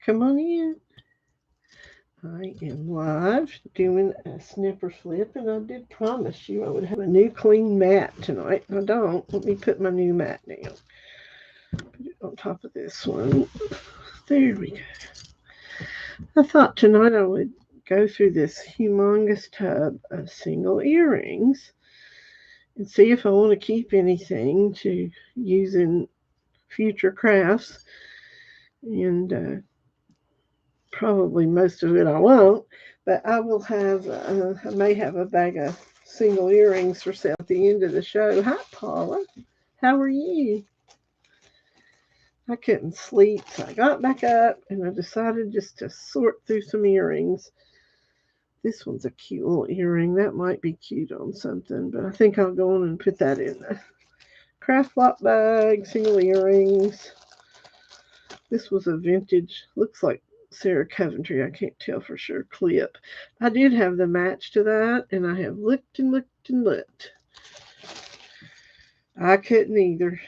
Come on in. I am live doing a snipper flip, and I did promise you I would have a new clean mat tonight. I don't. Let me put my new mat down. Put it on top of this one. There we go. I thought tonight I would go through this humongous tub of single earrings and see if I want to keep anything to use in future crafts. And probably most of it I won't, but I will have, I may have a bag of single earrings for sale at the end of the show. Hi, Paula. How are you? I couldn't sleep, so I got back up and I decided just to sort through some earrings. This one's a cute little earring. That might be cute on something, but I think I'll go on and put that in the craft block bag, single earrings. This was a vintage, looks like Sarah Coventry, I can't tell for sure, clip. I did have the match to that, and I have looked and looked and looked. I couldn't either.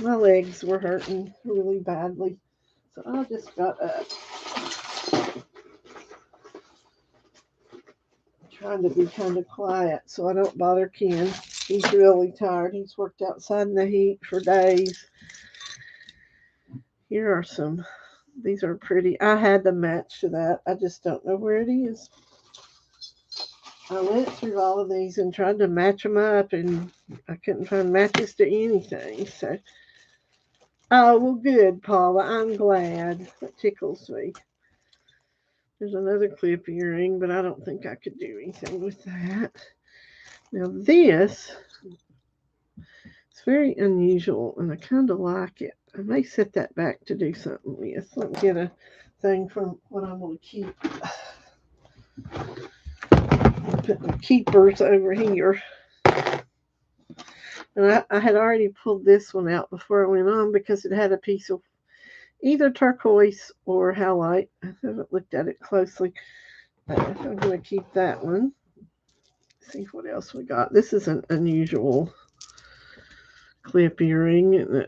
My legs were hurting really badly, so I just got up. Trying to be kind of quiet so I don't bother Ken. He's really tired. He's worked outside in the heat for days. Here are some. These are pretty. I had the match to that. I just don't know where it is. I went through all of these and tried to match them up, and I couldn't find matches to anything. So, oh, well, good, Paula. I'm glad. That tickles me. There's another clip earring, but I don't think I could do anything with that. Now, this is very unusual, and I kind of like it. I may set that back to do something with. Let me get a thing from what I'm going to keep. Put my keepers over here. And I had already pulled this one out before I went on because it had a piece of either turquoise or howlite. I haven't looked at it closely. I'm going to keep that one. Let's see what else we got. This is an unusual clip earring, and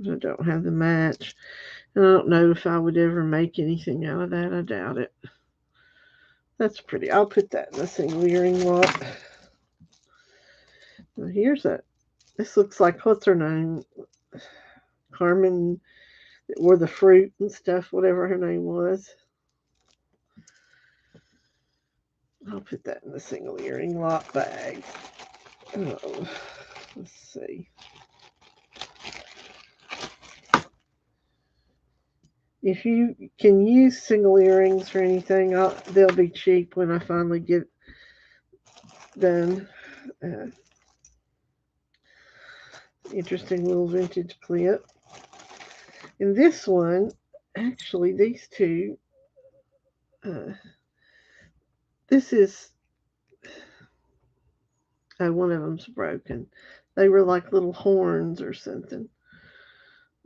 I don't have the match. And I don't know if I would ever make anything out of that. I doubt it. That's pretty. I'll put that in the single earring lot. Now here's a. This looks like, what's her name? Carmen, or the fruit and stuff, whatever her name was. I'll put that in the single earring lot bag. Oh, let's see. If you can use single earrings for anything, they'll be cheap when I finally get done. Interesting little vintage clip. And this one, actually, these two, this is, one of them's broken. They were like little horns or something.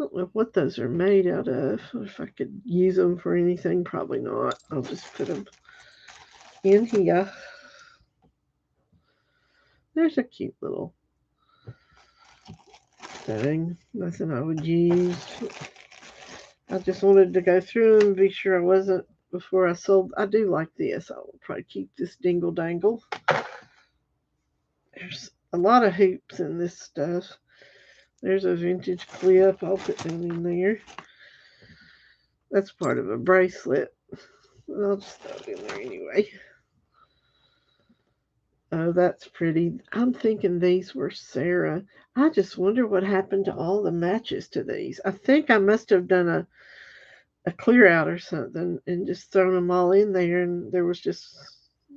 I don't know what those are made out of. If I could use them for anything, probably not. I'll just put them in here. There's a cute little thing. Nothing I would use. I just wanted to go through and be sure I wasn't before I sold. I do like this. I'll probably keep this dingle dangle. There's a lot of hoops in this stuff. There's a vintage clip I'll put down in there. That's part of a bracelet. I'll just throw it in there anyway. Oh, that's pretty. I'm thinking these were Sarah. I just wonder what happened to all the matches to these. I think I must have done a clear out or something and just thrown them all in there, and there was just,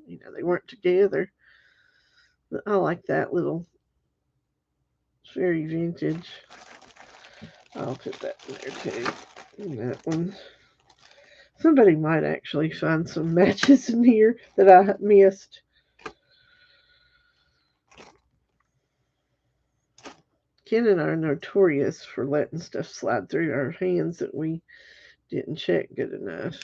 they weren't together. But I like that little. It's very vintage. I'll put that in there too. And that one. Somebody might actually find some matches in here that I missed. Ken and I are notorious for letting stuff slide through our hands that we didn't check good enough.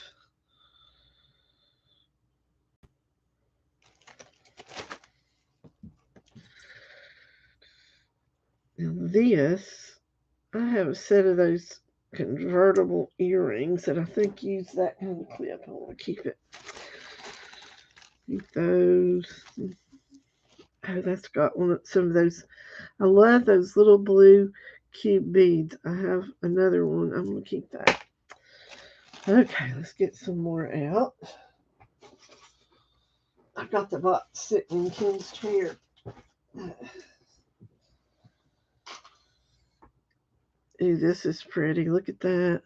Now this, I have a set of those convertible earrings that I think use that kind of clip. I want to keep it. Keep those. Oh, that's got some of those. I love those little blue cube beads. I have another one. I'm going to keep that. Okay, let's get some more out. I've got the box sitting in Kim's chair. Ooh, this is pretty. Look at that.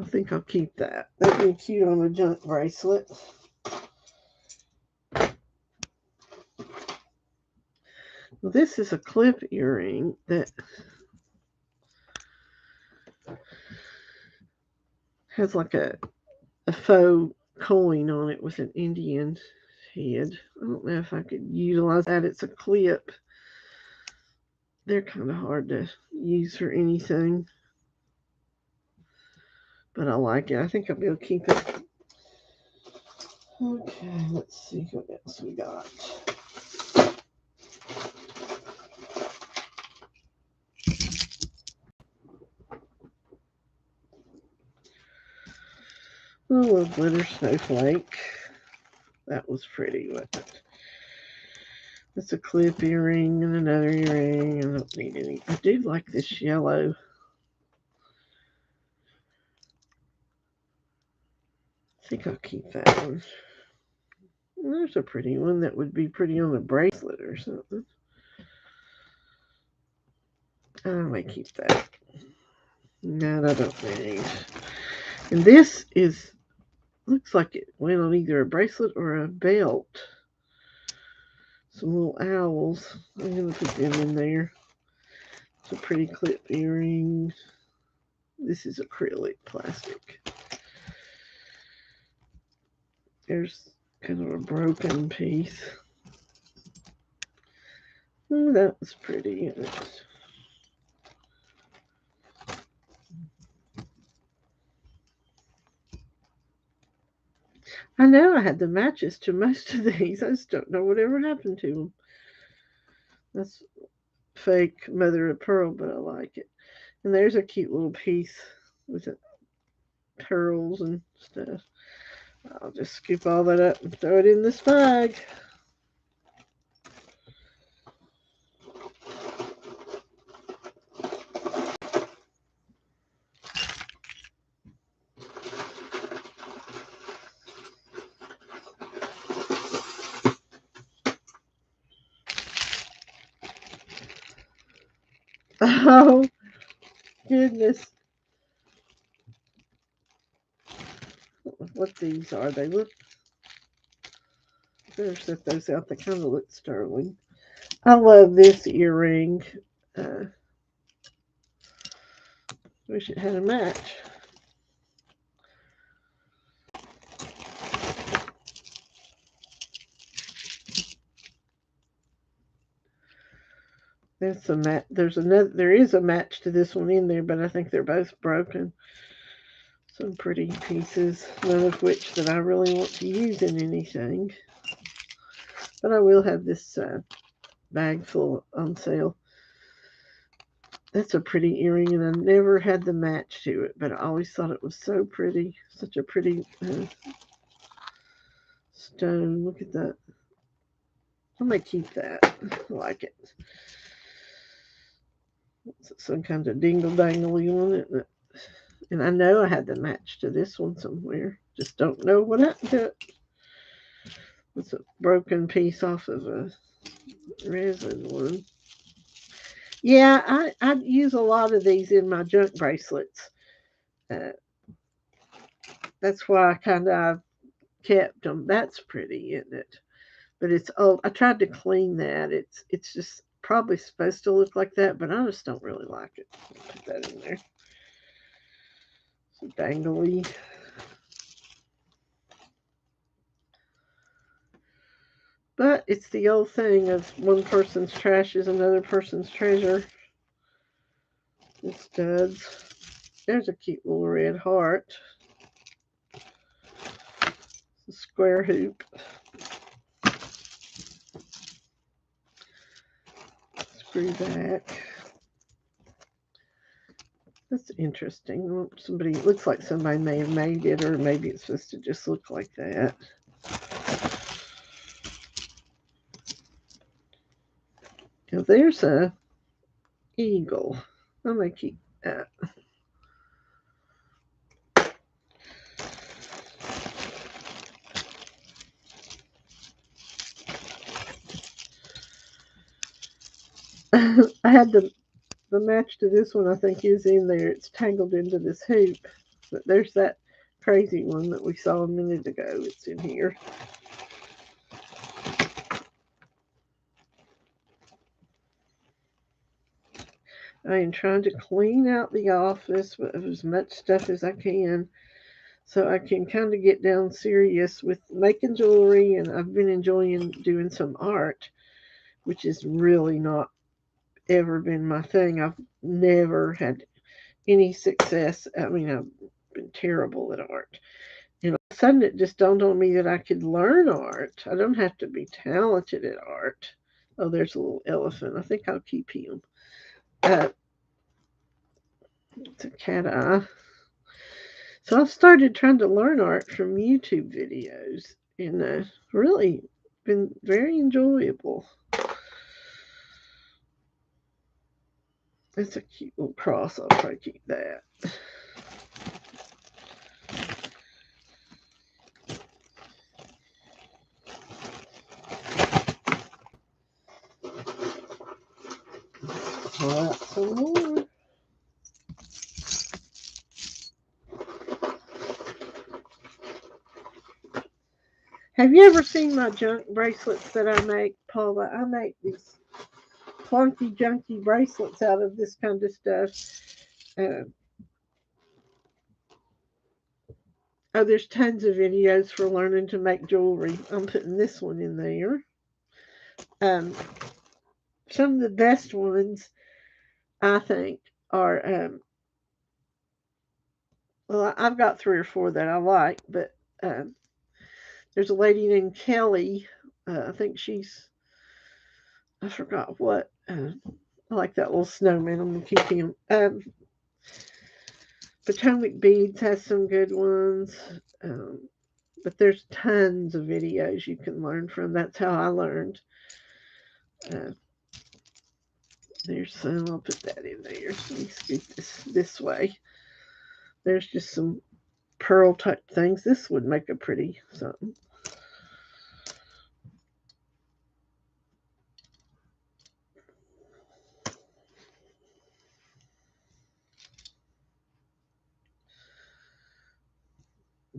I think I'll keep that. That'd be cute on a junk bracelet. Well, this is a clip earring that has like a faux coin on it with an Indian head. I don't know if I could utilize that. It's a clip. They're kind of hard to use for anything. But I like it. I think I'll be able to keep it. Okay, let's see what else we got. Oh, a little glitter snowflake. That was pretty, wasn't it? That's a clip earring and another earring. I don't need any. I do like this yellow. I think I'll keep that one. There's a pretty one that would be pretty on a bracelet or something. I might keep that. No, I don't need. And this looks like it went on either a bracelet or a belt. Some little owls. I'm going to put them in there. It's a pretty clip earring. This is acrylic plastic. There's kind of a broken piece. Oh, that was pretty. I know I had the matches to most of these. I just don't know whatever happened to them. That's fake mother of pearl, but I like it. And there's a cute little piece with the pearls and stuff. I'll just scoop all that up and throw it in this bag. Oh, goodness. What these are. They look, better set those out. They kind of look sterling. I love this earring. Wish it had a match. There is a match to this one in there, but I think they're both broken. Some pretty pieces, none of which that I really want to use in anything. But I will have this bag full on sale. That's a pretty earring, and I never had the match to it, but I always thought it was so pretty. Such a pretty stone. Look at that. I'm going to keep that. I like it. It's some kind of dingle-dangly one, isn't it? And I know I had the match to this one somewhere. Just don't know what happened to it. It's a broken piece off of a resin one. Yeah, I use a lot of these in my junk bracelets. That's why I kind of kept them. That's pretty, isn't it? But it's old. I tried to clean that. It's just probably supposed to look like that, but I just don't really like it. Put that in there. Some dangly. But it's the old thing of one person's trash is another person's treasure. The studs. There's a cute little red heart. A square hoop. screw back. That's interesting. Somebody, it looks like somebody may have made it, or maybe it's supposed to just look like that. Now there's a eagle. I'm going to keep that. I had the match to this one, I think, is in there. It's tangled into this hoop. But there's that crazy one that we saw a minute ago. It's in here. I am trying to clean out the office with as much stuff as I can, so I can kind of get down serious with making jewelry. And I've been enjoying doing some art, which has really not ever been my thing. I've never had any success. I mean, I've been terrible at art. And all of a sudden it just dawned on me that I could learn art. I don't have to be talented at art. Oh, there's a little elephant. I think I'll keep him. It's a cat eye. So I've started trying to learn art from YouTube videos, and really been very enjoyable. It's a cute little cross. I'll try to keep that. Pull out some more. Have you ever seen my junk bracelets that I make, Paula? I make these clunky, junky bracelets out of this kind of stuff. Oh, there's tons of videos for learning to make jewelry. I'm putting this one in there. Some of the best ones, I think, are, well, I've got 3 or 4 that I like, but there's a lady named Kelly. I think I forgot what. I like that little snowman. I'm going to keep him. Potomac Beads has some good ones. But there's tons of videos you can learn from. That's how I learned. There's some. I'll put that in there. Let me scoot this way. There's just some pearl type things. This would make a pretty something.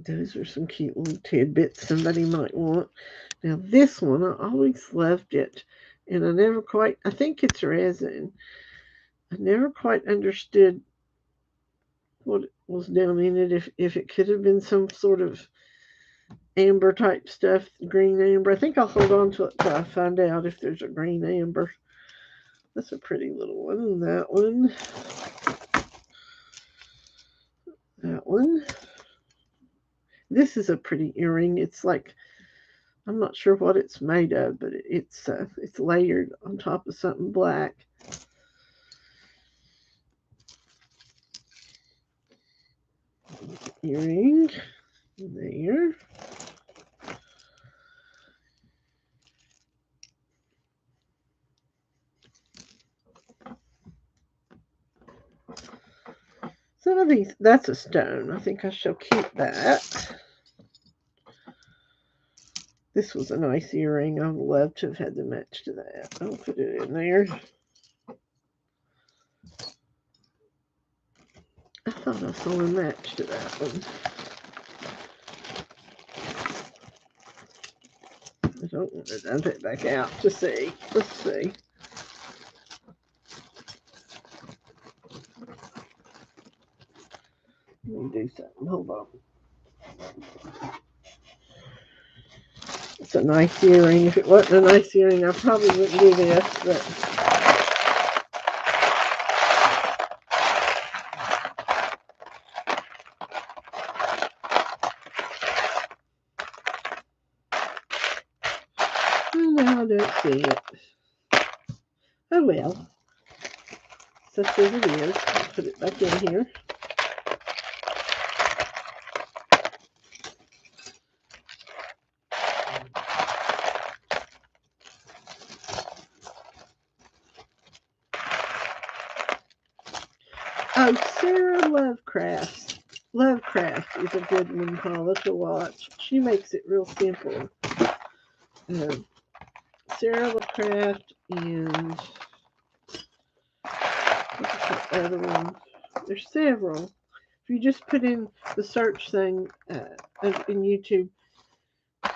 Those are some cute little tidbits somebody might want. Now this one, I always loved it. And I never quite, I think it's resin. I never quite understood what was down in it. If it could have been some sort of amber type stuff, green amber. I think I'll hold on to it till I find out if there's a green amber. That's a pretty little one. And that one. That one. This is a pretty earring. It's like, I'm not sure what it's made of, but it's layered on top of something black. Earring there. Some of these, that's a stone. I think I shall keep that. This was a nice earring. I would love to have had the match to that. I'll put it in there. I thought I saw a match to that one. I don't want to dump it back out to see. Let's see. Let me do something. Hold on. It's a nice earring. If it wasn't a nice earring, I probably wouldn't do this, but no, I don't see it. Oh well. such as it is. Put it back in here. Oh, Sarah Lovecraft is a good one, Paula, to watch. She makes it real simple. Sarah Lovecraft and what's the other one? There's several. If you just put in the search thing in YouTube,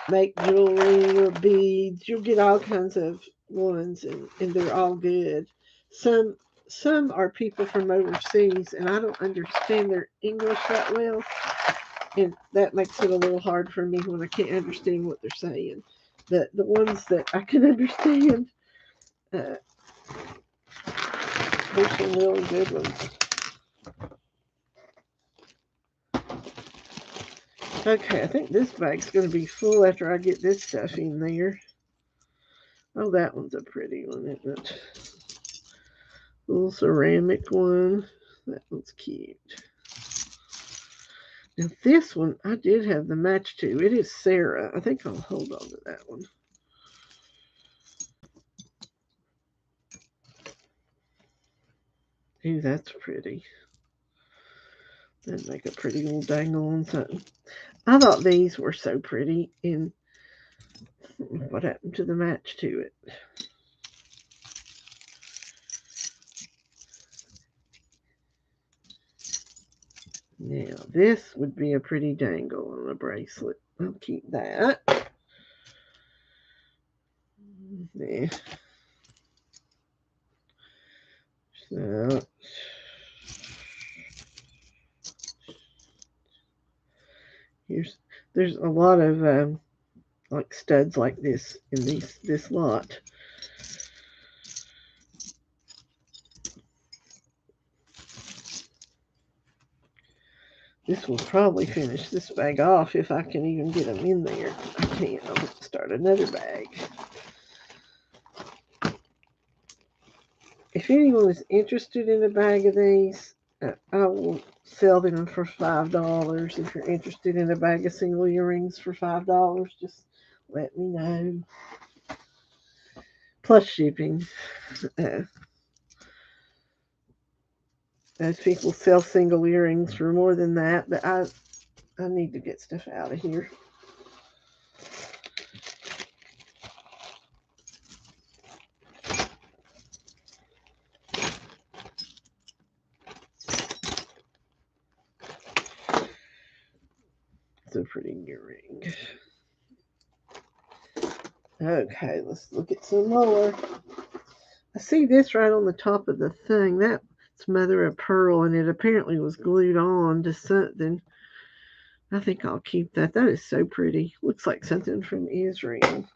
make jewelry or beads, you'll get all kinds of ones, and they're all good. Some are people from overseas, and I don't understand their English that well, and that makes it a little hard for me when I can't understand what they're saying. The ones that I can understand, there's some really good ones. Okay, I think this bag's going to be full after I get this stuff in there. Oh, that one's a pretty one, isn't it? Little ceramic one. That one's cute. Now this one, I did have the match to. It is Sarah. I think I'll hold on to that one. Ooh, that's pretty. That'd make a pretty little dangle on something. I thought these were so pretty, and what happened to the match to it? Now, this would be a pretty dangle on a bracelet. I'll keep that. There. So, there's a lot of like studs like this in this lot. This will probably finish this bag off if I can even get them in there. I can't. I'll have to start another bag. If anyone is interested in a bag of these, I will sell them for $5. If you're interested in a bag of single earrings for $5, just let me know. Plus shipping. As people sell single earrings for more than that, but I need to get stuff out of here. It's a pretty earring. Okay, let's look at some more. I see this right on the top of the thing. That's mother of pearl, and it apparently was glued on to something. I think I'll keep that. That is so pretty. Looks like something from Israel.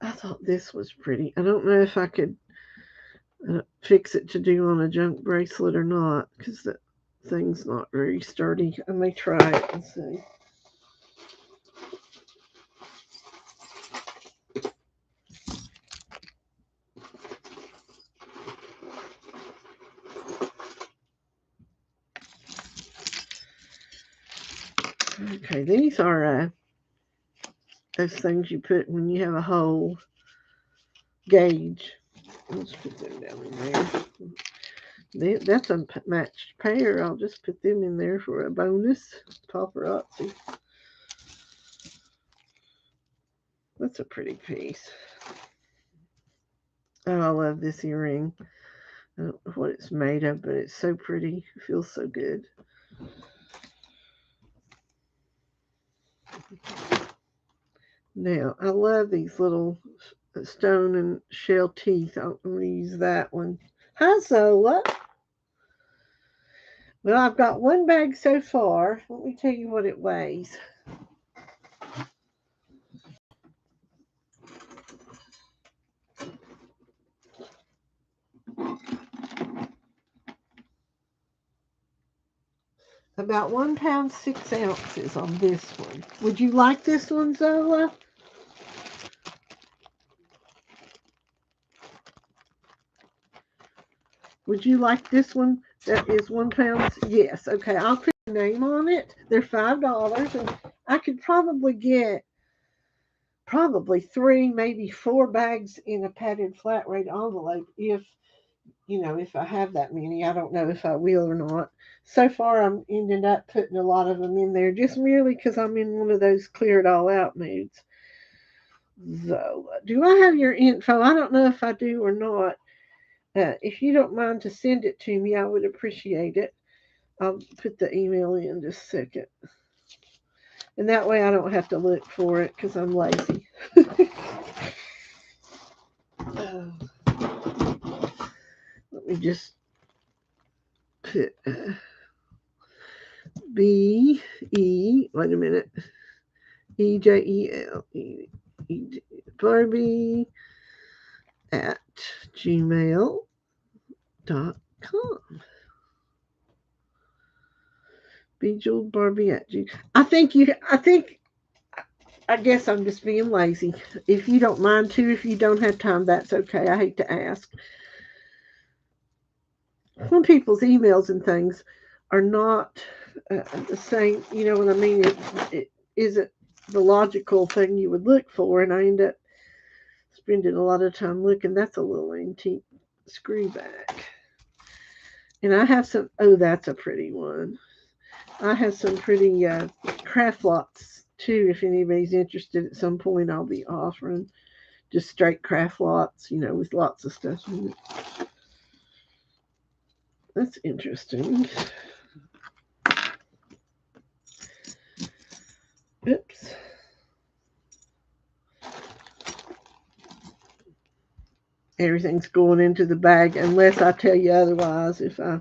I thought this was pretty. I don't know if I could fix it to do on a junk bracelet or not, because the thing's not very sturdy. I may try it and see. Okay, these are those things you put when you have a hole gauge. Let's put them down in there. That's a matched pair. I'll just put them in there for a bonus. Paparazzi. That's a pretty piece. Oh, I love this earring. I don't know what it's made of, but it's so pretty. It feels so good. Now, I love these little stone and shell teeth. I'm going to use that one. Hi, Zola. Well, I've got one bag so far. Let me tell you what it weighs. About 1 pound 6 ounces on this one. Would you like this one, Zola? Would you like this one that is 1 pound? Yes. Okay, I'll put your name on it. They're $5, and I could probably get probably 3, maybe 4 bags in a padded flat rate envelope if if I have that many. I don't know if I will or not. So far, I'm ending up putting a lot of them in there just merely because I'm in one of those clear it all out moods. So, do I have your info? I don't know if I do or not. If you don't mind to send it to me, I would appreciate it. I'll put the email in just a second. And that way I don't have to look for it because I'm lazy. Let me just put wait a minute, Barbie at gmail.com. Bejeweledbarbie at gmail. I guess I'm just being lazy. If you don't mind to, if you don't have time, that's okay. I hate to ask. Some people's emails and things are not the same. You know what I mean? It isn't the logical thing you would look for, and I end up spending a lot of time looking. That's a little antique screw back. And I have some, oh, that's a pretty one. I have some pretty craft lots too. If anybody's interested, at some point I'll be offering just straight craft lots, with lots of stuff in it. That's interesting. Oops. Everything's going into the bag unless I tell you otherwise. If I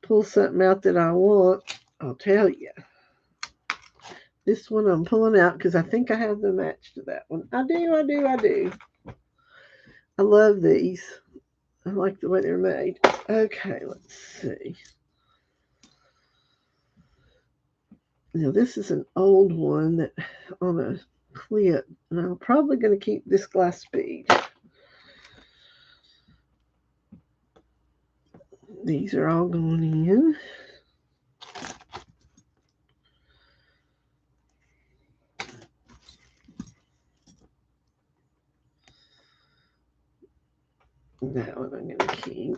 pull something out that I want, I'll tell you. This one I'm pulling out because I think I have the match to that one. I do. I love these. I like the way they're made. Okay, let's see. Now this is an old one that on a clip, and I'm probably going to keep this glass bead. These are all going in. That one I'm going to keep.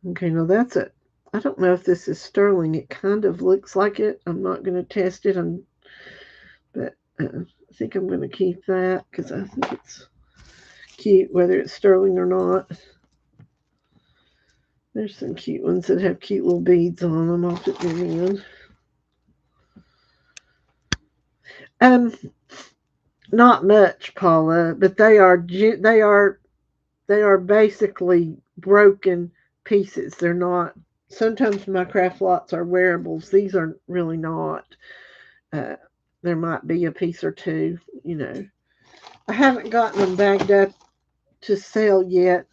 Okay, now that's it. I don't know if this is sterling. It kind of looks like it. I'm not going to test it, but I think I'm going to keep that because I think it's cute, whether it's sterling or not. There's some cute ones that have cute little beads on them. I'll put them in. Not much, Paula, but they are basically broken pieces. They're not. Sometimes my craft lots are wearables. These are really not. There might be a piece or two. I haven't gotten them bagged up to sell yet.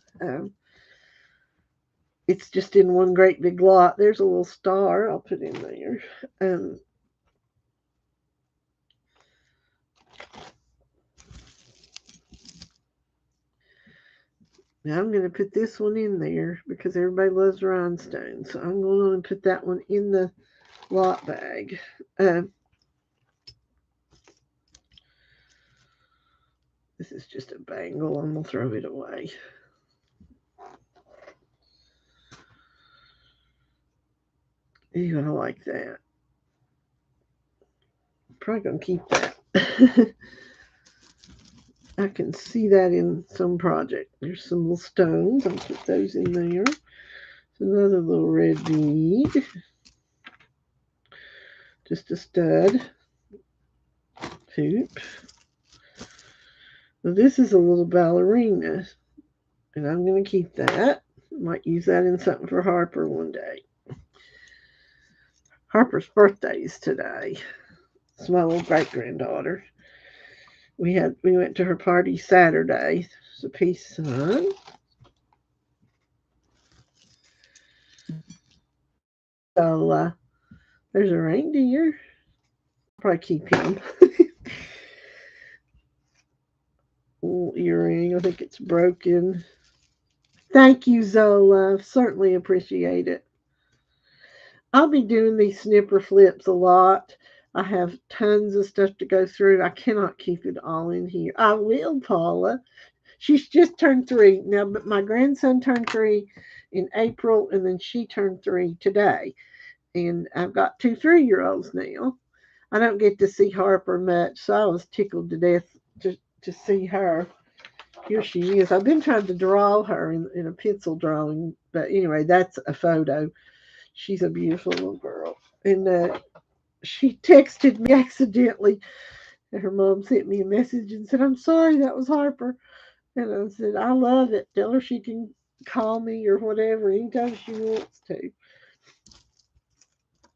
It's just in one great big lot. There's a little star I'll put in there. Now I'm going to put this one in there because everybody loves rhinestones. So I'm going to put that one in the lot bag. This is just a bangle. I'm going to throw it away. Ew, I like that. Probably going to keep that. I can see that in some project. There's some little stones. I'll put those in there. It's another little red bead. Just a stud. Hoop. Now this is a little ballerina. And I'm going to keep that. Might use that in something for Harper one day. Harper's birthday is today. It's my little great-granddaughter. We went to her party Saturday. It's a peace sign. So there's a reindeer. I'll probably keep him. Little earring. I think it's broken. I Thank you, Zola. Certainly appreciate it. I'll be doing these snipper flips a lot. I have tons of stuff to go through. I cannot keep it all in here. I will, Paula. She's just turned 3 now, but my grandson turned 3 in April, and then she turned 3 today. And I've got 2 3-year-olds now. I don't get to see Harper much, so I was tickled to death to see her. Here she is. I've been trying to draw her in a pencil drawing, but anyway, that's a photo. She's a beautiful little girl. And she texted me accidentally. And her mom sent me a message and said, I'm sorry, that was Harper. And I said, I love it. Tell her she can call me or whatever anytime she wants to.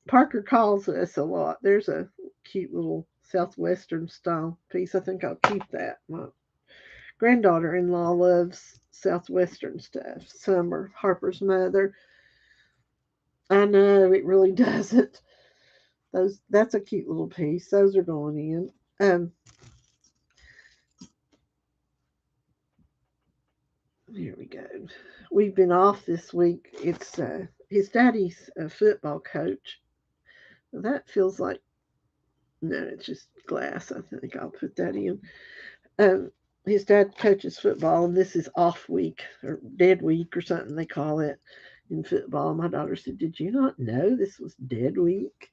Parker calls us a lot. There's a cute little southwestern style piece. I think I'll keep that. My granddaughter in law loves southwestern stuff. Summer, Harper's mother. I know it really doesn't. That's a cute little piece. Those are going in. Here we go. We've been off this week. It's his daddy's a football coach. That feels like no, it's just glass. I think I'll put that in. Um, his dad coaches football, and this is off week or dead week or something they call it in football. My daughter said, "Did you not know this was dead week?"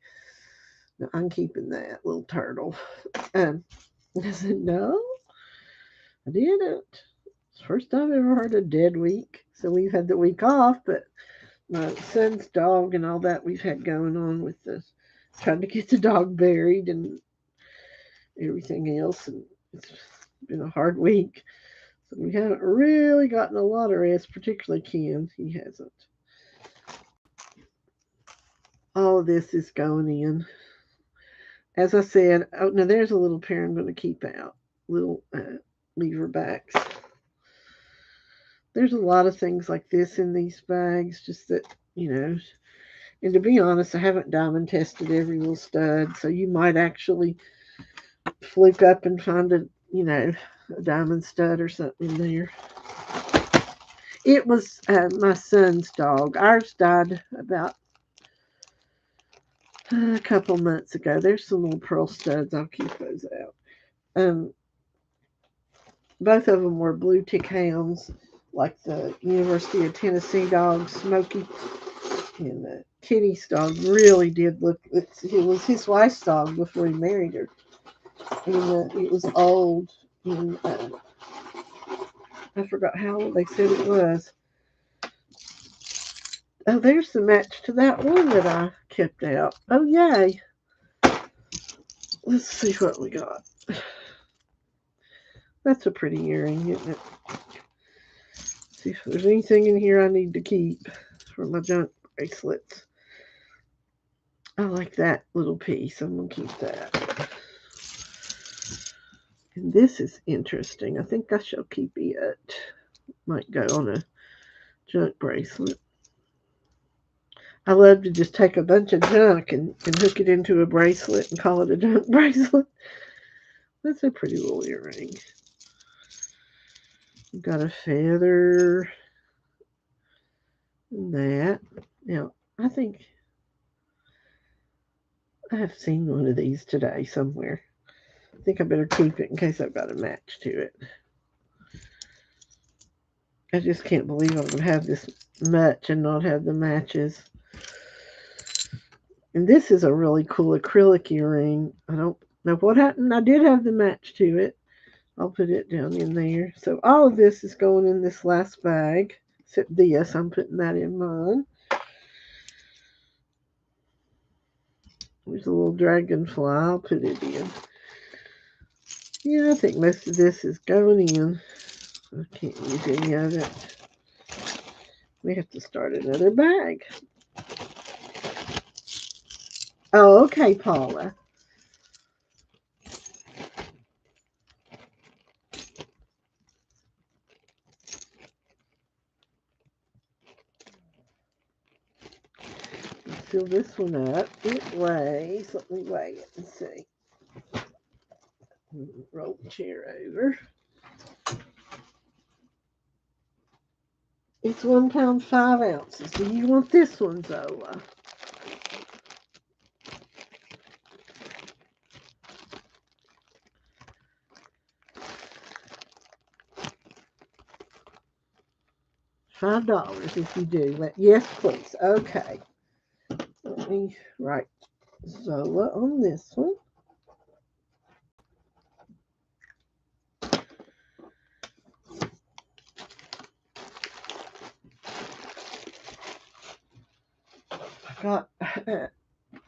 No, I'm keeping that little turtle. Um, I said, "No, I didn't. It's the first time I've ever heard of dead week." So we've had the week off, but my son's dog and all that we've had going on with the trying to get the dog buried and everything else, and it's been a hard week. So we haven't really gotten a lot of rest, particularly Ken. He hasn't. All of this is going in. As I said, oh, now there's a little pair I'm going to keep out. Little lever backs. There's a lot of things like this in these bags, just that, and to be honest, I haven't diamond tested every little stud, so you might actually fluke up and find a diamond stud or something in there. It was my son's dog. Ours died about a couple months ago. There's some little pearl studs. I'll keep those out. Both of them were blue tick hounds, like the University of Tennessee dog, Smokey, and the Kitty's dog really did look. It was his wife's dog before he married her, and it was old. And I forgot how old they said it was. Oh, there's the match to that one that I kept out. Oh, yay. Let's see what we got. That's a pretty earring, isn't it? See if there's anything in here I need to keep for my junk bracelets. I like that little piece. I'm going to keep that. And this is interesting. I think I shall keep it. Might go on a junk bracelet. I love to just take a bunch of junk and hook it into a bracelet and call it a junk bracelet. That's a pretty little earring. Got a feather and that. Now, I think I have seen one of these today somewhere. I think I better keep it in case I've got a match to it. I just can't believe I would have this much and not have the matches. And this is a really cool acrylic earring. I don't know what happened. I did have the match to it. I'll put it down in there. So all of this is going in this last bag. Except this, I'm putting that in mine. There's a little dragonfly. I'll put it in. Yeah, I think most of this is going in. I can't use any of it. We have to start another bag. Oh, okay, Paula. Let's fill this one up. It weighs, let me weigh it and see. Roll the chair over. It's 1 pound 5 ounces. Do you want this one, Zola? $5 if you do. Yes, please. Okay. Let me write Zola on this one.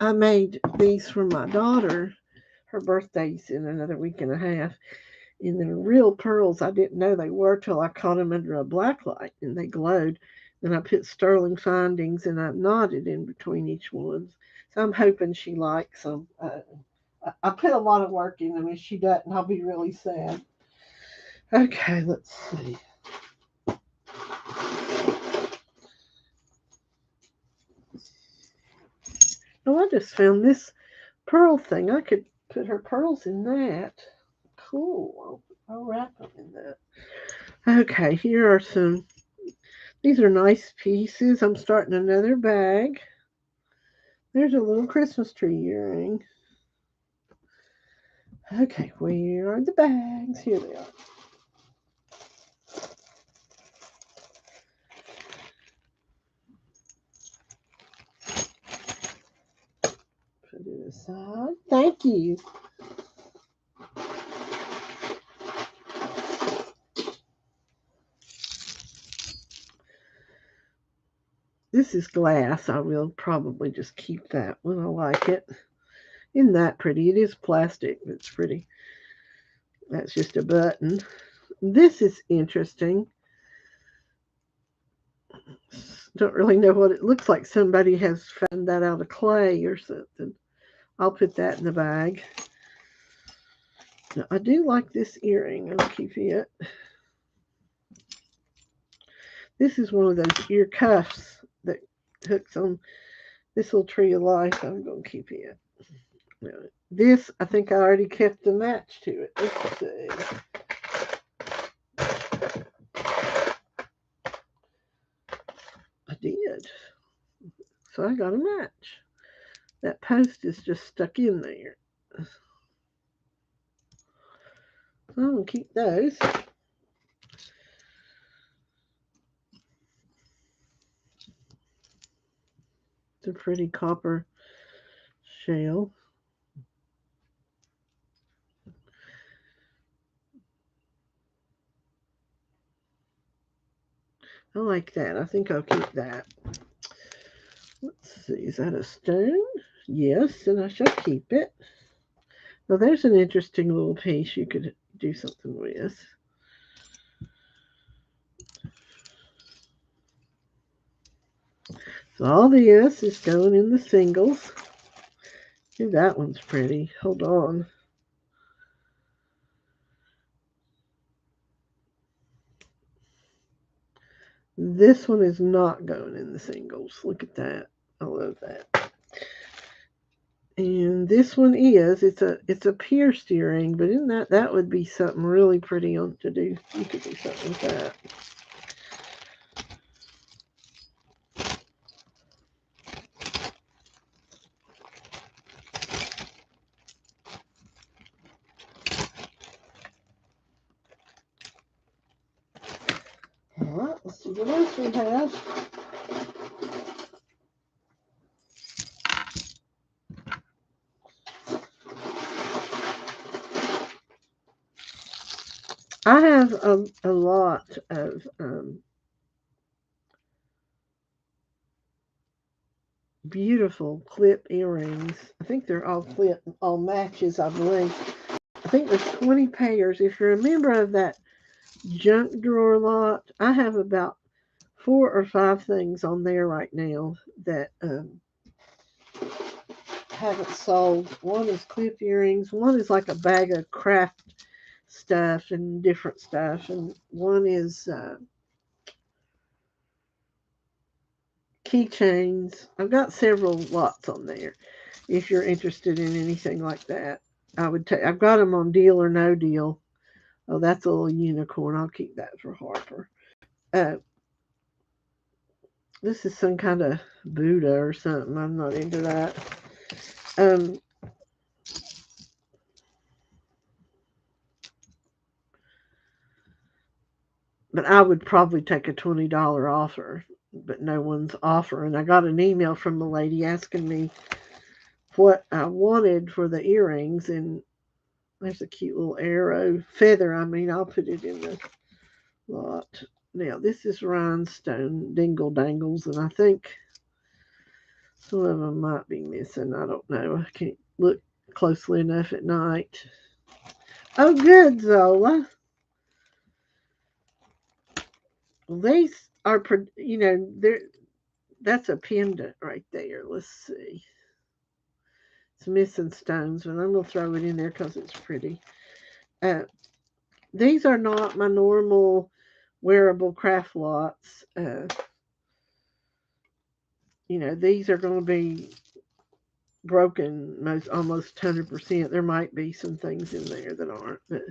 I made these for my daughter. Her birthday's in another week and a half. And they're real pearls. I didn't know they were till I caught them under a black light and they glowed. Then I put sterling findings and I knotted in between each one. So I'm hoping she likes them. I put a lot of work in them. If she doesn't, I'll be really sad. Okay, let's see. Oh, I just found this pearl thing. I could put her pearls in that. Cool. I'll wrap them in that. Okay, here are some. These are nice pieces. I'm starting another bag. There's a little Christmas tree earring. Okay, where are the bags? Here they are. Put it aside. Thank you. This is glass. I will probably just keep that one. I like it. Isn't that pretty? It is plastic, but it's pretty. That's just a button. This is interesting. Don't really know what it looks like. Somebody has found that out of clay or something. I'll put that in the bag. Now, I do like this earring. I'll keep it. This is one of those ear cuffs that hooks on this little tree of life. I'm going to keep it. Now, this, I think I already kept the match to it. Let's see. I did. So I got a match. That post is just stuck in there. So I'm going to keep those. It's a pretty copper shell. I like that. I think I'll keep that. Let's see. Is that a stone? Yes, and I shall keep it. Now there's an interesting little piece you could do something with. So all this is going in the singles. Ooh, that one's pretty. Hold on. This one is not going in the singles. Look at that. I love that. And this one is, it's a pierced earring, but in that would be something really pretty to do. You could do something with that. All right, let's see what else we have. I have a lot of beautiful clip earrings. I think they're all matches, I believe. I think there's 20 pairs. If you're a member of that junk drawer lot, I have about 4 or 5 things on there right now that haven't sold. One is clip earrings. One is like a bag of craft stuff and different stuff. And one is keychains. I've got several lots on there. If you're interested in anything like that, I've got them on Deal or No Deal. Oh, that's a little unicorn. I'll keep that for Harper. This is some kind of Buddha or something. I'm not into that. Um, but I would probably take a $20 offer, but no one's offering. I got an email from a lady asking me what I wanted for the earrings, and there's a cute little arrow feather. I mean, I'll put it in the lot. Now, this is rhinestone dingle dangles, and I think some of them might be missing. I don't know. I can't look closely enough at night. Oh, good, Zola. Well, these are, they're, that's a pendant right there. Let's see. It's missing stones, but I'm going to throw it in there because it's pretty. Uh, these are not my normal wearable craft lots. These are going to be broken almost 100%. There might be some things in there that aren't, but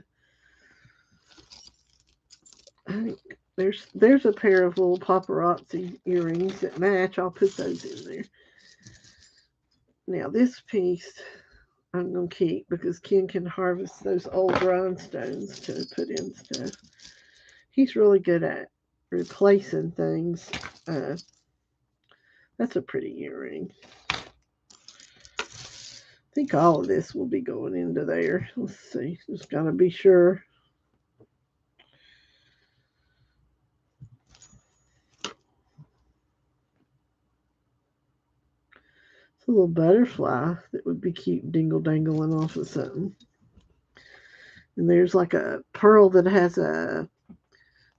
I think there's a pair of little paparazzi earrings that match. I'll put those in there. Now this piece I'm gonna keep because Ken can harvest those old rhinestones to put in stuff. He's really good at replacing things. Uh, that's a pretty earring. I think all of this will be going into there. Let's see. Just gotta be sure. It's a little butterfly that would be cute dingle dangling off of something. And there's like a pearl that has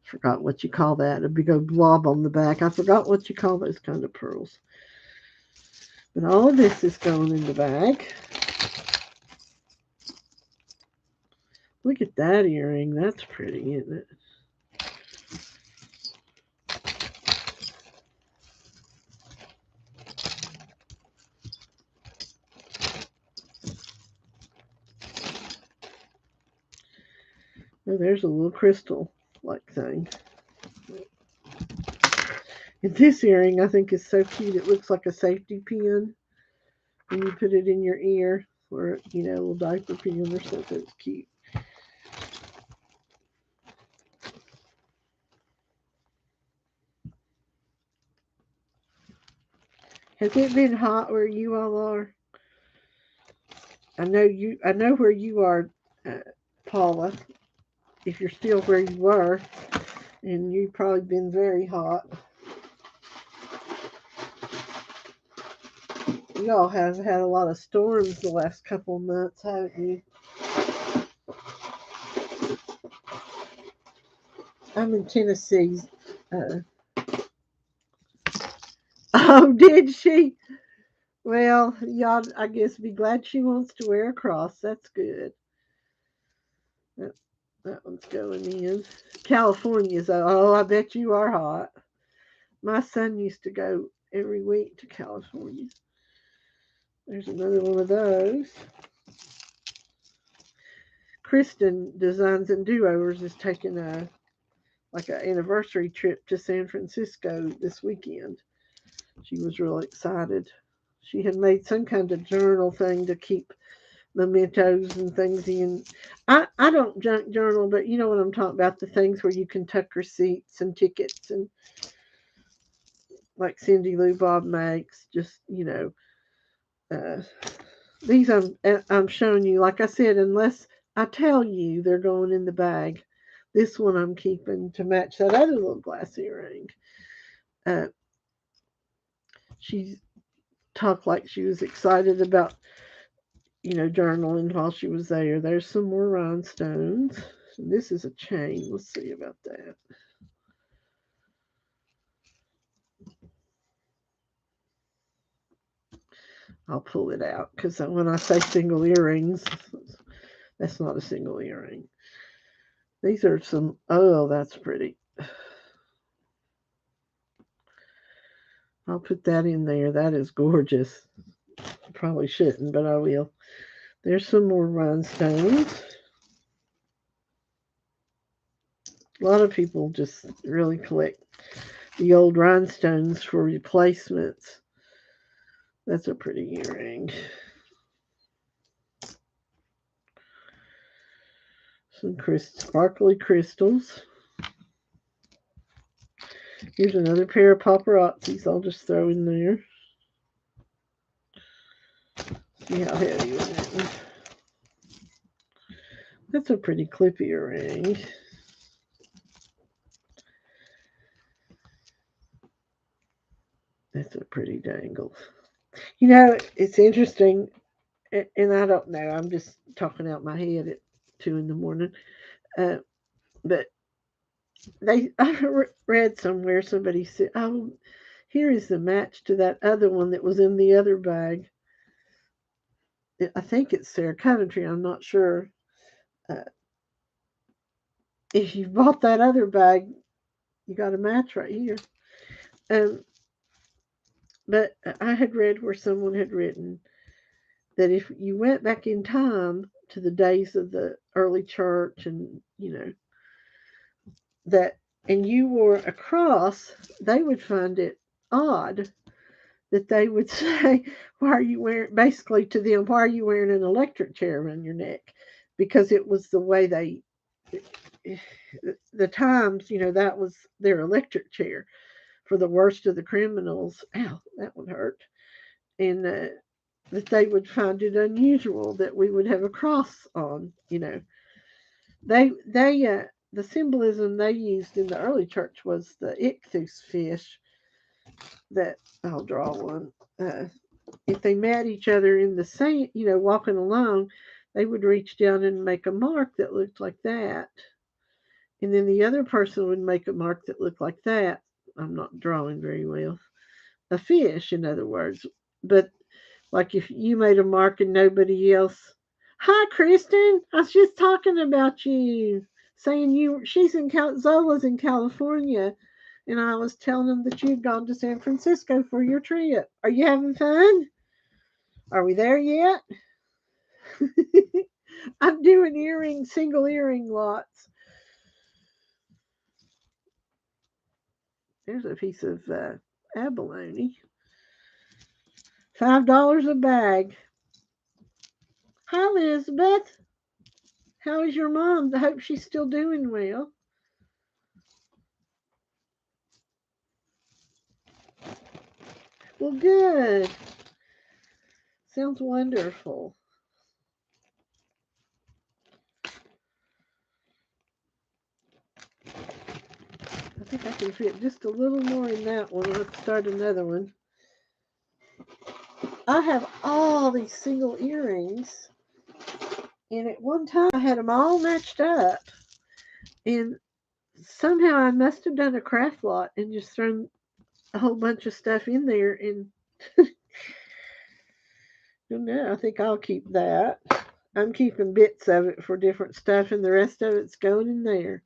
forgot what you call that, a big old blob on the back. I forgot what you call those kind of pearls. But all of this is going in the bag. Look at that earring. That's pretty, isn't it? Oh, there's a little crystal like thing. And this earring I think is so cute. It looks like a safety pin when you put it in your ear, or a little diaper pin or something. It's cute. Has it been hot where you all are? I know where you are, uh, Paula. If you're still where you were, and you've probably been very hot. You all have had a lot of storms the last couple of months, haven't you? I'm in Tennessee. Uh, oh, did she? Well, y'all, I guess be glad she wants to wear a cross. That's good. That, that one's going in. California's, oh, I bet you are hot. My son used to go every week to California. There's another one of those. Kristen Designs and Do-Overs is taking an anniversary trip to San Francisco this weekend. She was real excited. She had made some kind of journal thing to keep mementos and things in. I don't junk journal, but you know what I'm talking about, the things where you can tuck receipts and tickets and like Cindy Lou Bob makes. Just uh, these I'm showing you. Like I said, unless I tell you they're going in the bag, this one I'm keeping to match that other little glass earring. Uh, she talked like she was excited about journaling while she was there. There's some more rhinestones. This is a chain. Let's see about that. I'll pull it out because when I say single earrings, that's not a single earring. These are some, oh, that's pretty. I'll put that in there. That is gorgeous. Probably shouldn't, but I will. There's some more rhinestones. A lot of people just really collect the old rhinestones for replacements. That's a pretty earring. Some sparkly crystals. Here's another pair of paparazzis I'll just throw in there. See how heavy it is. That's a pretty clippy earring. That's a pretty dangle. You know, it's interesting, and I don't know, I'm just talking out my head at 2 in the morning. But I read somewhere somebody said, "Oh, here is the match to that other one that was in the other bag." I think it's Sarah Coventry. I'm not sure. Uh, if you bought that other bag, you got a match right here. But I had read where someone had written that if you went back in time to the days of the early church, and that, and you wore a cross, they would find it odd that they would say, "Why are you wearing?" Basically to them, "Why are you wearing an electric chair around your neck?" Because it was the way the times, that was their electric chair for the worst of the criminals. Ow, that one hurt. And that they would find it unusual that we would have a cross on. The symbolism they used in the early church was the ichthus fish. That I'll draw one. If they met each other in the sand, walking along, they would reach down and make a mark that looked like that. And then the other person would make a mark that looked like that. I'm not drawing very well. A fish, in other words. But like if you made a mark and nobody else. Hi, Kristen. I was just talking about you, saying she's in Zola's in California, and I was telling them that you'd gone to San Francisco for your trip. Are you having fun? Are we there yet? I'm doing single earring lots. There's a piece of abalone. $5 a bag. Hi, Elizabeth. How is your mom? I hope she's still doing well. Well, good. Sounds wonderful. I think I can fit just a little more in that one. Let's start another one. I have all these single earrings, and at one time I had them all matched up, and somehow I must have done a craft lot and just thrown a whole bunch of stuff in there, and I think I'll keep that. I'm keeping bits of it for different stuff, and the rest of it's going in there.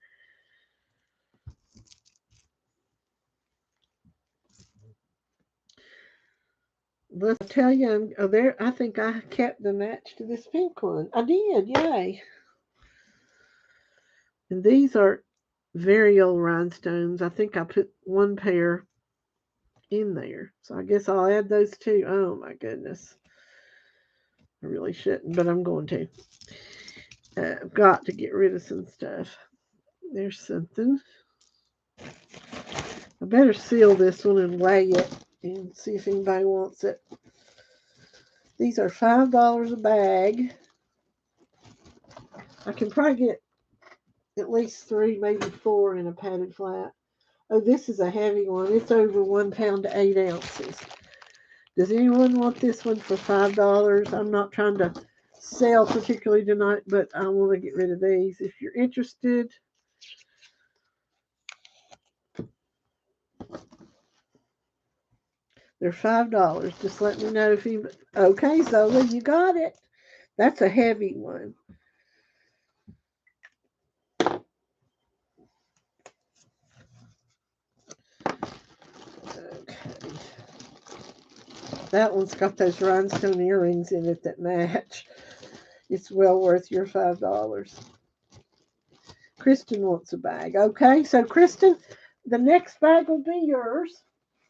Let's tell you, I think I kept the match to this pink one. I did, yay! And these are very old rhinestones. I think I put one pair in there, so I guess I'll add those too. Oh my goodness, I really shouldn't, but I'm going to. I've got to get rid of some stuff. There's something. I better seal this one and weigh it and see if anybody wants it. These are $5 a bag. I can probably get at least 3, maybe 4 in a padded flat. Oh, this is a heavy one. It's over 1 pound to 8 ounces. Does anyone want this one for $5? I'm not trying to sell particularly tonight, but I want to get rid of these. If you're interested, they're $5. Just let me know if you. Okay, Zola, you got it. That's a heavy one. Okay. That one's got those rhinestone earrings in it that match. It's well worth your $5. Kristen wants a bag. Okay, so Kristen, the next bag will be yours.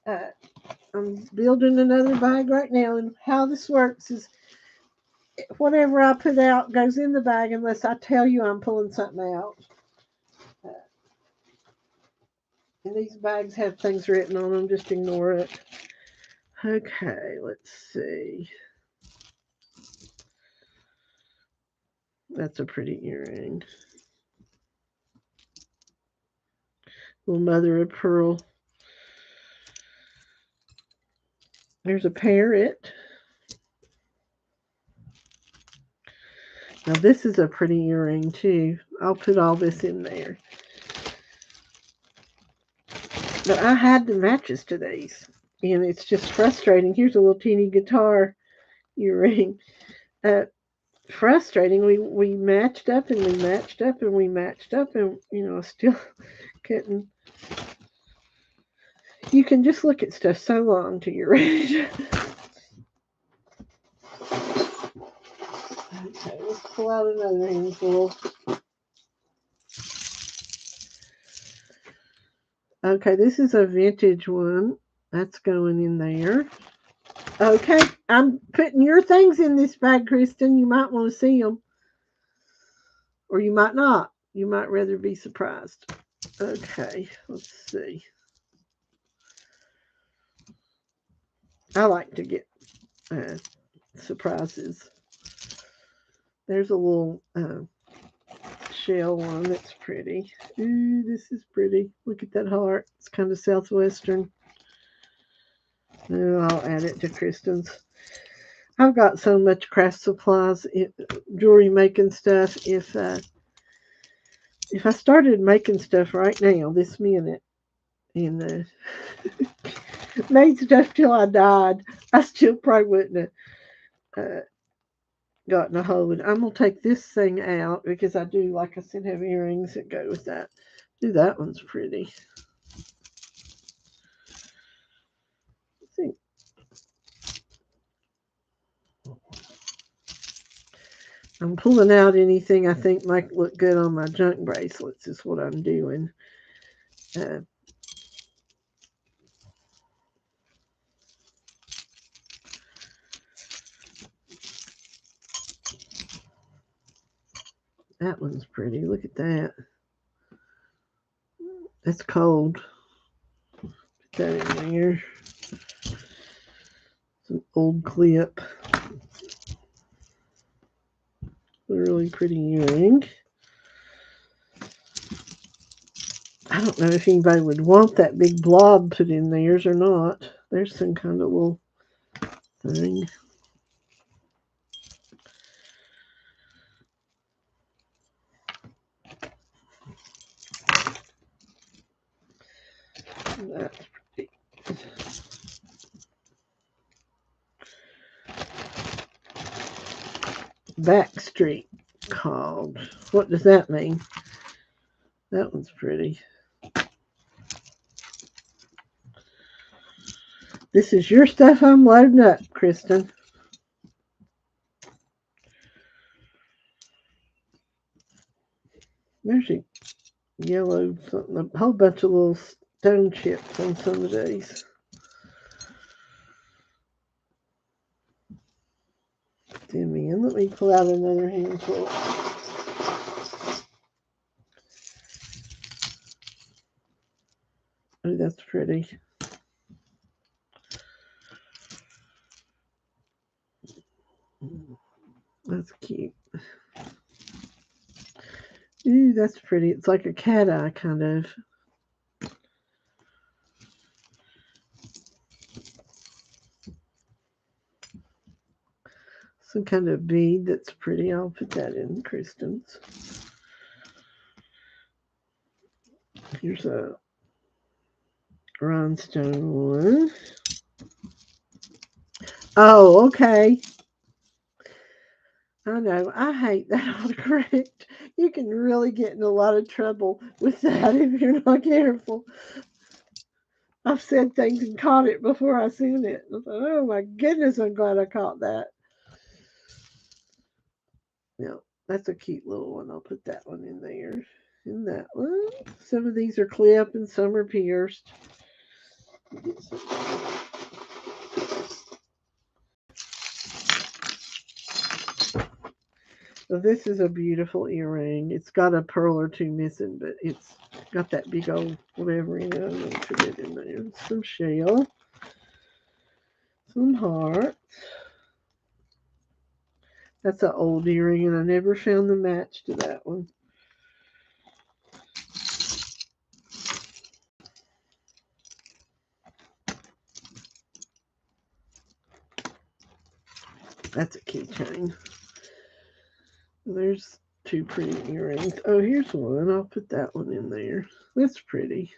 I'm building another bag right now, and how this works is whatever I put out goes in the bag unless I tell you I'm pulling something out. And these bags have things written on them, just ignore it. Okay, let's see. That's a pretty earring. Little mother of pearl. There's a parrot. Now this is a pretty earring too. I'll put all this in there. But I had the matches to these. And it's just frustrating. Here's a little teeny guitar earring. Frustrating. We matched up and we matched up and we matched up and, still couldn't. You can just look at stuff so long till you're ready. Okay, let's pull out another handful. Okay, this is a vintage one. That's going in there. Okay, I'm putting your things in this bag, Kristen. You might want to see them. Or you might not. You might rather be surprised. Okay, let's see. I like to get surprises. There's a little shell one that's pretty. Ooh, this is pretty. Look at that heart. It's kind of southwestern. I'll add it to Kristen's. I've got so much craft supplies, jewelry making stuff. If I started making stuff right now, this minute, and made stuff till I died, I still probably wouldn't have gotten a hold. I'm gonna take this thing out because I do, like I said, have earrings that go with that. Ooh, that one's pretty. Let's see. I'm pulling out anything I think might look good on my junk bracelets is what I'm doing. That one's pretty. Look at that. That's cold. Put that in there. Some old clip. A really pretty earring. I don't know if anybody would want that big blob put in theirs or not. There's some kind of little thing. That's pretty. Backstreet called. What does that mean? That one's pretty. This is your stuff I'm loading up, Kristen. There's a yellow something, a whole bunch of little stone chips on some of these. Dim in. Let me pull out another handful. Oh, that's pretty. That's cute. Ooh, that's pretty. It's like a cat eye, kind of. Some kind of bead that's pretty. I'll put that in Kristen's. Here's a rhinestone one. Oh, okay. I know. I hate that autocorrect. You can really get in a lot of trouble with that if you're not careful. I've said things and caught it before I seen it. I thought, oh my goodness, I'm glad I caught that. Yeah, that's a cute little one. I'll put that one in there. And that one. Some of these are clip and some are pierced. So this is a beautiful earring. It's got a pearl or two missing, but it's got that big old whatever in it. I'm going to put it in there. Some shell. Some hearts. That's an old earring, and I never found the match to that one. That's a keychain. There's two pretty earrings. Oh, here's one. I'll put that one in there. That's pretty.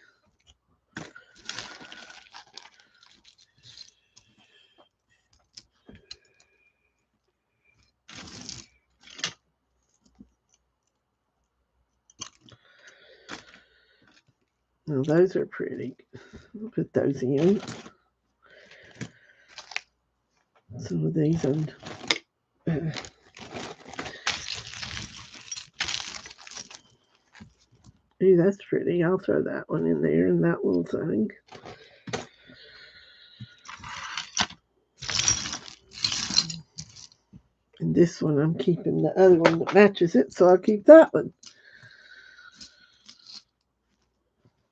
Now, those are pretty. I'll put those in. Some of these and ooh, that's pretty. I'll throw that one in there and that little thing. And this one, I'm keeping the other one that matches it, so I'll keep that one.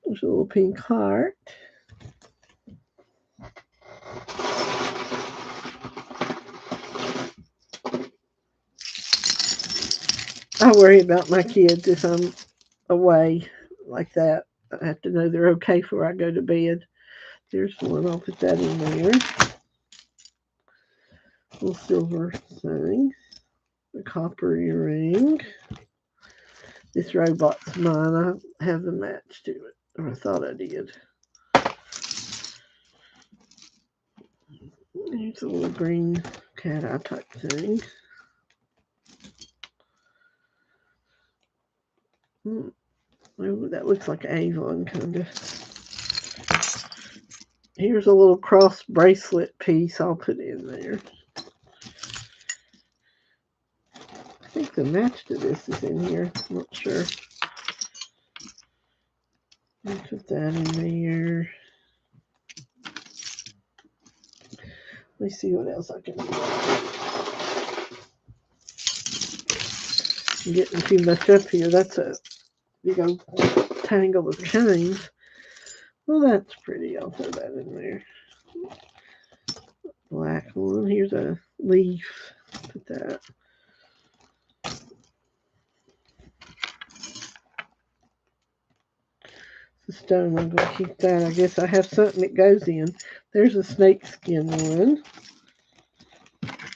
There's a little pink heart. I worry about my kids if I'm away like that. I have to know they're okay before I go to bed. There's one. I'll put that in there. Little silver thing. The copper earring. This robot's mine. I have the match to it. Or I thought I did. Here's a little green cat eye type thing. Oh, that looks like Avon, kind of. Here's a little cross bracelet piece I'll put in there. I think the match to this is in here. I'm not sure. I'll put that in there. Let me see what else I can do. I'm getting too much up here. That's a big old tangle of chains. Well, that's pretty. I'll throw that in there. Black one. Here's a leaf. Put that. The stone, I'm going to keep that. I guess I have something that goes in. There's a snake skin one.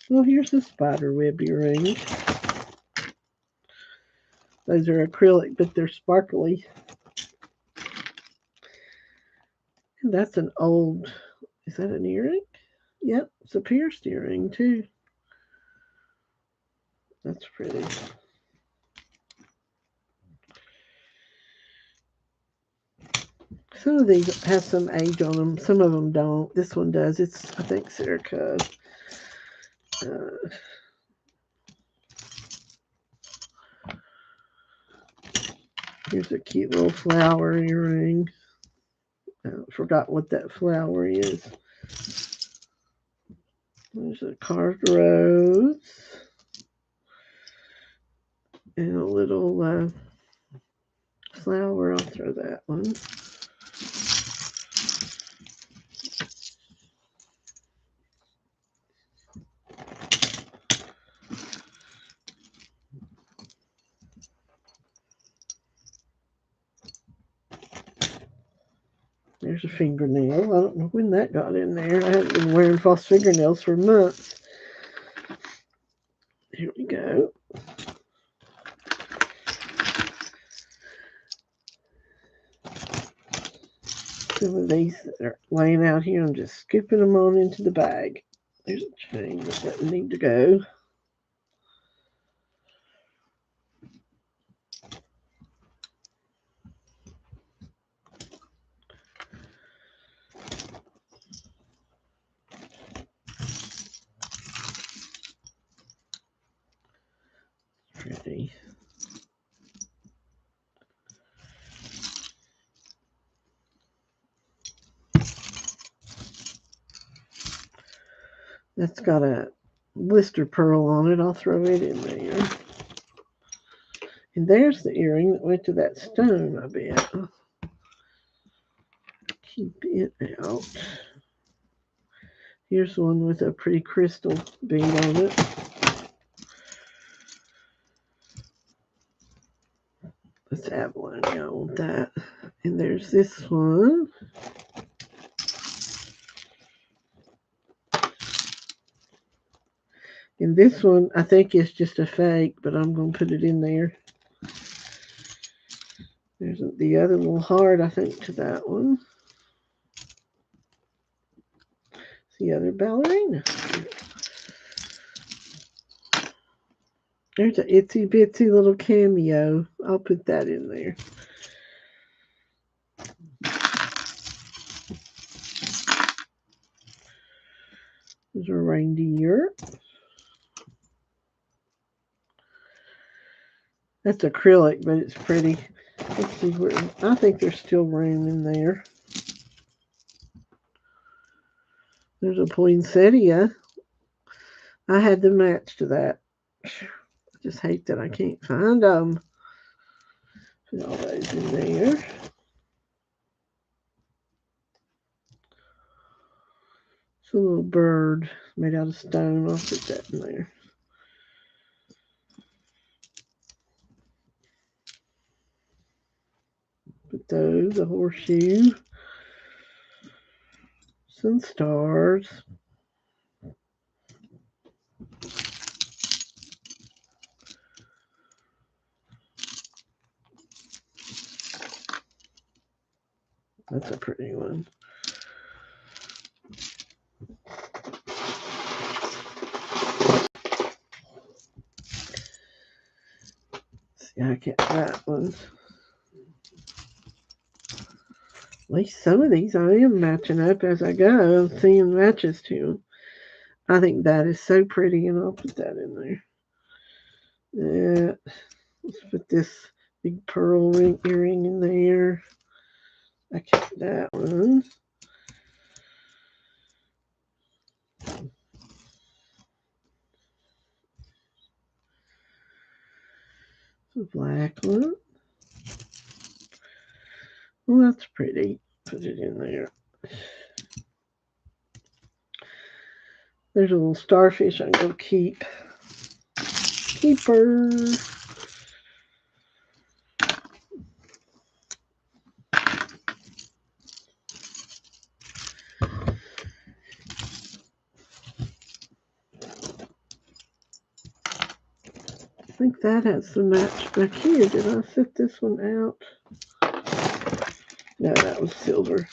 Well, here's a spider web earring. Those are acrylic, but they're sparkly. And that's an old, is that an earring? Yep, it's a pierced earring too. That's pretty. Some of these have some age on them. Some of them don't. This one does. It's, I think, Serica. Here's a cute little flower earring. I forgot what that flower is. There's a carved rose. And a little flower. I'll throw that one. There's a fingernail. I don't know when that got in there. I haven't been wearing false fingernails for months. Here we go. Some of these that are laying out here, I'm just scooping them on into the bag. There's a chain that doesn't need to go. Pretty. That's got a blister pearl on it. I'll throw it in there. And there's the earring that went to that stone, I bet. Keep it out. Here's one with a pretty crystal bead on it. That's abalone. I want that. And there's this one. And this one, I think is just a fake, but I'm going to put it in there. There's the other little heart, I think, to that one. It's the other ballerina. There's an itsy bitsy little cameo. I'll put that in there. There's a reindeer. That's acrylic, but it's pretty. Let's see where. I think there's still room in there. There's a poinsettia. I had the match to that. I just hate that I can't find them. Put all those in there. It's a little bird made out of stone. I'll put that in there. Put those, a horseshoe, some stars. That's a pretty one. See, I get that one. At least some of these I am matching up as I go. I'm seeing matches to them. I think that is so pretty, and I'll put that in there. Yeah, let's put this big pearl earring in there. I kept that one. The black one. Well, that's pretty. Put it in there. There's a little starfish I can go keep. Keeper. I think that has the match back here. Did I set this one out? No, that was silver.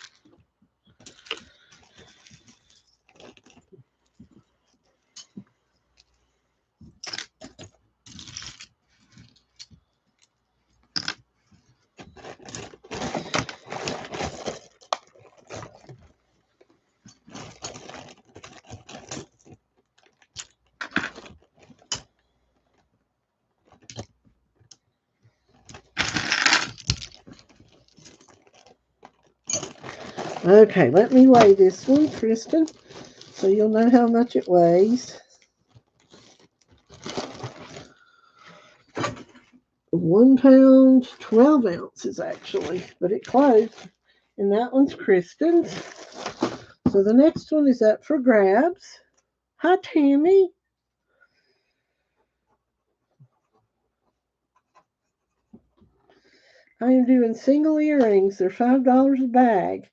Okay, let me weigh this one, Kristen, so you'll know how much it weighs. 1 pound, 12 ounces actually, but it closed. And that one's Kristen's. So the next one is up for grabs. Hi, Tammy. I am doing single earrings. They're $5 a bag.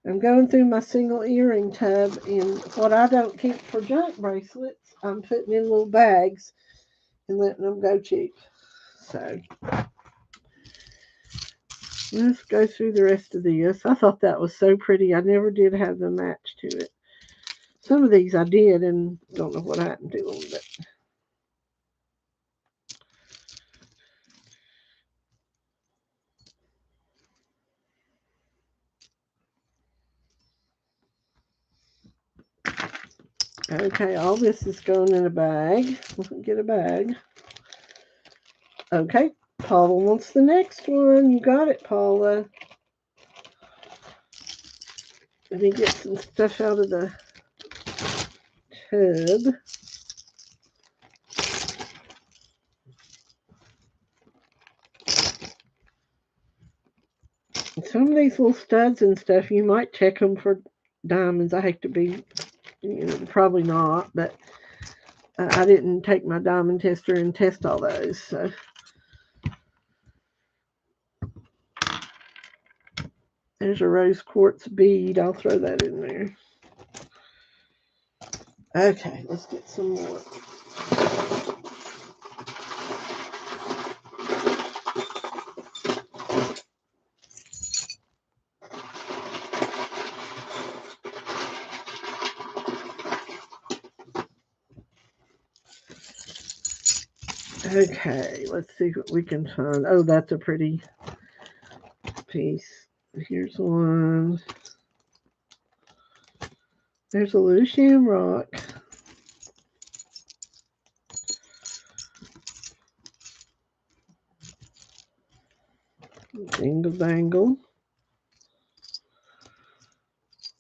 I'm going through my single earring tub, and what I don't keep for junk bracelets, I'm putting in little bags and letting them go cheap. So let's go through the rest of this. I thought that was so pretty. I never did have the match to it. Some of these I did, and don't know what happened to them, but okay, all this is going in a bag. Let's get a bag. Okay, Paula wants the next one. You got it, Paula. Let me get some stuff out of the tub. Some of these little studs and stuff, you might check them for diamonds. I hate to be, probably not, but I didn't take my diamond tester and test all those. So. There's a rose quartz bead. I'll throw that in there. Okay, let's get some more. Okay, let's see what we can find. Oh, that's a pretty piece. Here's one. There's a little shamrock. Dingle dangle.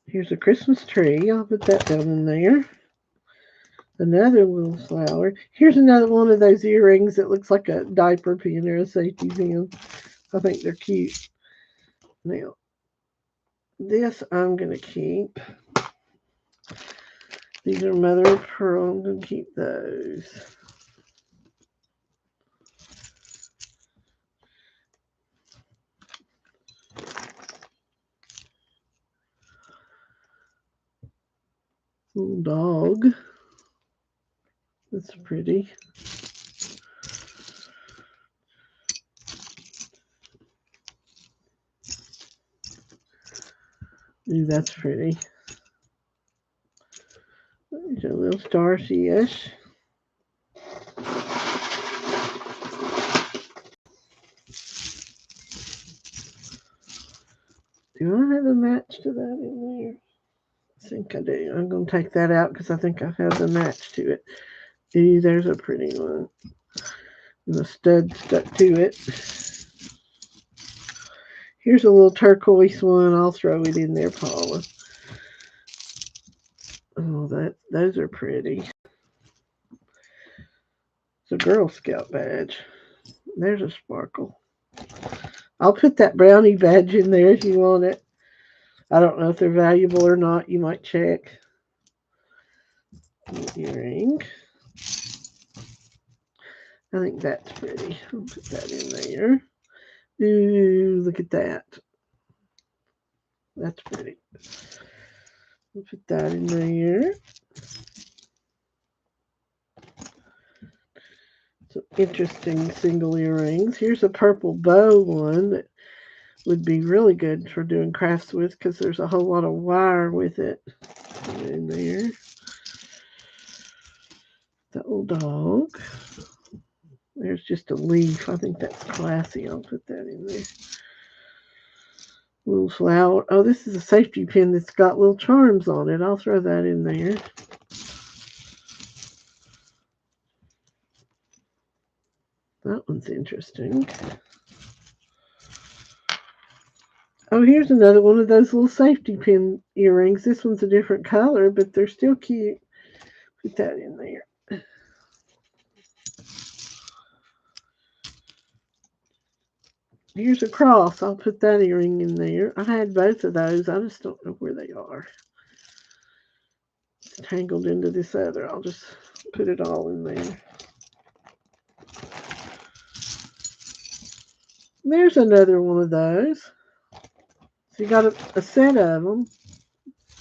Here's a Christmas tree. I'll put that down in there. Another little flower. Here's another one of those earrings that looks like a diaper pin or a safety pin. I think they're cute. Now, this I'm going to keep. These are mother of pearl. I'm going to keep those. Little dog. That's pretty. Ooh, that's pretty. There's a little starfish. Do I have a match to that in there? I think I do. I'm going to take that out because I think I have the match to it. Ooh, there's a pretty one. And the stud stuck to it. Here's a little turquoise one. I'll throw it in there, Paula. Oh, those are pretty. It's a Girl Scout badge. There's a sparkle. I'll put that brownie badge in there if you want it. I don't know if they're valuable or not. You might check. Earring. I think that's pretty. I'll put that in there. Ooh, look at that. That's pretty. We'll put that in there. Some interesting single earrings. Here's a purple bow one that would be really good for doing crafts with because there's a whole lot of wire with it. Put it in there. The old dog. There's just a leaf. I think that's classy. I'll put that in there. Little flower. Oh, this is a safety pin that's got little charms on it. I'll throw that in there. That one's interesting. Oh, here's another one of those little safety pin earrings. This one's a different color, but they're still cute. Put that in there. Here's a cross. I'll put that earring in there. I had both of those. I just don't know where they are. It's tangled into this other. I'll just put it all in there. There's another one of those. So you got a set of them.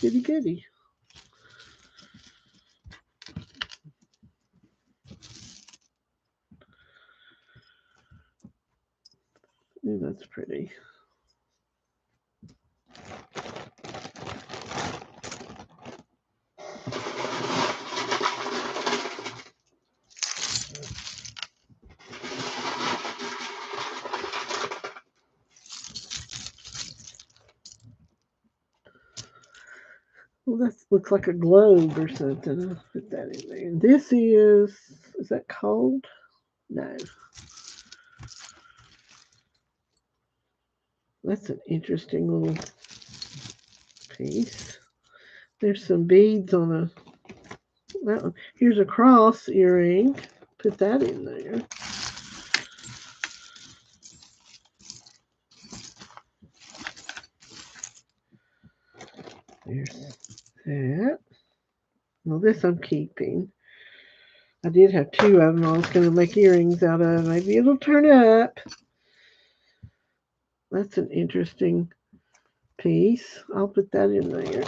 Goody goody. Ooh, that's pretty. Well, that looks like a globe or something. I'll put that in there. And this is that cold? No. That's an interesting little piece. There's some beads on a That one. Here's a cross earring. Put that in there. There's that. Well, this I'm keeping. I did have two of them I was going to make earrings out of. Maybe it'll turn up. That's an interesting piece. I'll put that in there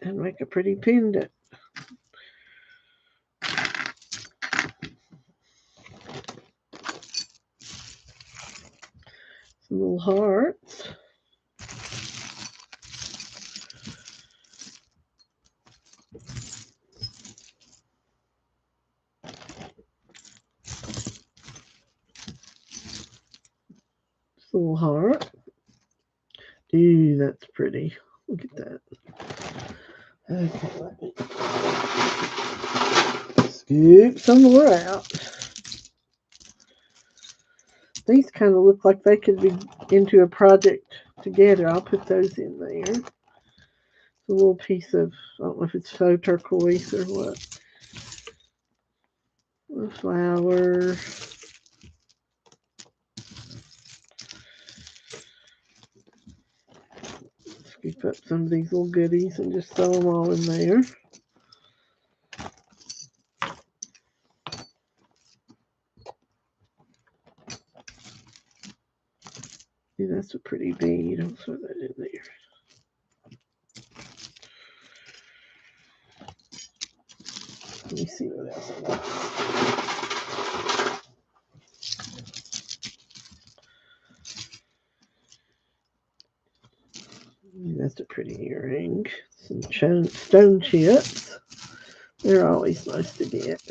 and make a pretty pendant. Some little hearts. Little heart. Ooh, that's pretty. Look at that. Okay, let me scoop some more out. These kind of look like they could be into a project together. I'll put those in there. It's a little piece of, I don't know if it's faux turquoise or what. A flower. Scoop up some of these little goodies and just throw them all in there. See, that's a pretty bead. I'll throw that in there. Let me see what else I got. That's a pretty earring. Some stone chips. They're always nice to get.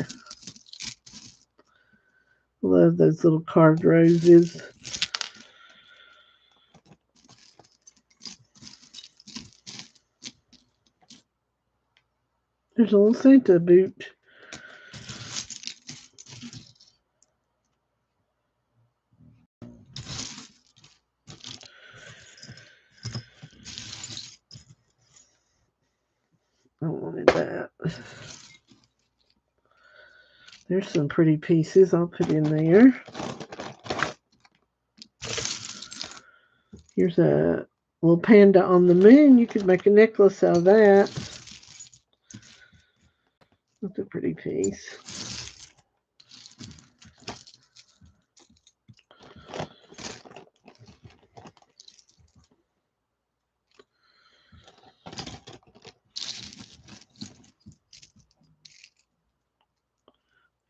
Love those little carved roses. There's a little Santa boot. I wanted that. There's some pretty pieces I'll put in there. Here's a little panda on the moon. You could make a necklace out of that. That's a pretty piece.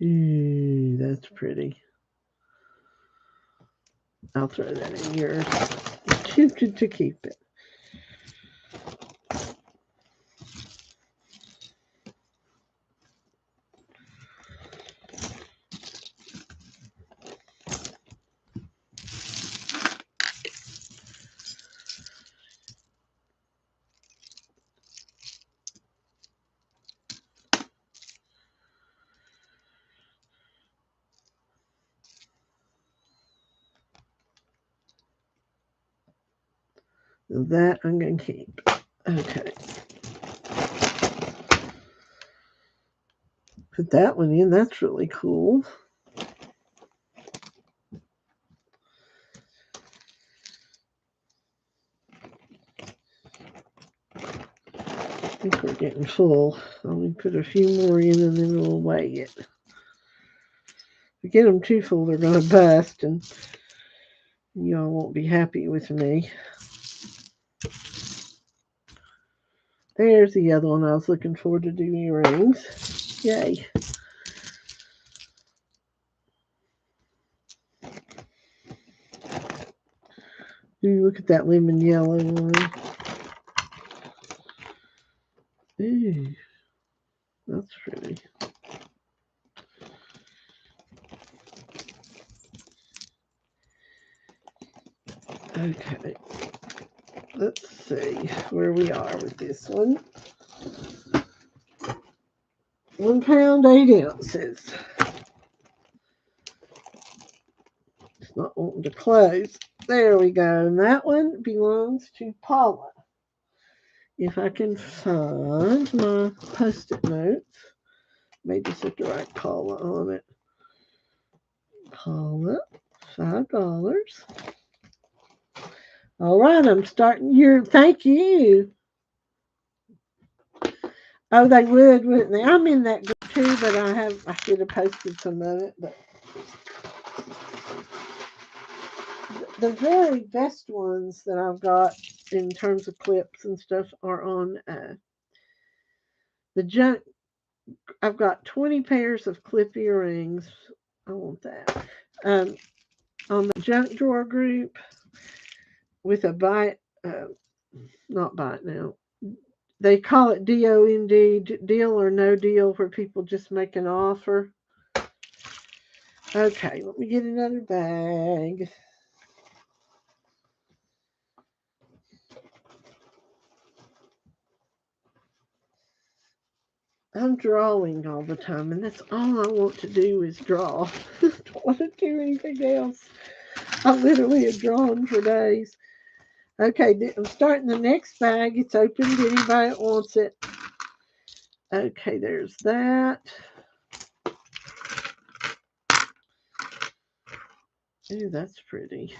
Ooh, that's pretty. I'll throw that in yours. I'm tempted to keep it. That I'm going to keep. Okay. Put that one in. That's really cool. I think we're getting full. Let me put a few more in and then we'll weigh it. If we get them too full, they're going to bust and y'all won't be happy with me. There's the other one I was looking for to do earrings. Yay. Ooh, look at that lemon yellow one. Ooh, that's pretty. Okay. Let's see where we are with this one. 1 pound, 8 ounces. It's not wanting to close. There we go. And that one belongs to Paula. If I can find my post-it notes. Made this at the right color on it. Color, $5. All right, I'm starting your. Thank you. Oh, they would, wouldn't they? I'm in that group too, but I should have posted some of it. But the very best ones that I've got in terms of clips and stuff are on the junk. I've got 20 pairs of clip earrings. I want that. On the junk drawer group with a bite, not bite now. They call it DOND, deal or no deal, where people just make an offer. Okay, let me get another bag. I'm drawing all the time, and that's all I want to do is draw. I don't want to do anything else. I literally have drawn for days. Okay, I'm starting the next bag. It's open to anybody that wants it. Okay, there's that. Ooh, that's pretty.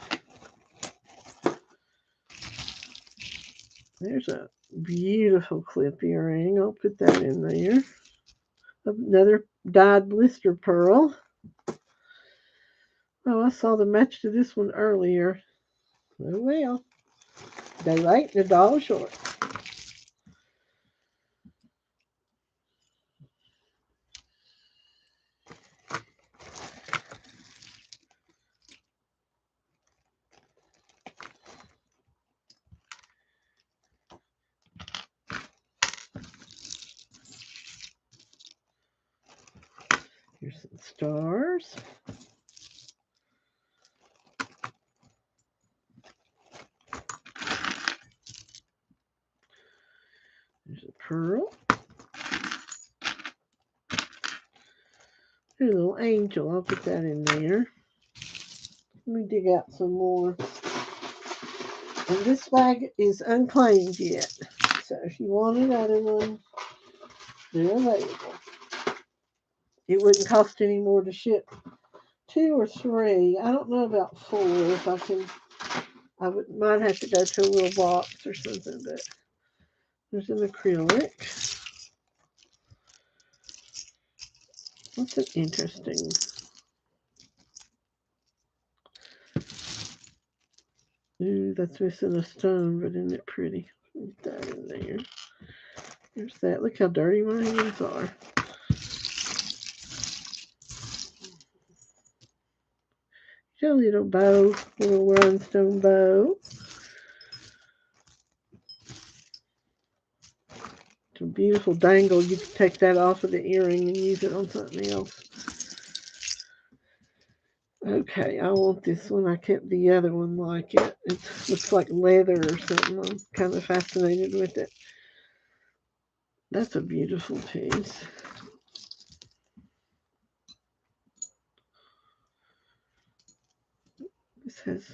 There's a beautiful clip earring. I'll put that in there. Another dyed blister pearl. Oh, I saw the match to this one earlier. Oh well. Day late and a dollar short. Here's some stars. There's a pearl. There's a little angel. I'll put that in there. Let me dig out some more. And this bag is unclaimed yet. So if you want another one, they're available. It wouldn't cost any more to ship 2 or 3. I don't know about 4. If I can, might have to go to a little box or something. But there's an acrylic. What's an interesting? Ooh, that's missing a stone, but isn't it pretty? Put that in there. There's that. Look how dirty my hands are. A little bow, little rhinestone bow. It's a beautiful dangle. You can take that off of the earring and use it on something else. Okay, I want this one. I kept the other one like it. It looks like leather or something. I'm kind of fascinated with it. That's a beautiful piece. This has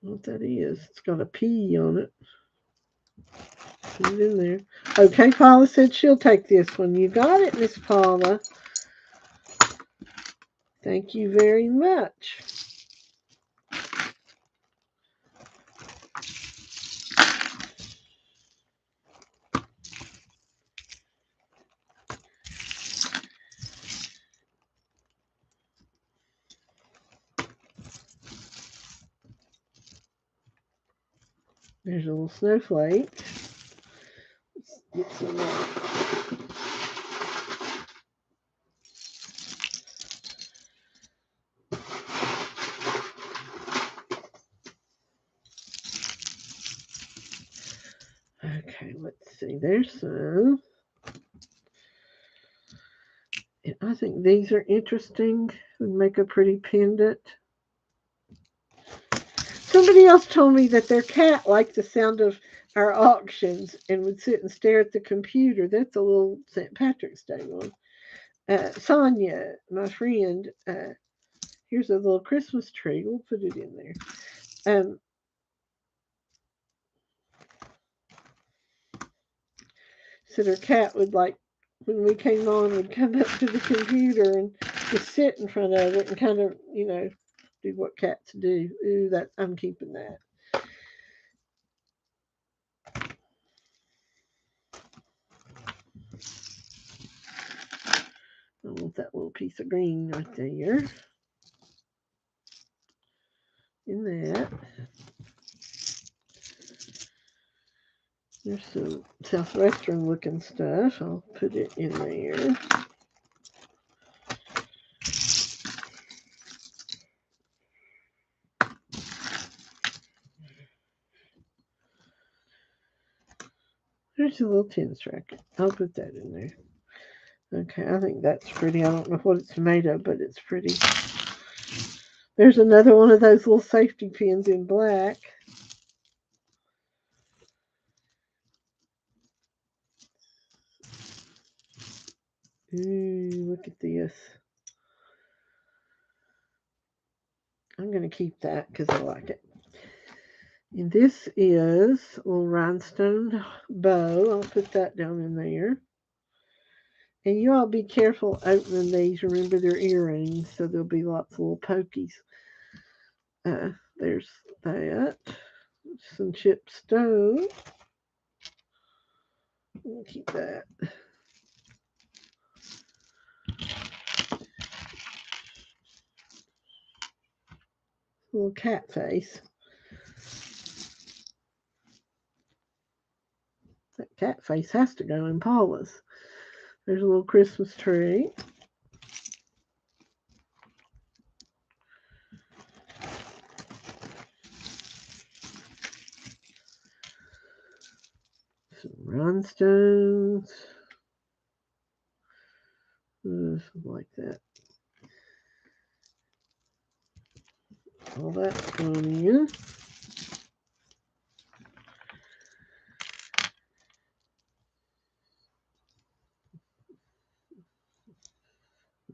what that is. It's got a P on it. Put it in there. Okay, Paula said she'll take this one. You got it, Miss Paula. Thank you very much. There's a little snowflake. Let's get some more. Okay, let's see. There's some. And I think these are interesting. Would make a pretty pendant. Somebody else told me that their cat liked the sound of our auctions and would sit and stare at the computer. That's a little St. Patrick's Day one. Sonia, my friend, here's a little Christmas tree. We'll put it in there. Said her cat would like when we came on, would come up to the computer and just sit in front of it and kind of, do what cats do. Ooh, that I'm keeping that. I want that little piece of green right there. In that. There's some southwestern looking stuff. I'll put it in there. There's a little tin racket. I'll put that in there. Okay, I think that's pretty. I don't know what it's made of, but it's pretty. There's another one of those little safety pins in black. Ooh, look at this. I'm going to keep that because I like it. And this is a little rhinestone bow. I'll put that down in there. And you all be careful opening these. Remember, they're earrings, so there'll be lots of little pokies. There's that. Some chipped stone. We'll keep that. Little cat face. That cat face has to go in Paula's. There's a little Christmas tree. Some rhinestones. Something like that. All that's going in.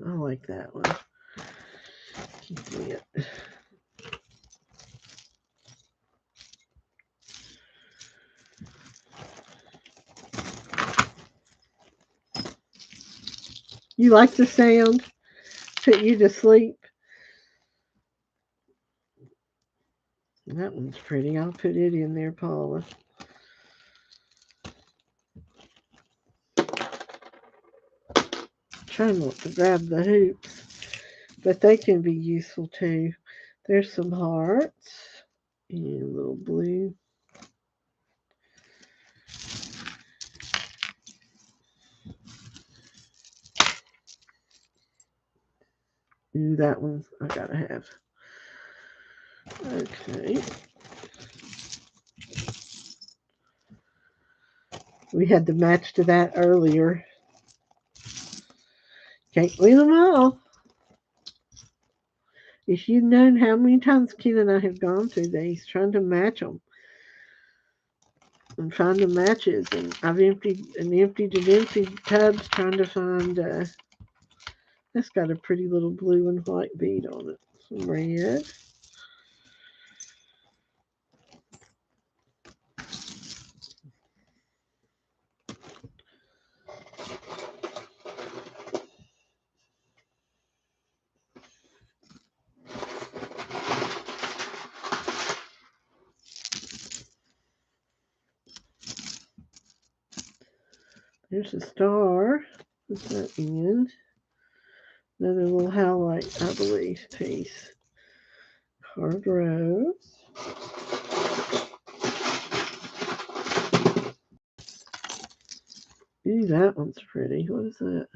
I like that one. Keep it. You like the sound? Put you to sleep. That one's pretty. I'll put it in there, Paula. Try not to grab the hoops, but they can be useful too. There's some hearts and a little blue. Ooh, that one I gotta have. Okay. We had the match to that earlier. Can't win them all. If you'd known how many times Ken and I have gone through these trying to match them and find the matches, and I've emptied tubs trying to find. That's got a pretty little blue and white bead on it. Some red. There's a star. Put that in. Another little halide, I believe, piece. Carved rose. Ooh, that one's pretty. What is that?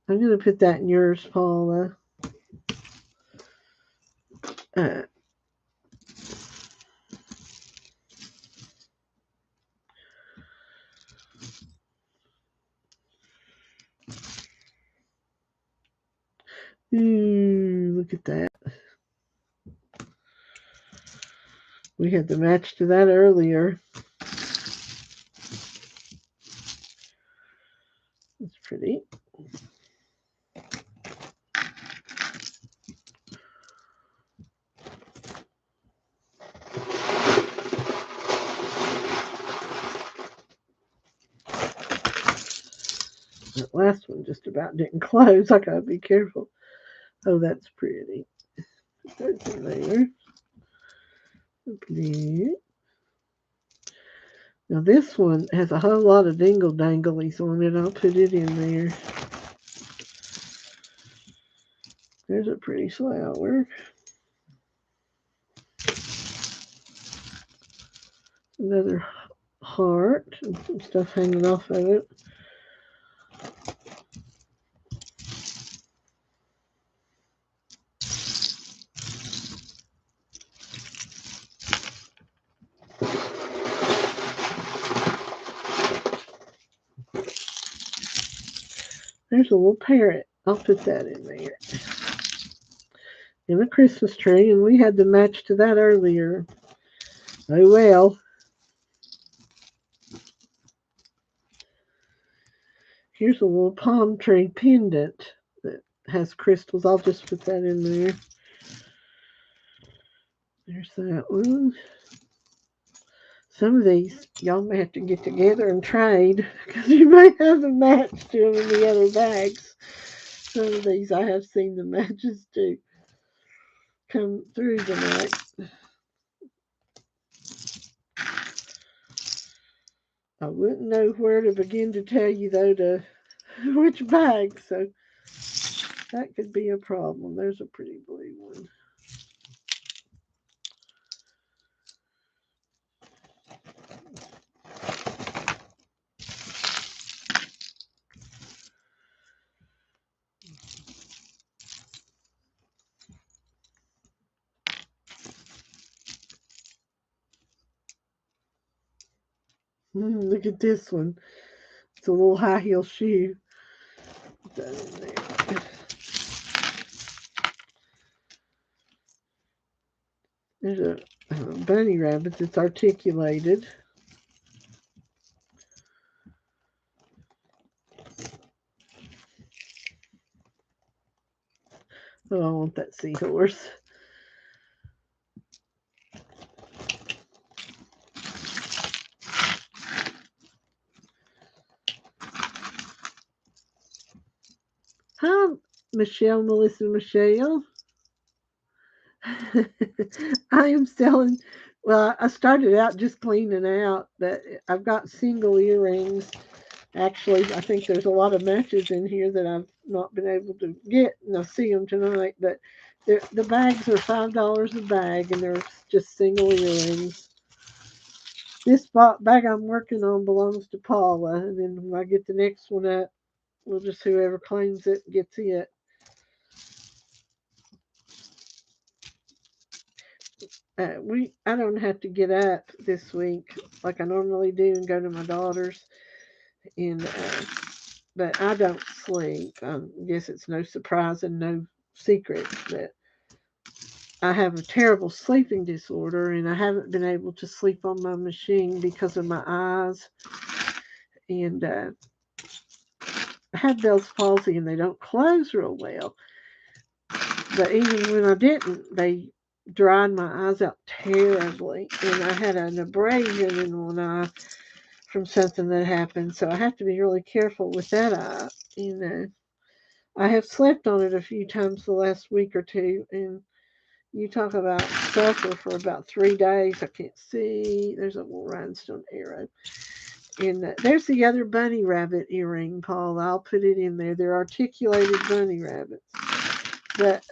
I'm going to put that in yours, Paula. Ooh, look at that. We had the match to that earlier. It's pretty. That last one just about didn't close. I gotta be careful. Oh, that's pretty. Put those in there. Okay. Now this one has a whole lot of dingle danglies on it. I'll put it in there. There's a pretty flower. Another heart and some stuff hanging off of it. There's a little parrot. I'll put that in there. And a Christmas tree, and we had the match to that earlier. Oh well. Here's a little palm tree pendant that has crystals. I'll just put that in there. There's that one. Some of these y'all may have to get together and trade because you may have a match to them in the other bags. Some of these I have seen the matches to come through tonight. I wouldn't know where to begin to tell you though which bag, so that could be a problem. There's a pretty blue one. Look at this one. It's a little high heel shoe. Put that in there. There's a bunny rabbit that's articulated. Oh, I want that seahorse. Hi, Melissa Michelle. I am selling, well, I started out just cleaning out that I've got single earrings. Actually, I think there's a lot of matches in here that I've not been able to get, and I'll see them tonight. But the bags are $5 a bag, and they're just single earrings. This bag I'm working on belongs to Paula, and then when I get the next one up, we'll just whoever claims it gets it. I don't have to get up this week like I normally do and go to my daughter's, and but I don't sleep. I guess it's no surprise and no secret that I have a terrible sleeping disorder, and I haven't been able to sleep on my machine because of my eyes, and I have Bell's palsy, and they don't close real well. But even when I didn't, they dried my eyes out terribly, and I had an abrasion in one eye from something that happened, so I have to be really careful with that eye. And I have slept on it a few times the last week or two, and you talk about suffer for about 3 days. I can't see. There's a little rhinestone arrow. And there's the other bunny rabbit earring, Paul. I'll put it in there. They're articulated bunny rabbits. But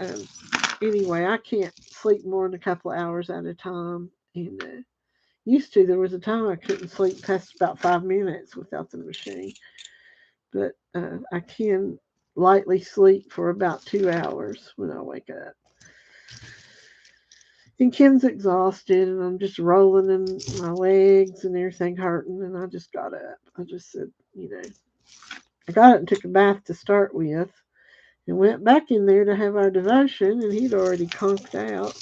anyway, I can't sleep more than a couple of hours at a time. And used to, there was a time I couldn't sleep past about 5 minutes without the machine. But I can lightly sleep for about 2 hours when I wake up. And Kim's exhausted, and I'm just rolling in my legs and everything hurting, and I just got up. I just said, I got up and took a bath to start with, and went back in there to have our devotion, and he'd already conked out.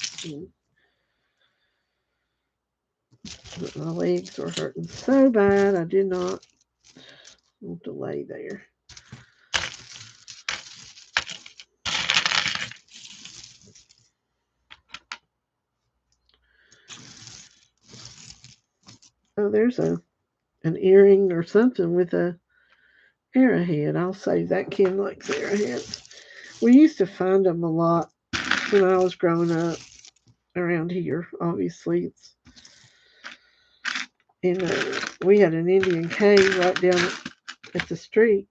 But my legs were hurting so bad, I did not want to lay there. Oh, there's an earring or something with a Arrowhead. I'll save that. Ken likes arrowheads. We used to find them a lot when I was growing up around here. Obviously, it's in we had an Indian cave right down at the street.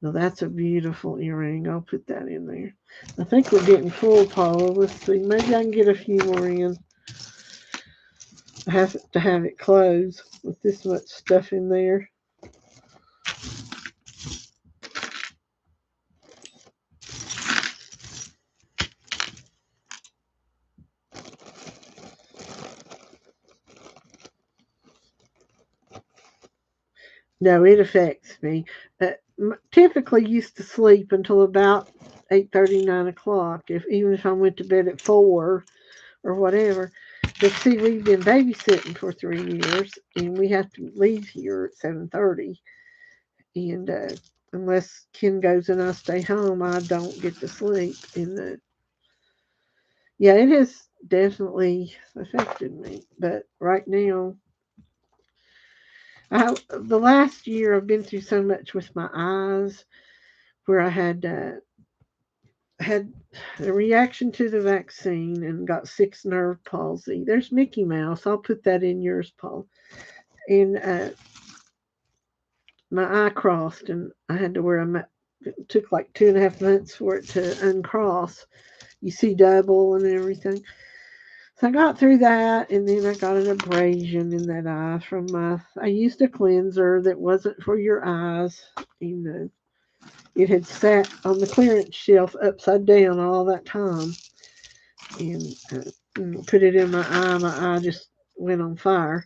Now that's a beautiful earring. I'll put that in there. I think we're getting full, Paula. Let's see. Maybe I can get a few more in. I have to have it closed with this much stuff in there. No, it affects me. Typically used to sleep until about 8:30, 9 o'clock. Even if I went to bed at 4 or whatever. But see, we've been babysitting for 3 years, and we have to leave here at 7:30. And unless Ken goes and I stay home, I don't get to sleep. And yeah, it has definitely affected me. But right now, the last year I've been through so much with my eyes, where I had a reaction to the vaccine and got 6 nerve palsy. There's Mickey Mouse. I'll put that in yours, Paul. And my eye crossed, and I had to wear it took like 2.5 months for it to uncross. You see double and everything. So I got through that, and then I got an abrasion in that eye from I used a cleanser that wasn't for your eyes. It had sat on the clearance shelf upside down all that time, and put it in my eye. My eye just went on fire.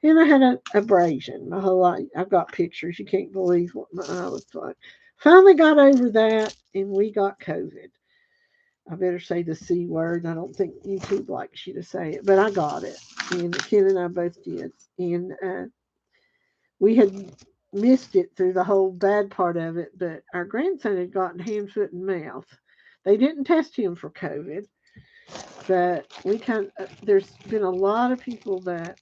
And I had an abrasion my whole life. I've got pictures. You can't believe what my eye looked like. Finally got over that, and we got COVID. I better say the C word. I don't think YouTube likes you to say it, but I got it. And Ken and I both did. And we had missed it through the whole bad part of it, but our grandson had gotten hand, foot, and mouth. They didn't test him for COVID, but there's been a lot of people that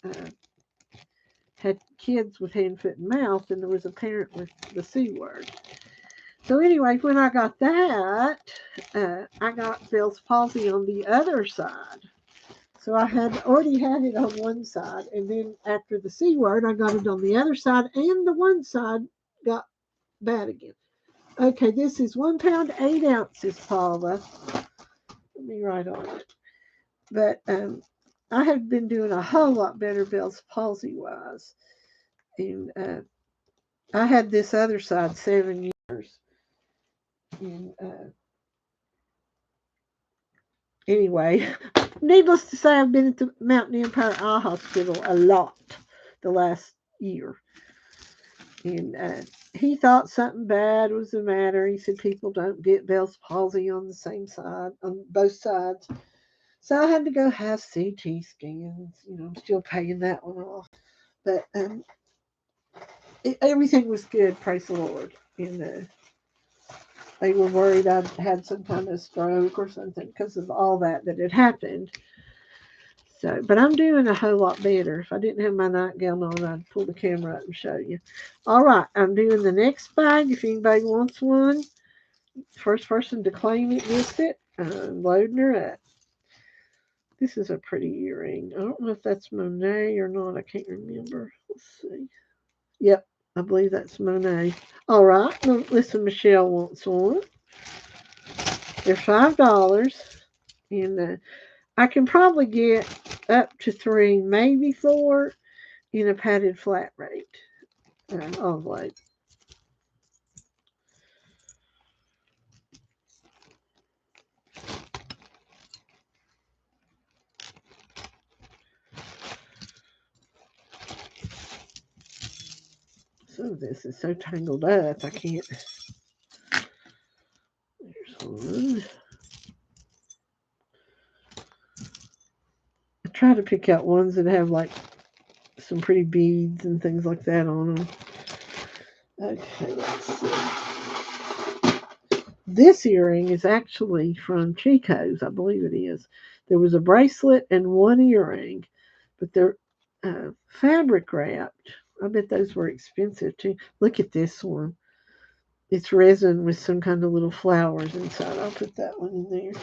had kids with hand, foot, and mouth, and there was a parent with the C word. So anyway, when I got that, I got Bell's palsy on the other side. So I had already had it on one side, and then after the C word, I got it on the other side, and the one side got bad again. Okay, this is 1 pound 8 ounces, Paula. Let me write on it. But I have been doing a whole lot better Bell's palsy wise, and I had this other side 7 years. And anyway, needless to say, I've been at the Mountain Empire Eye Hospital a lot the last year. And he thought something bad was the matter. He said people don't get Bell's palsy on the same side, on both sides. So I had to go have CT scans. I'm still paying that one off. But everything was good, praise the Lord. And they were worried I'd had some kind of stroke or something because of all that had happened. So, but I'm doing a whole lot better. If I didn't have my nightgown on, I'd pull the camera up and show you. All right, I'm doing the next bag. If anybody wants one, first person to claim it gets it. I'm loading her up. This is a pretty earring. I don't know if that's Monet or not. I can't remember. Let's see. Yep, I believe that's Monet. All right, listen, Michelle wants one. They're $5, and I can probably get up to 3, maybe 4, in a padded flat rate envelope. Some of this is so tangled up, I can't. There's one. I try to pick out ones that have like some pretty beads and things like that on them. Okay, let's see. This earring is actually from Chico's, I believe it is. There was a bracelet and one earring, but they're fabric wrapped. I bet those were expensive too. Look at this one. It's resin with some kind of little flowers inside. I'll put that one in there.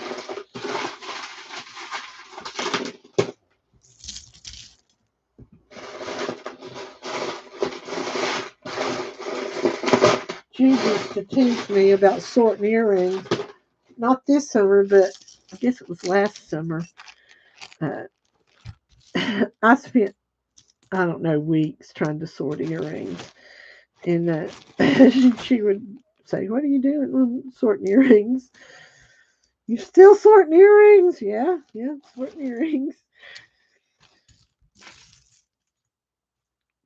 Jude used to tease me about sorting earrings. Not this summer, but I guess it was last summer. Uh, I spent, I don't know, weeks trying to sort earrings. And she would say, "What are you doing? I'm sorting earrings." "You still sorting earrings?" Yeah, sorting earrings.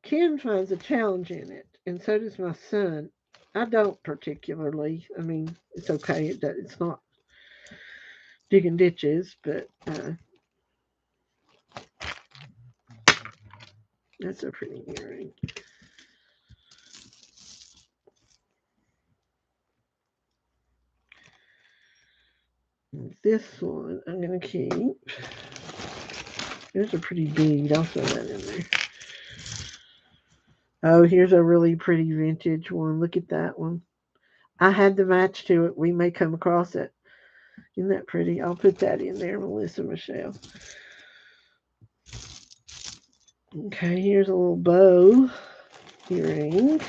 Ken finds a challenge in it, and so does my son. I don't particularly. I mean, it's okay. It's not digging ditches, but that's a pretty earring. This one I'm going to keep. There's a pretty bead. I'll throw that in there. Oh, here's a really pretty vintage one. Look at that one. I had the match to it. We may come across it. Isn't that pretty? I'll put that in there, Melissa Michelle. Okay, here's a little bow earring.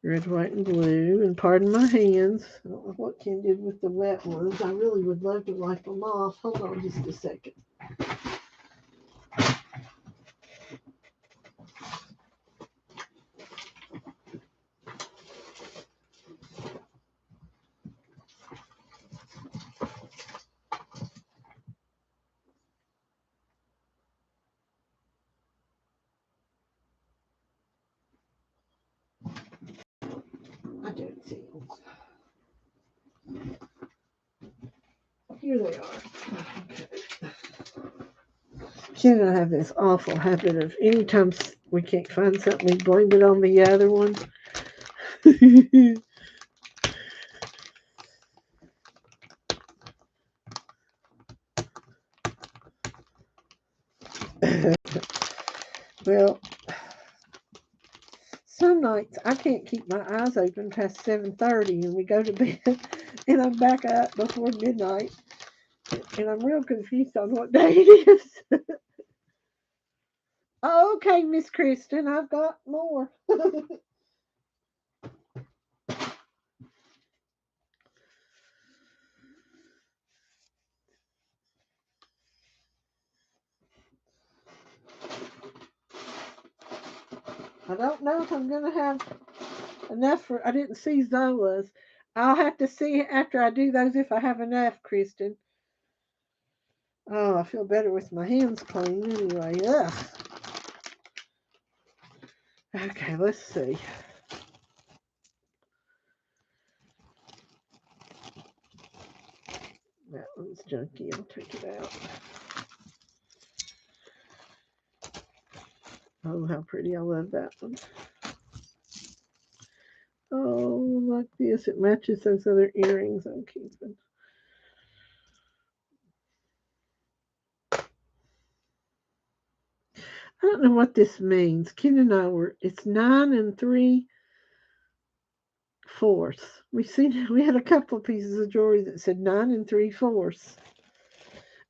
Red, white, and blue. And pardon my hands. I don't know what Ken did with the wet ones. I really would love to wipe them off. Hold on just a second. I don't see them. Here they are. Okay. Ken and I have this awful habit of anytime we can't find something, we blame it on the other one. Well, some nights I can't keep my eyes open past 7:30, and we go to bed, and I'm back up before midnight, and I'm real confused on what day it is. Oh, okay, Miss Kristen, I've got more. I don't know if I'm gonna have enough for. I didn't see Zola's. I'll have to see after I do those if I have enough, Kristen. Oh, I feel better with my hands clean anyway. Ugh. Okay, let's see. That one's junky. I'll take it out. Oh, how pretty. I love that one. Oh, like this. It matches those other earrings I'm keeping. I don't know what this means. Ken and I it's 9 3/4. We had a couple of pieces of jewelry that said 9 3/4.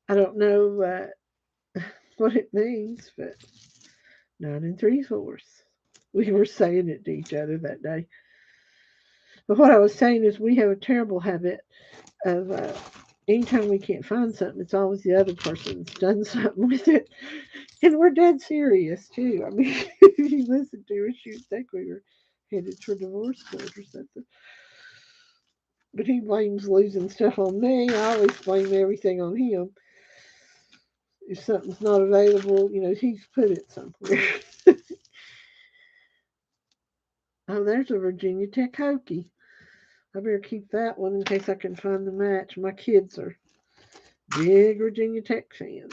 I don't know what it means, but 9 3/4. We were saying it to each other that day. But what I was saying is we have a terrible habit of anytime we can't find something, it's always the other person's done something with it. And we're dead serious, too. I mean, if you listen to us, you'd think we were headed for divorce court or something. But he blames losing stuff on me. I always blame everything on him. If something's not available, he's put it somewhere. Oh, there's a Virginia Tech Hokie. I better keep that one in case I can find the match. My kids are big Virginia Tech fans.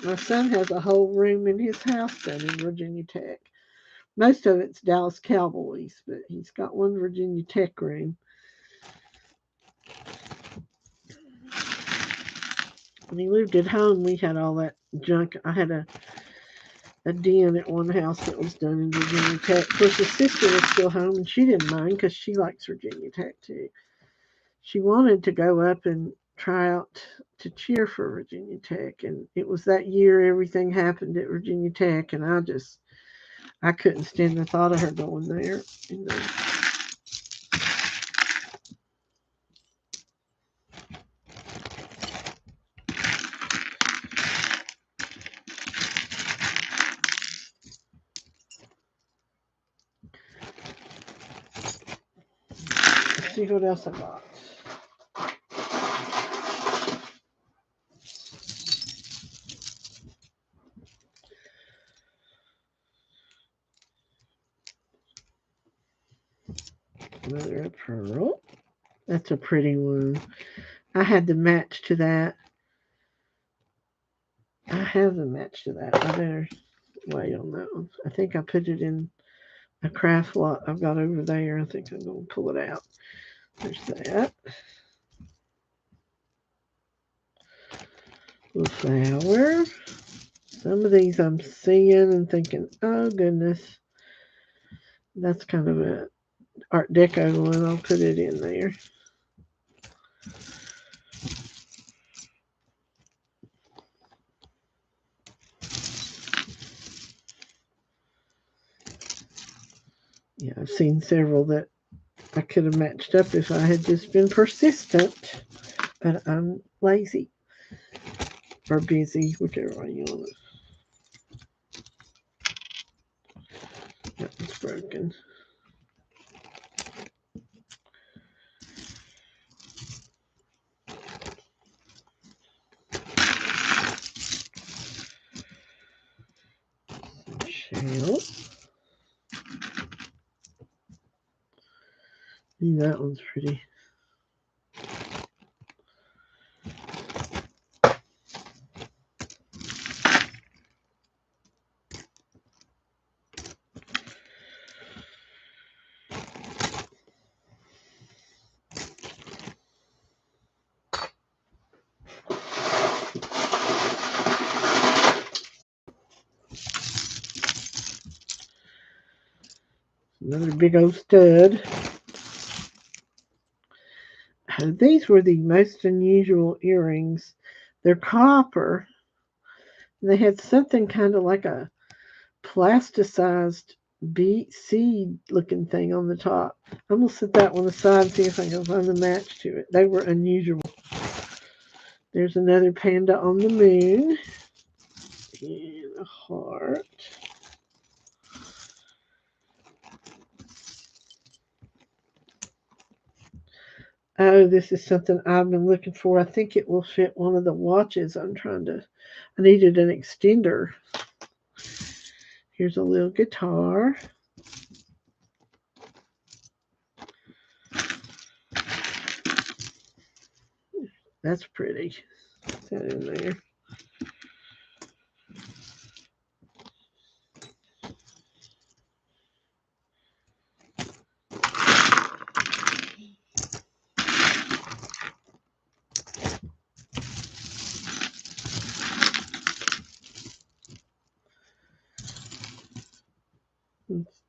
My son has a whole room in his house done in Virginia Tech. Most of it's Dallas Cowboys, but he's got one Virginia Tech room. When he lived at home, we had all that junk. I had a a den at one house that was done in Virginia Tech. Of course, his sister was still home, and she didn't mind because she likes Virginia Tech too. She wanted to go up and try out to cheer for Virginia Tech, and it was that year everything happened at Virginia Tech, and I couldn't stand the thought of her going there. Let's see what else I got. Mother of pearl. That's a pretty one. I had the match to that. I have the match to that. I better wait on that one. I think I put it in a craft lot I've got over there. I think I'm going to pull it out. There's that. Little flower. Some of these I'm seeing and thinking, oh goodness, that's kind of a Art Deco one. I'll put it in there. Yeah, I've seen several that I could have matched up if I had just been persistent, but I'm lazy or busy, whichever way you want it. That one's broken. Shell. That one's pretty. Another big old stud. These were the most unusual earrings. They're copper. They had something kind of like a plasticized beet seed looking thing on the top. I'm going to set that one aside and see if I can find the match to it. They were unusual. There's another panda on the moon. And a heart. Oh, this is something I've been looking for. I think it will fit one of the watches I needed an extender. Here's a little guitar. That's pretty. Put that in there.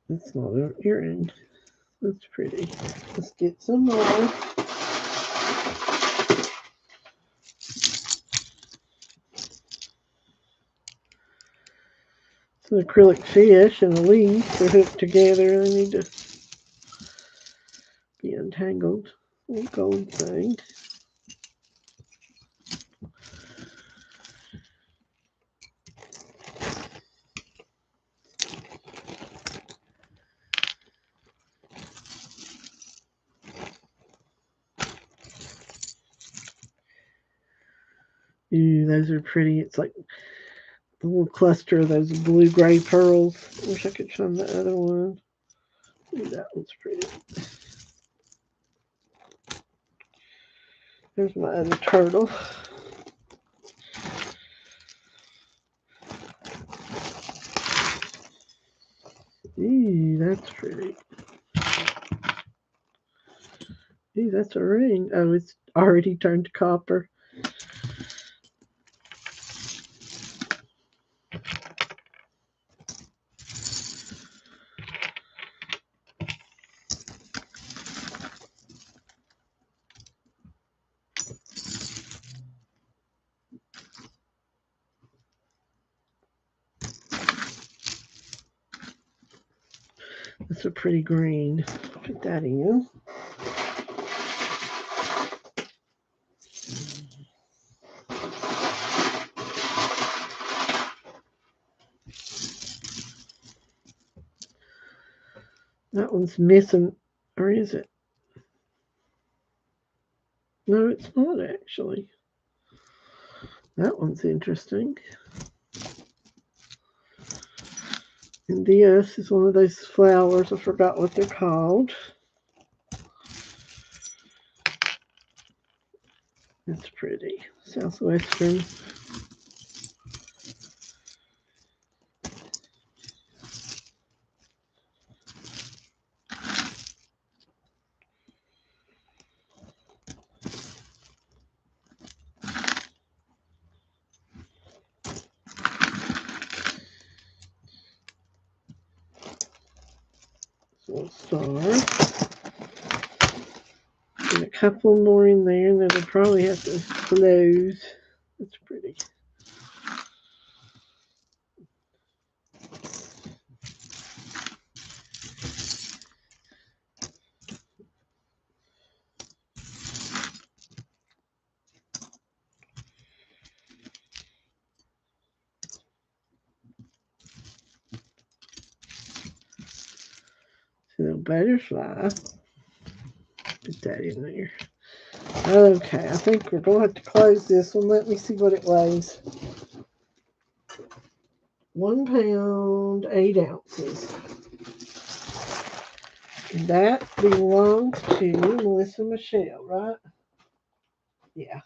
That's not an earring. That's pretty. Let's get some more. It's an acrylic fish and a leaf. They're hooked together. They need to be untangled. Little gold thing. Ooh, those are pretty. It's like a little cluster of those blue-gray pearls. I wish I could find the other one. Ooh, that one's pretty. There's my other turtle. Ooh, that's pretty. Ooh, that's a ring. Oh, it's already turned to copper. That's a pretty green. Put that in. That one's missing, or is it? No, it's not actually. That one's interesting. And this is one of those flowers. I forgot what they're called. That's pretty. Southwestern. Little star. And a couple more in there, and then I'll probably have to close. That's pretty. Little butterfly. Put that in there. Okay, I think we're going to have to close this one. Let me see what it weighs. 1 pound, 8 ounces. And that belongs to Melissa Michelle, right? Yeah.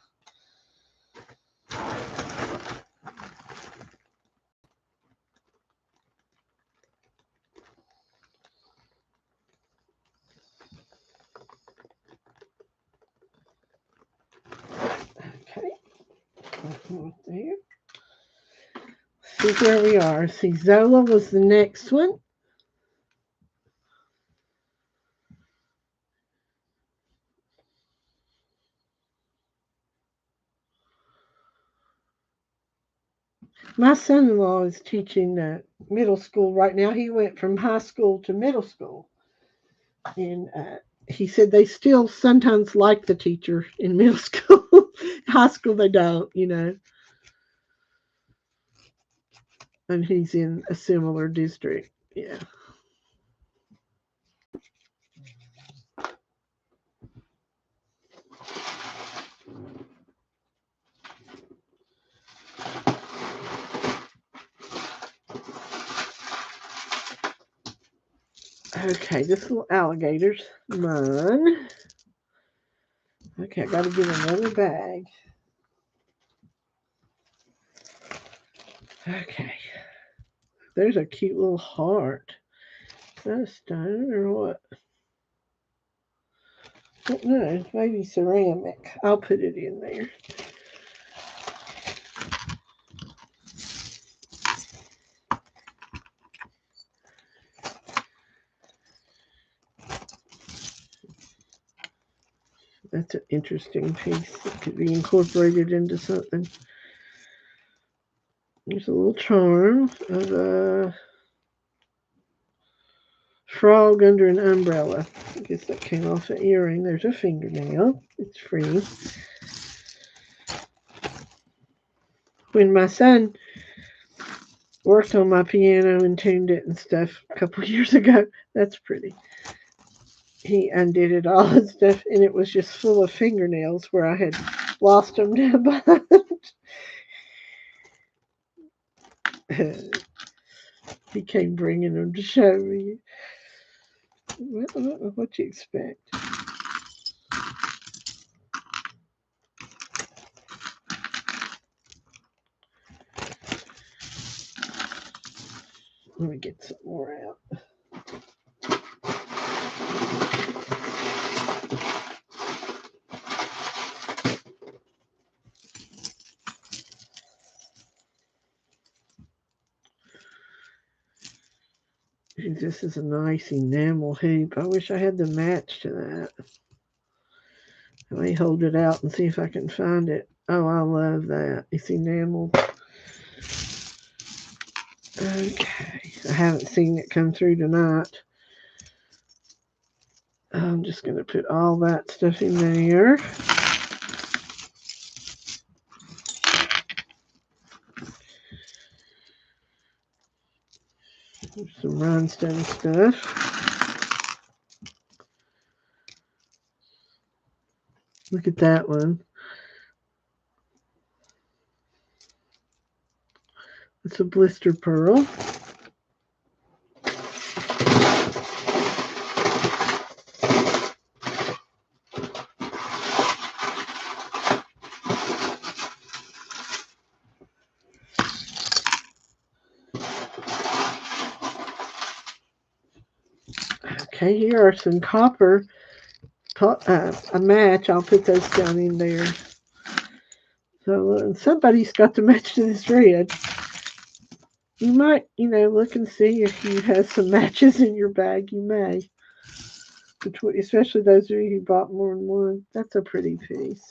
Okay. Right there. See where we are. See, Zola was the next one. My son-in-law is teaching middle school right now. He went from high school to middle school. And he said they still sometimes like the teacher in middle school. High school, they don't, And he's in a similar district. Yeah. Okay, this little alligator's mine. Okay, I gotta get another bag. Okay. There's a cute little heart. Is that a stone or what? I don't know. Maybe ceramic. I'll put it in there. That's an interesting piece that could be incorporated into something. There's a little charm of a frog under an umbrella. I guess that came off an earring. There's a fingernail. It's free. When my son worked on my piano and tuned it and stuff a couple years ago, that's pretty. He undid it all and stuff, and it was just full of fingernails where I had lost them down behind. He came bringing them to show me. Well, I don't know what you expect. Let me get some more out. This is a nice enamel hoop. I wish I had the match to that. Let me hold it out and see if I can find it. Oh, I love that. It's enameled. Okay. I haven't seen it come through tonight. I'm just going to put all that stuff in there. Some rhinestone stuff. Look at that one. It's a blister pearl. Okay, here are some copper, a match. I'll put those down in there. So somebody's got to match to this red. You might, look and see if you have some matches in your bag. You may. Especially those of you who bought more than one. That's a pretty piece.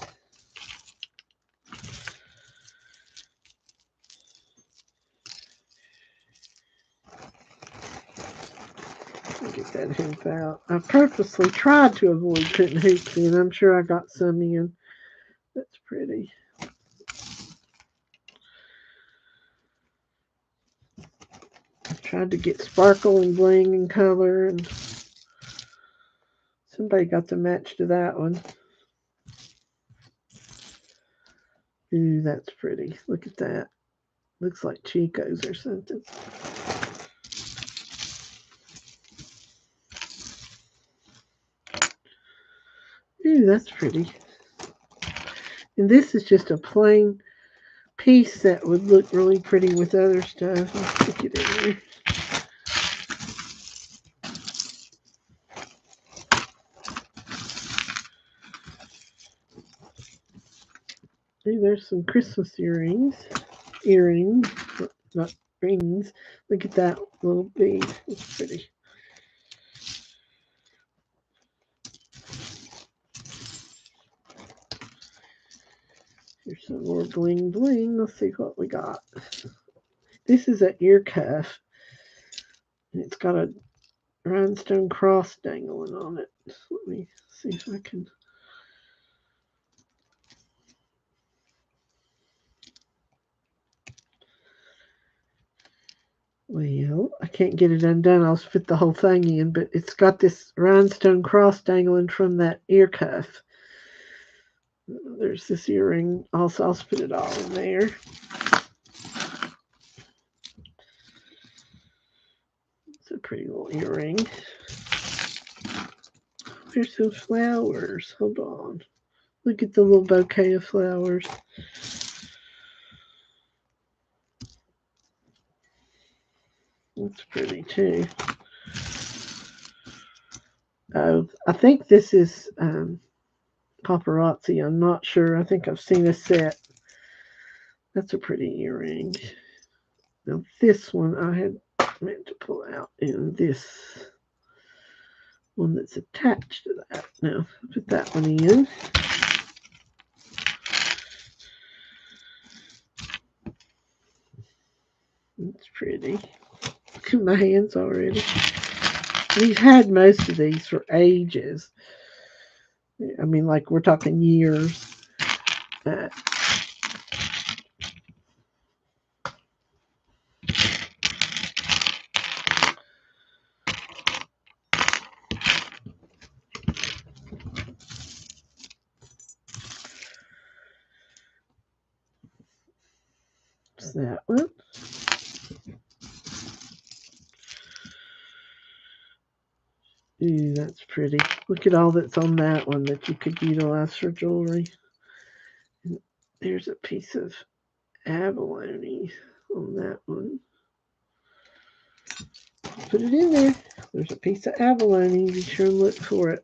Get that hoop out. I purposely tried to avoid putting hoops in. I'm sure I got some in. That's pretty. Tried to get sparkle and bling and color, and somebody got the match to that one. Ooh, that's pretty. Look at that. Looks like Chico's or something. Ooh, that's pretty. And this is just a plain piece that would look really pretty with other stuff. I'll stick it in there. Ooh, there's some Christmas earrings. Not rings. Look at that little bead. It's pretty. Here's some more bling bling. Let's see what we got. This is an ear cuff. And it's got a rhinestone cross dangling on it. Let me see if I can. Well, I can't get it undone. I'll fit the whole thing in, but it's got this rhinestone cross dangling from that ear cuff. There's this earring. Also, I'll put it all in there. It's a pretty little earring. There's some flowers. Hold on. Look at the little bouquet of flowers. That's pretty too. Oh, I think this is paparazzi. I'm not sure. I think I've seen a set. That's a pretty earring. Now this one I had meant to pull out, and this one that's attached to that. Now put that one in. It's pretty. Look at my hands already. We've had most of these for ages. I mean, like we're talking years. That one. Ooh, that's pretty. Look at all that's on that one that you could utilize for jewelry. And there's a piece of abalone on that one. Put it in there. There's a piece of abalone. Be sure and look for it.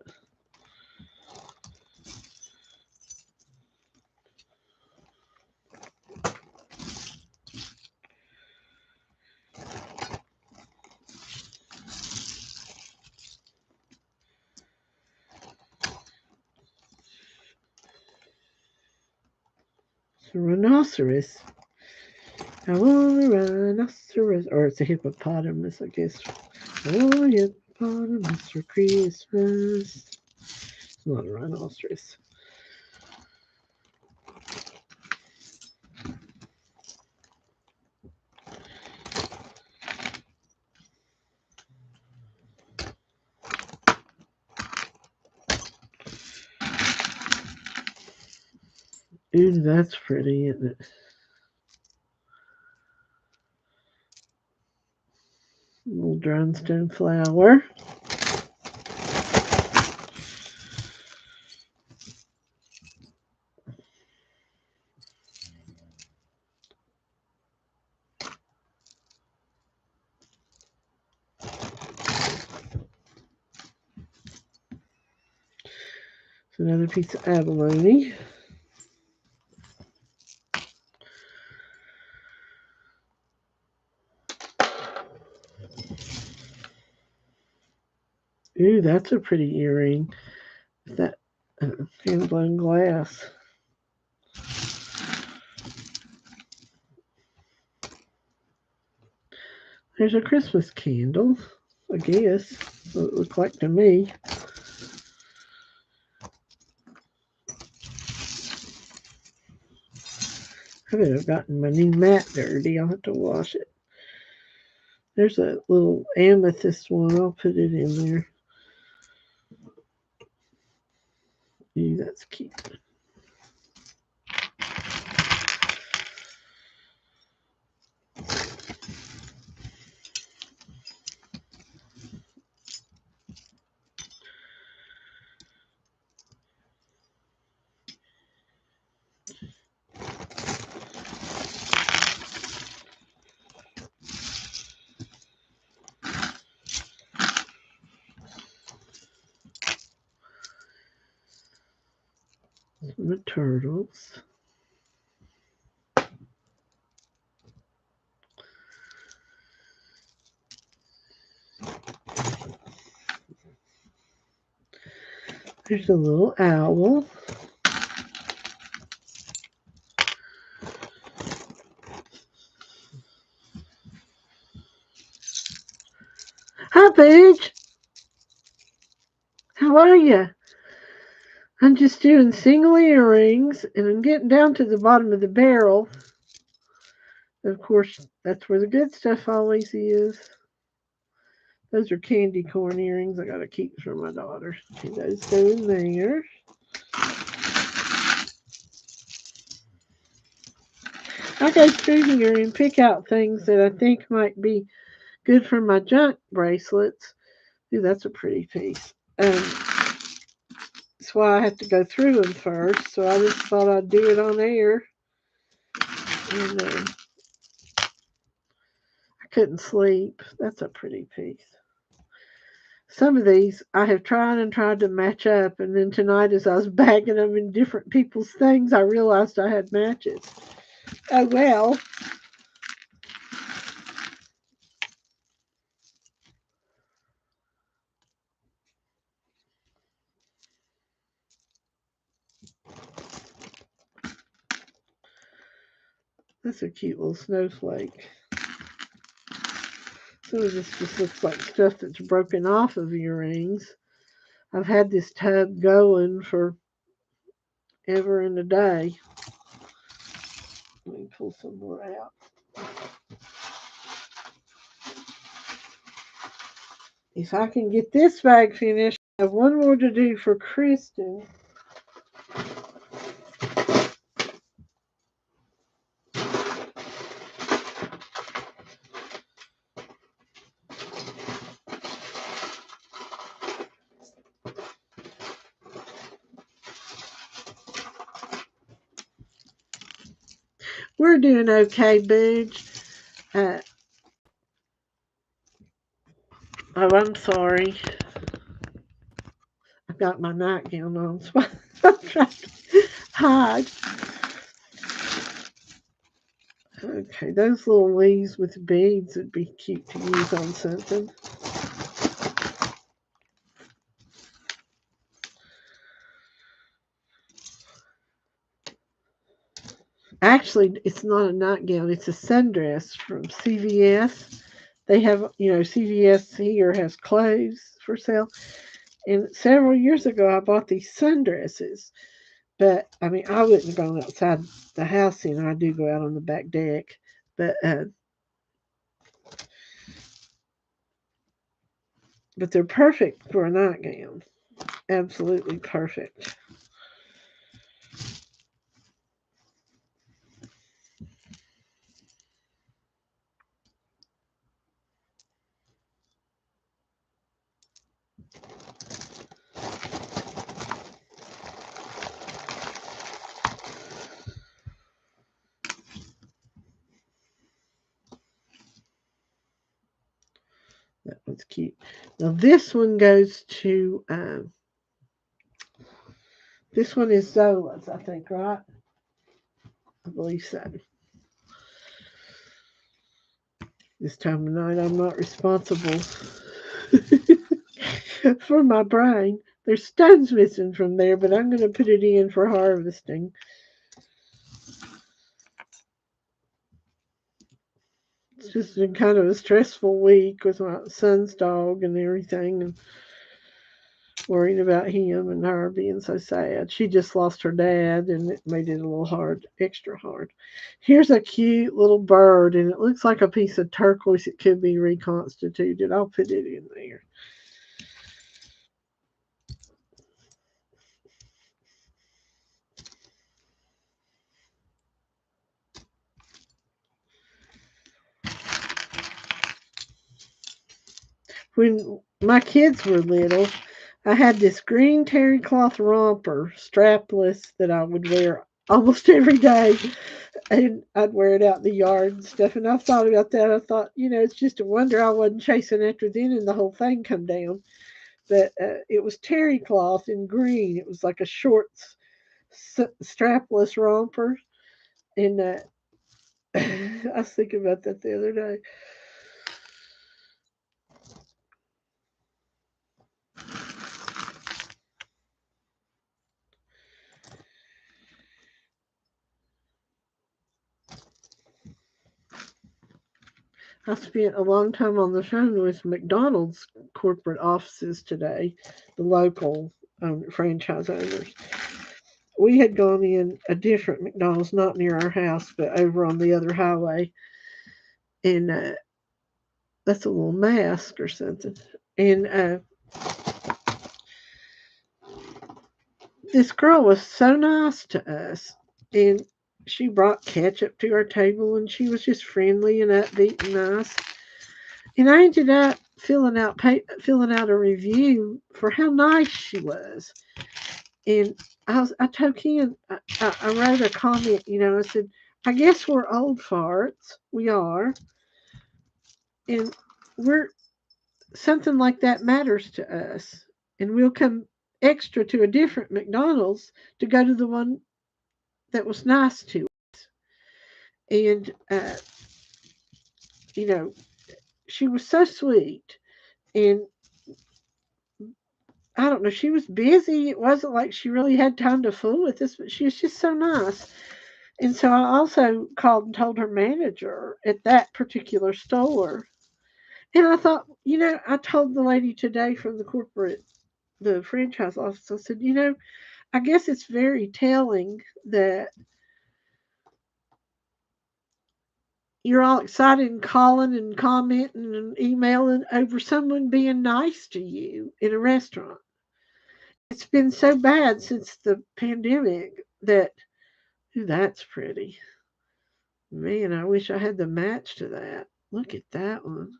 It's a rhinoceros. I want a rhinoceros. Or it's a hippopotamus, I guess. Oh, yeah. Autumn is for Christmas. It's not a rhinoceros. Ooh, that's pretty, isn't it? Little drumstone flower. It's another piece of abalone. Ooh, that's a pretty earring. That hand blown glass. There's a Christmas candle, I guess. That's what it looked like to me. I could have gotten my new mat dirty. I'll have to wash it. There's a little amethyst one. I'll put it in there. Ooh, that's cute. The turtles. There's a little owl. Hi, Paige. How are you? I'm just doing single earrings, and I'm getting down to the bottom of the barrel. Of course, that's where the good stuff always is. Those are candy corn earrings I gotta keep for my daughter. See, those go in there. I go through here and pick out things that I think might be good for my junk bracelets. Ooh, that's a pretty piece. That's why I have to go through them first. So I just thought I'd do it on air. And I couldn't sleep. That's a pretty piece. Some of these I have tried and tried to match up, and then tonight as I was bagging them in different people's things, I realized I had matches. Oh well. That's a cute little snowflake. Some of this just looks like stuff that's broken off of earrings. I've had this tub going for ever and a day. Let me pull some more out. If I can get this bag finished, I have one more to do for Kristen. We're doing okay, Booge. Oh, I'm sorry. I've got my nightgown on, so I'm trying to hide. Okay, those little leaves with beads would be cute to use on something. Actually, it's not a nightgown. It's a sundress from CVS. They have, CVS here has clothes for sale. And several years ago, I bought these sundresses. But I mean, I wouldn't go outside the house in. I do go out on the back deck, but but they're perfect for a nightgown. Absolutely perfect. That one's cute. Now this one goes to this one is Zola's, I think, right? I believe so. This time of night, I'm not responsible for my brain. There's stones missing from there, but I'm going to put it in for harvesting. It's just been kind of a stressful week with my son's dog and everything, and worrying about him and her being so sad. She just lost her dad, and it made it a little hard, extra hard. Here's a cute little bird, and it looks like a piece of turquoise. It could be reconstituted. I'll put it in there. When my kids were little, I had this green terry cloth romper, strapless, that I would wear almost every day. And I'd wear it out in the yard and stuff. And I thought about that. I thought, it's just a wonder I wasn't chasing after them and the whole thing come down. But it was terry cloth in green. It was like a short, strapless romper. And I was thinking about that the other day. I spent a long time on the phone with McDonald's corporate offices today, the local franchise owners. We had gone in a different McDonald's, not near our house, but over on the other highway. And that's a little mask or something. And this girl was so nice to us. And she brought ketchup to our table, and she was just friendly and upbeat and nice. And I ended up filling out a review for how nice she was. And I told Ken, I wrote a comment, I said, I guess we're old farts. We are. And we're something like that matters to us. And we'll come extra to a different McDonald's to go to the one that was nice to us. And you know, she was so sweet. And I don't know, she was busy. It wasn't like she really had time to fool with us, but she was just so nice. And so I also called and told her manager at that particular store. And I thought, I told the lady today from the franchise office, I said, I guess it's very telling that you're all excited and calling and commenting and emailing over someone being nice to you in a restaurant. It's been so bad since the pandemic that, ooh, that's pretty. Man, I wish I had the match to that. Look at that one.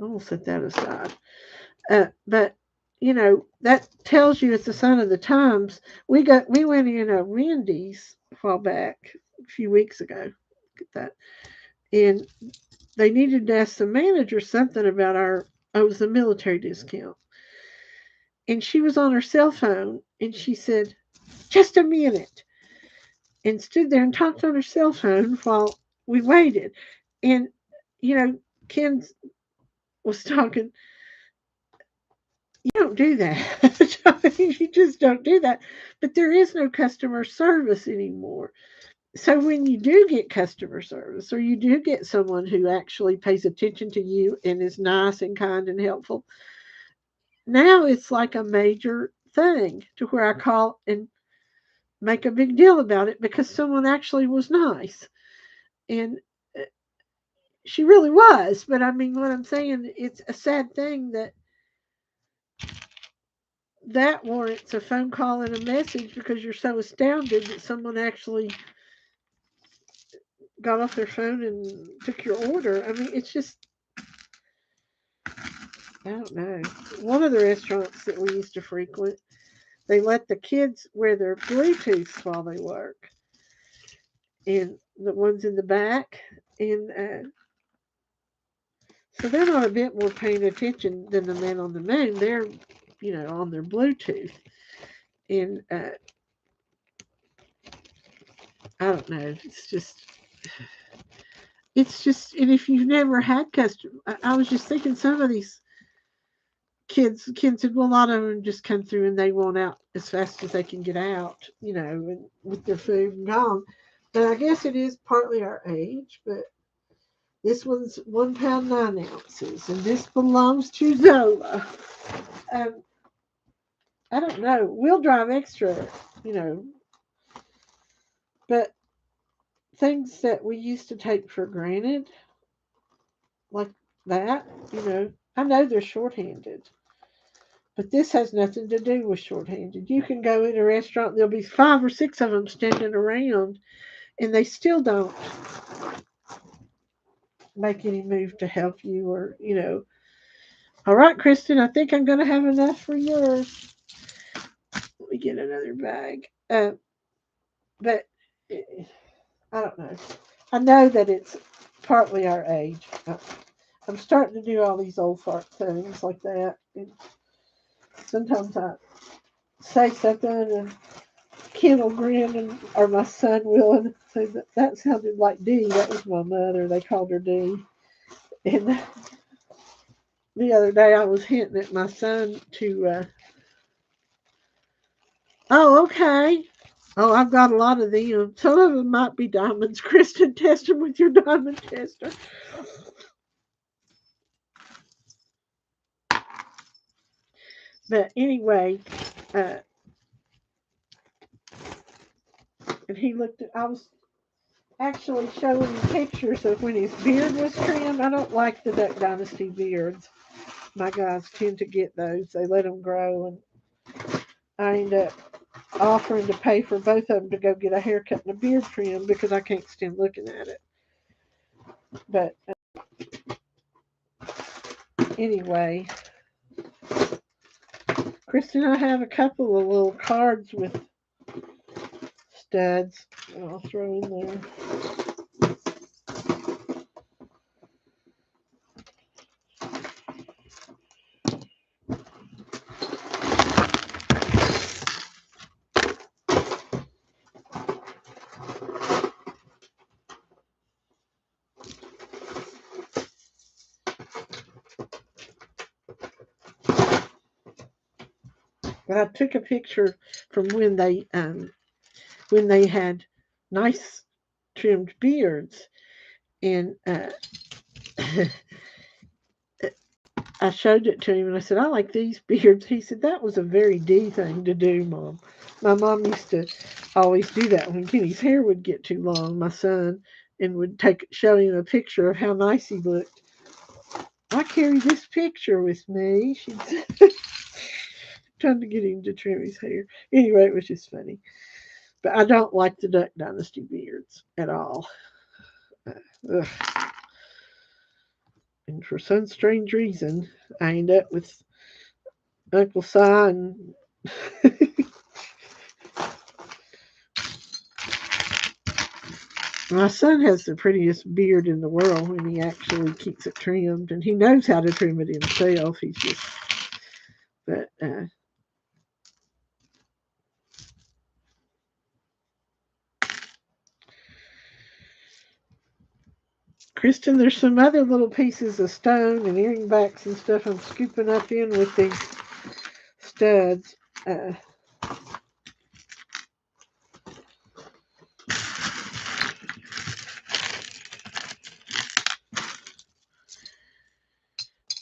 I'll set that aside. But that tells you it's a sign of the times. We went in a Wendy's a while back, a few weeks ago. Look at that, and they needed to ask the manager something about it was a military discount, and she was on her cell phone, and she said, "Just a minute," and stood there and talked on her cell phone while we waited, and Ken was talking. You don't do that. You just don't do that. But there is no customer service anymore. So when you do get customer service or you do get someone who actually pays attention to you and is nice and kind and helpful, now it's like a major thing to where I call and make a big deal about it because someone actually was nice. And she really was. But I mean, what I'm saying, it's a sad thing that that warrants a phone call and a message because you're so astounded that someone actually got off their phone and took your order. I mean, it's just, I don't know. One of the restaurants that we used to frequent, they let the kids wear their Bluetooths while they work, and the ones in the back, and so they're not a bit more paying attention than the man on the moon. They're, on their Bluetooth, and I don't know. It's just, and if you've never had custom, I was just thinking some of these kids said, well, a lot of them just come through and they want out as fast as they can get out, and with their food and gone. But I guess it is partly our age. But this one's 1 pound 9 ounces, and this belongs to Zola. Um, I don't know, wheel drive extra, you know, but things that we used to take for granted, like that, I know they're shorthanded. But this has nothing to do with shorthanded. You can go in a restaurant, there'll be 5 or 6 of them standing around, and they still don't make any move to help you or. All right, Kristen, I think I'm going to have enough for yours. Let me get another bag. But I don't know. I know that it's partly our age. I'm starting to do all these old fart things like that. And sometimes I say something and Ken will grin, or my son will, and say that sounded like Dee. That was my mother. They called her Dee. And the other day I was hinting at my son to, oh, okay. Oh, I've got a lot of them. Some of them might be diamonds. Kristen, test them with your diamond tester. But anyway, uh, and he looked at, I was actually showing pictures of when his beard was trimmed. I don't like the Duck Dynasty beards. My guys tend to get those. They let them grow, and I end up offering to pay for both of them to go get a haircut and a beard trim because I can't stand looking at it. But anyway, Kristen, I have a couple of little cards with studs I'll throw in there. But I took a picture from when they had nice trimmed beards, and I showed it to him and I said, I like these beards. He said, that was a very D thing to do, Mom. My mom used to always do that when Kenny's hair would get too long, my son, and would show him a picture of how nice he looked. I carry this picture with me. She'd trying to get him to trim his hair. Anyway, it was just funny. But I don't like the Duck Dynasty beards at all. Ugh. And for some strange reason, I end up with Uncle Si and my son has the prettiest beard in the world when he actually keeps it trimmed, and he knows how to trim it himself. He's just, but Kristen, there's some other little pieces of stone and earring backs and stuff I'm scooping up in with these studs.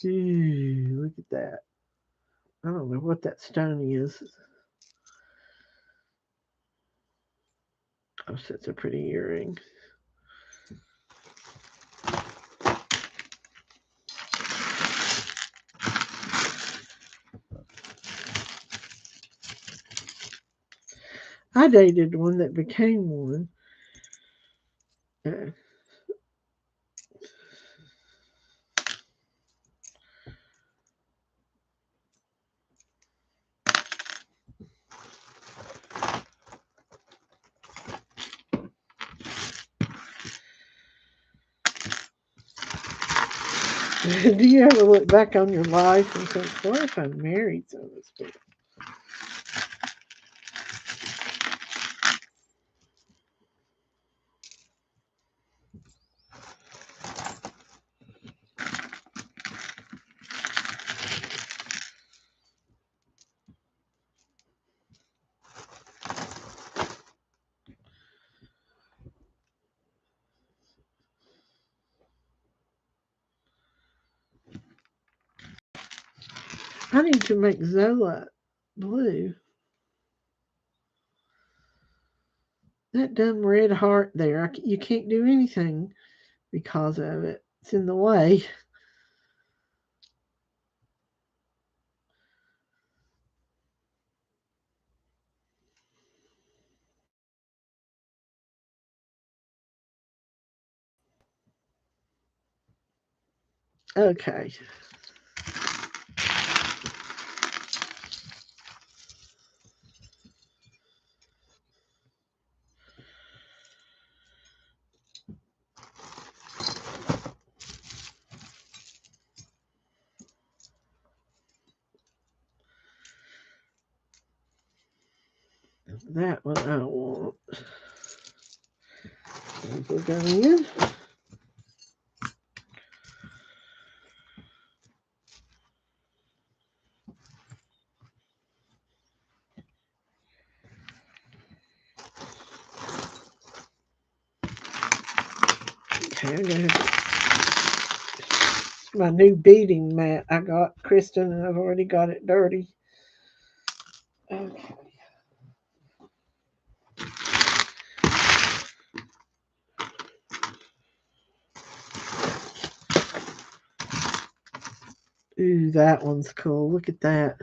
Ooh, look at that. I don't know what that stone is. Oh, such a pretty earring. I dated one that became one. Do you ever look back on your life and think, what if I married some of these people? I need to make Zola blue. That dumb red heart there, you can't do anything because of it. It's in the way. Okay. That one I want. We'll go in. Okay, I'm gonna have my new beading mat I got, Kristen, and I've already got it dirty. Okay. Ooh, that one's cool. Look at that.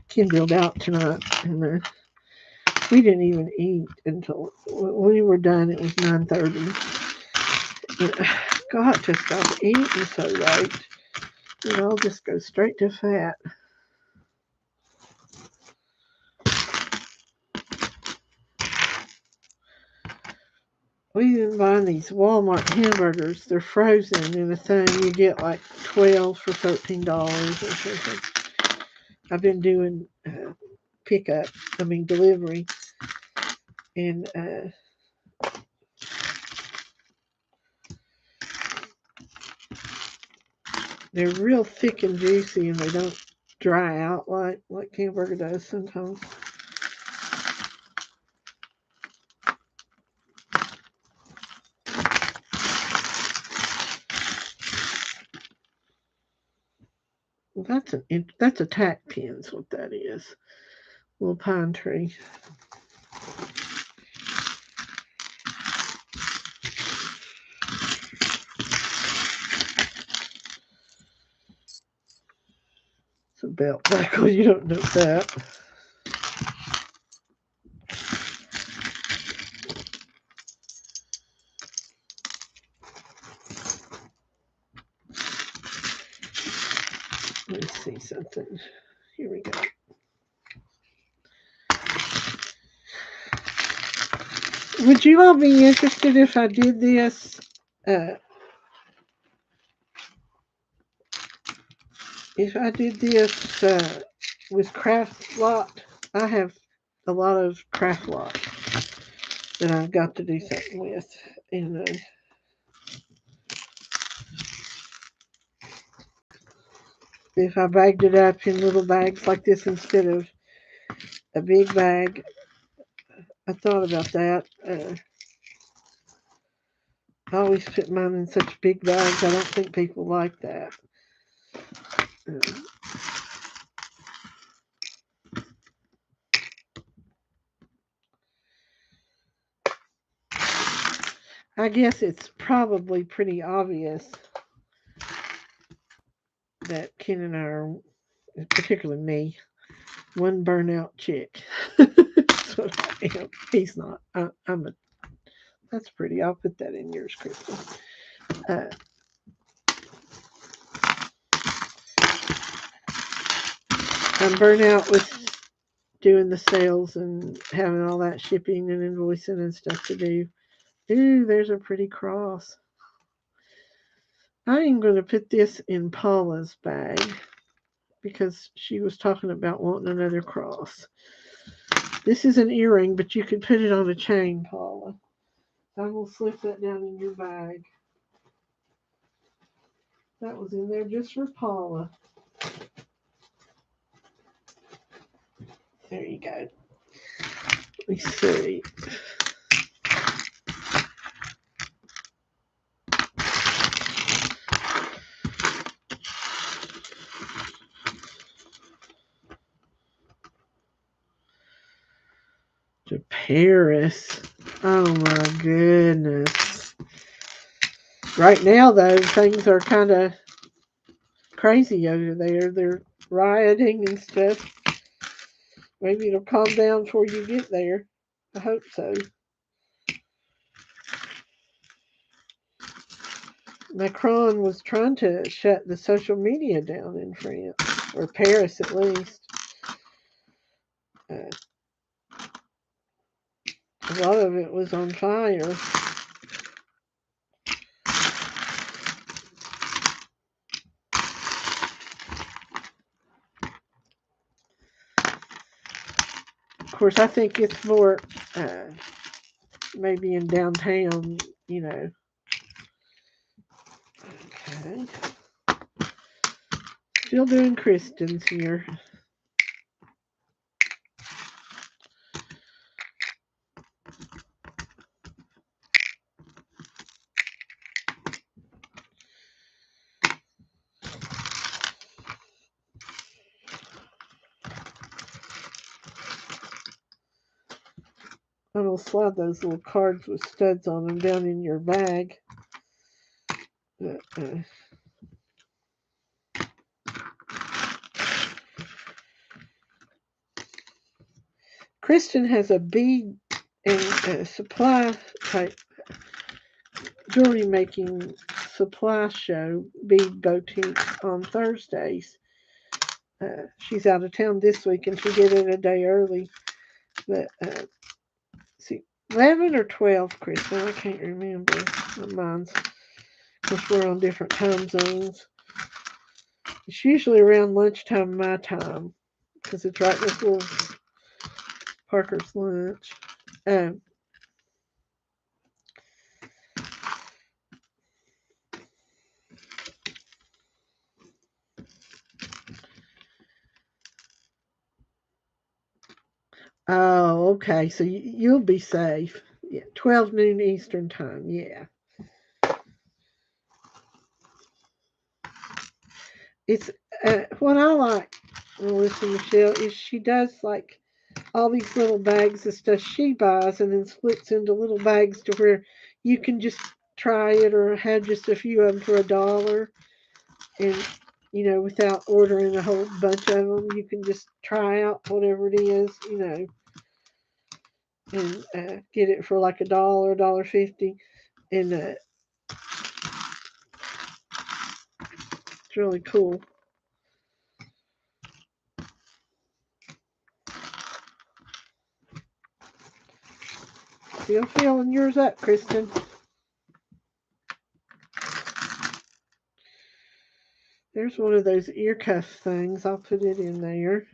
Kindled out tonight, and we didn't even eat until when we were done. It was 9:30. God, to stop eating so late. I'll just go straight to fat. We've been buying these Walmart hamburgers. They're frozen in a thing. You get like 12 for $13 or something. I've been doing delivery. And they're real thick and juicy, and they don't dry out like hamburger does sometimes. Well, that's a tack pin, is what that is. Little pine tree. It's a belt buckle. You don't know that. Let's see something. Here we go. Would you all be interested if I did this if I did this with craft lot, I have a lot of craft lot that I've got to do something with. And if I bagged it up in little bags like this instead of a big bag, I thought about that. I always put mine in such big bags. I don't think people like that. I guess it's probably pretty obvious that Ken and I are, particularly me, one burnout chick. That's what I am. He's not. I'm a. That's pretty. I'll put that in yours, Crystal. Uh, I'm burnt out with doing the sales and having all that shipping and invoicing and stuff to do. Ooh, there's a pretty cross. I am going to put this in Paula's bag because she was talking about wanting another cross. This is an earring, but you could put it on a chain, Paula. I will slip that down in your bag. That was in there just for Paula. There you go. Let me see. To Paris. Oh my goodness. Right now, though, things are kind of crazy over there. They're rioting and stuff. Maybe it'll calm down before you get there. I hope so. Macron was trying to shut the social media down in France, or Paris at least. A lot of it was on fire. Of course, I think it's more maybe in downtown, you know. Okay. Still doing Kristen's here. I'm going to slide those little cards with studs on them down in your bag. Kristen has a bead and supply type jewelry making supply show, bead boutique, on Thursdays. She's out of town this week and she did it a day early. But see, 11 or 12, Kristen, I can't remember. Mine's, because we're on different time zones. It's usually around lunchtime my time, because it's right before Parker's lunch. Oh, okay. So you'll be safe. Yeah, 12 noon Eastern time. Yeah. It's what I like, Melissa Michelle, is she does like all these little bags of stuff she buys and then splits into little bags to where you can just try it or have just a few of them for $1. And, you know, without ordering a whole bunch of them, you can just try out whatever it is, you know, and get it for like $1, $1.50. And it's really cool. Still filling yours up, Kristen. There's one of those ear cuff things. I'll put it in there.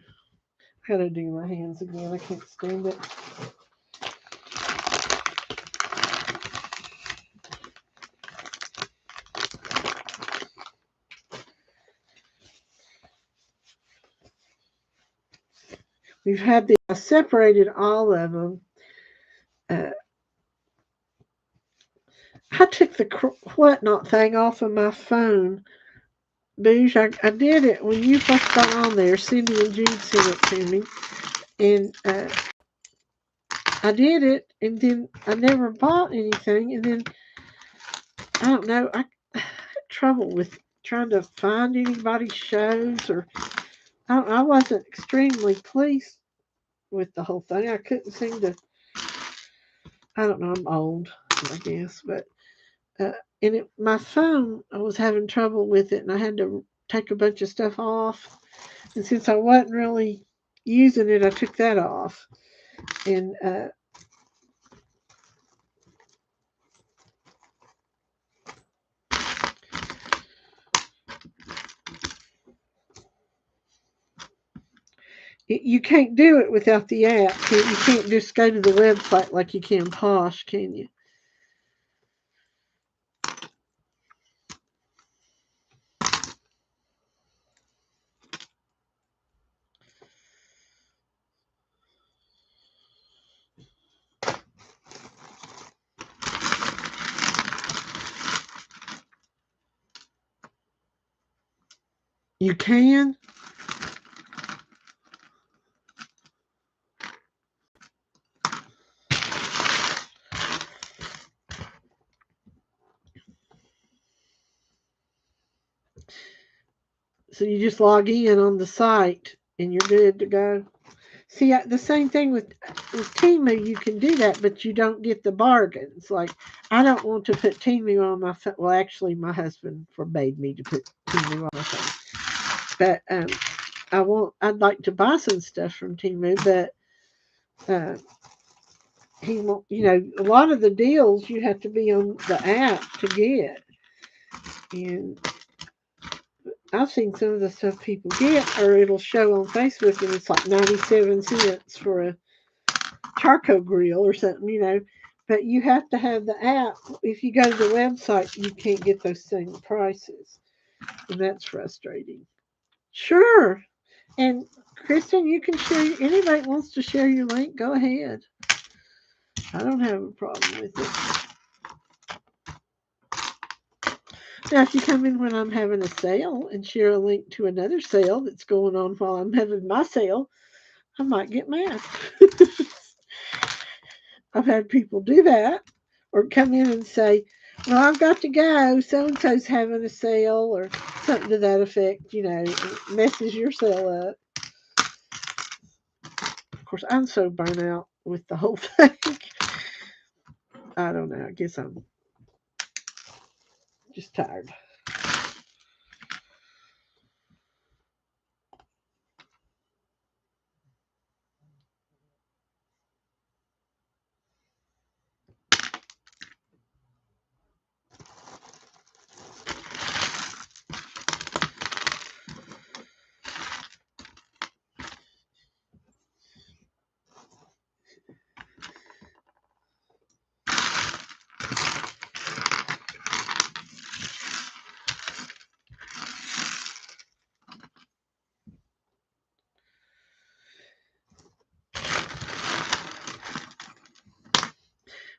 I gotta do my hands again. I can't stand it. We've had I separated all of them. Uh, I took the whatnot thing off of my phone. Boosh, I did it when you first got on there. Cindy and Jude sent it to me. And I did it, and then I never bought anything. And then, I don't know, I had trouble with trying to find anybody's shows, or I wasn't extremely pleased with the whole thing. I couldn't seem to, I don't know, I'm old, I guess, but and my phone, I was having trouble with it, and I had to take a bunch of stuff off. And since I wasn't really using it, I took that off. And you can't do it without the app. You can't just go to the website like you can Posh, can you? You can? So you just log in on the site and you're good to go. See, the same thing with Temu. You can do that, but you don't get the bargains. Like, I don't want to put Temu on my phone. Well, actually, my husband forbade me to put Temu on my phone. But I'd like to buy some stuff from Temu, but he won't. A lot of the deals you have to be on the app to get, and I've seen some of the stuff people get, or it'll show on Facebook, and it's like 97 cents for a charcoal grill or something. But you have to have the app. If you go to the website, you can't get those same prices, and that's frustrating. Sure. And Kristen, you can share. Anybody wants to share your link, go ahead. I don't have a problem with it. Now, if you come in when I'm having a sale and share a link to another sale that's going on while I'm having my sale, I might get mad. I've had people do that, or come in and say, well, I've got to go. So-and-so's having a sale, or something to that effect, it messes your sale up. Of course, I'm so burnt out with the whole thing. I don't know. I guess I'm just tired.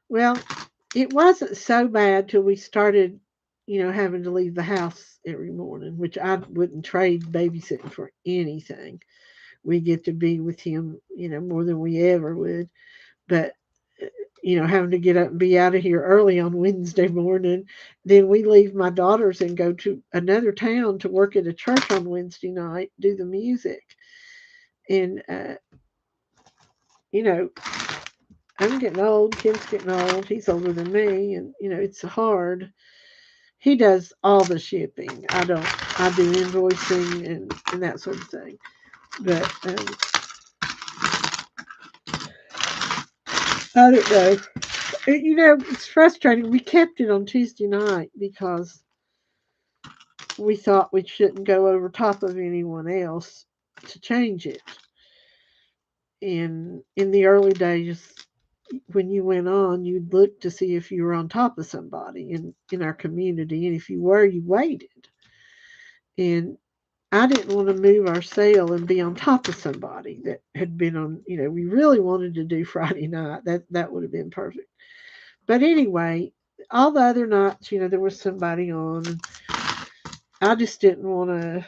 Well, it wasn't so bad till we started, having to leave the house every morning, which I wouldn't trade babysitting for anything. We get to be with him, more than we ever would. But, having to get up and be out of here early on Wednesday morning. Then we leave my daughters and go to another town to work at a church on Wednesday night, do the music. And, you know, I'm getting old. Kim's getting old. He's older than me. And, it's hard. He does all the shipping. I don't. I do invoicing and that sort of thing. But I don't know. It's frustrating. We kept it on Tuesday night because we thought we shouldn't go over top of anyone else to change it. And in the early days, when you went on, you'd look to see if you were on top of somebody in our community. And if you were, you waited. And I didn't want to move our sale and be on top of somebody that had been on, we really wanted to do Friday night. That would have been perfect. But anyway, all the other nights, there was somebody on. And I just didn't want to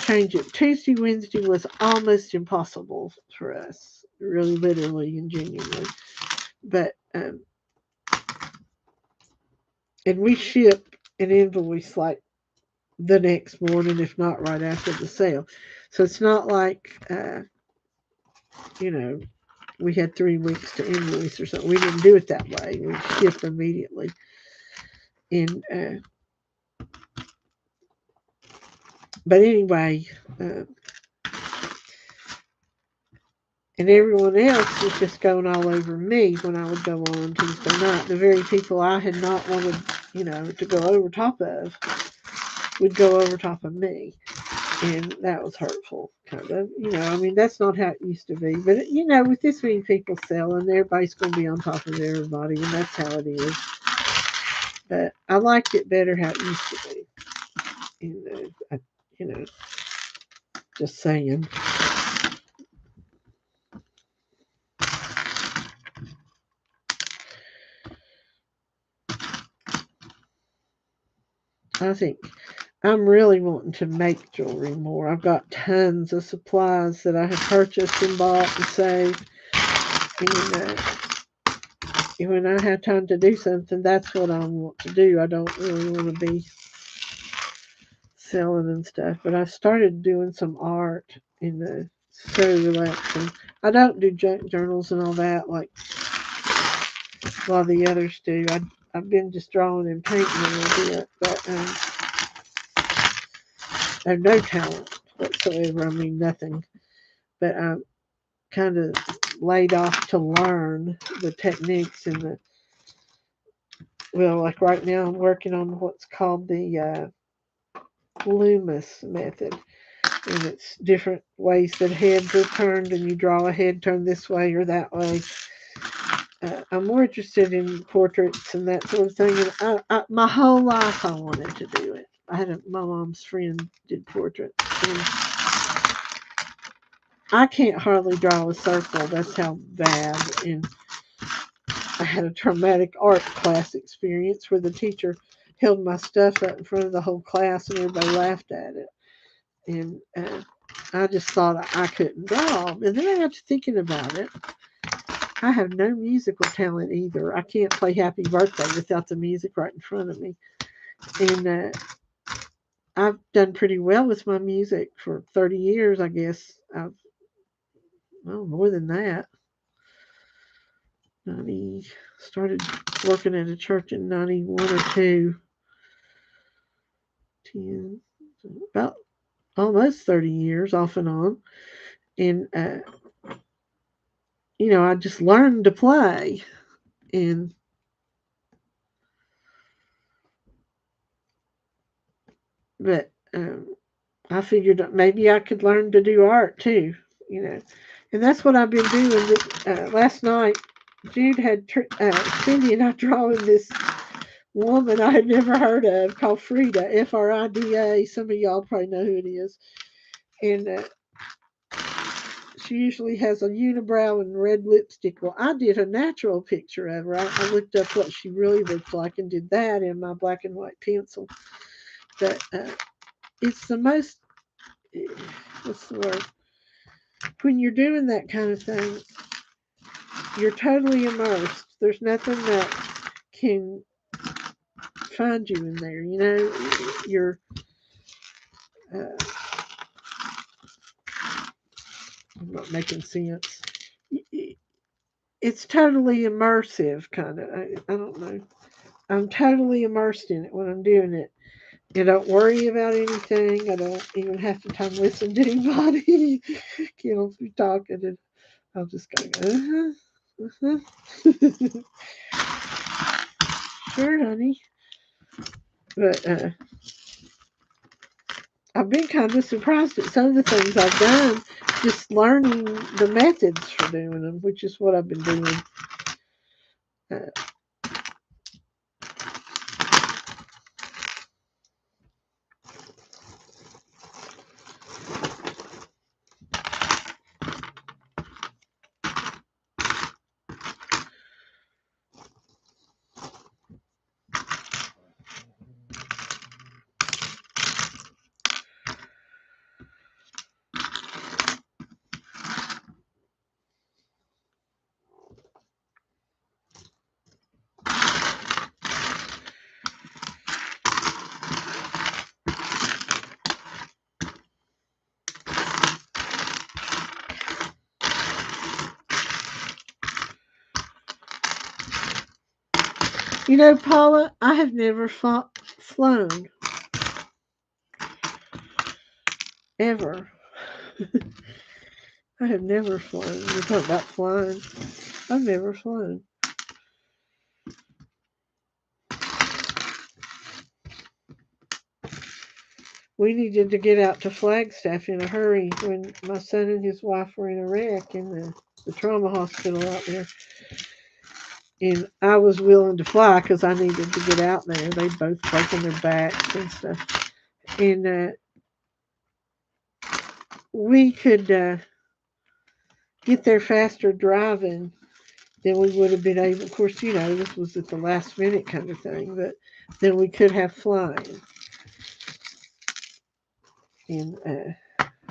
change it. Tuesday, Wednesday was almost impossible for us, really, literally and genuinely. But, and we ship an invoice like the next morning, if not right after the sale. So it's not like, we had 3 weeks to invoice or something. We didn't do it that way. We shipped immediately. And, but anyway, and everyone else was just going all over me when I would go on Tuesday night. The very people I had not wanted, to go over top of would go over top of me. And that was hurtful, kind of. That's not how it used to be. But, with this many people selling, everybody's going to be on top of everybody, and that's how it is. But I liked it better how it used to be. And, just saying. I think I'm really wanting to make jewelry more. I've got tons of supplies that I have purchased and bought and saved. And when I have time to do something, that's what I want to do. I don't really want to be selling and stuff. But I started doing some art in the so relaxing. I don't do junk journals and all that like a lot of the others do. I've been just drawing and painting a little bit, but I have no talent whatsoever. I mean, nothing. But I'm kind of laid off to learn the techniques and like right now I'm working on what's called the Loomis method. And it's different ways that heads are turned, and you draw a head turned this way or that way. I'm more interested in portraits and that sort of thing. And my whole life I wanted to do it. My mom's friend did portraits. And I can't hardly draw a circle. That's how bad. And I had a traumatic art class experience where the teacher held my stuff up in front of the whole class and everybody laughed at it. And I just thought I couldn't draw. And then I got to thinking about it. I have no musical talent either. I can't play Happy Birthday without the music right in front of me. And I've done pretty well with my music for 30 years, I guess. More than that. Started working at a church in 91 or 2. 10, about almost 30 years off and on. And, I just learned to play. And but I figured maybe I could learn to do art too, and that's what I've been doing. Last night, Jude had Cindy and I drawing this woman I had never heard of called Frida, Frida. Some of y'all probably know who it is, and she usually has a unibrow and red lipstick. Well, I did a natural picture of her. I looked up what she really looked like and did that in my black and white pencil. But it's the most, what's the word? When you're doing that kind of thing, you're totally immersed. There's nothing that can find you in there. You're, I'm not making sense. It's totally immersive, kind of. I don't know. I'm totally immersed in it when I'm doing it. I don't worry about anything. I don't even have to time listen to anybody. I'll be talking and I'll just go, sure, honey. But I've been kind of surprised at some of the things I've done, just learning the methods for doing them, which is what I've been doing. You know, Paula, I have never flown. Ever. I have never flown. You're talking about flying. I've never flown. We needed to get out to Flagstaff in a hurry when my son and his wife were in a wreck in the trauma hospital out there. And I was willing to fly because I needed to get out there. They'd both broken their backs and stuff. And we could get there faster driving than we would have been able. Of course, you know, this was at the last minute kind of thing, but then we could have flying. And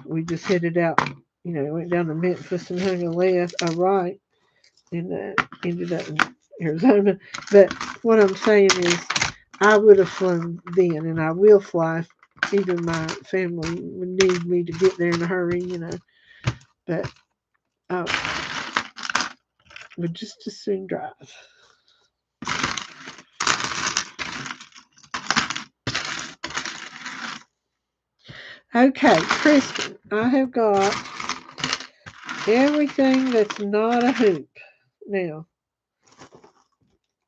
we just headed out, you know, went down to Memphis and hung a right and ended up in Arizona. But what I'm saying is, I would have flown then, and I will fly if either my family would need me to get there in a hurry, you know. But I would just as soon drive. Okay, Kristen, I have got everything that's not a hoop. Now,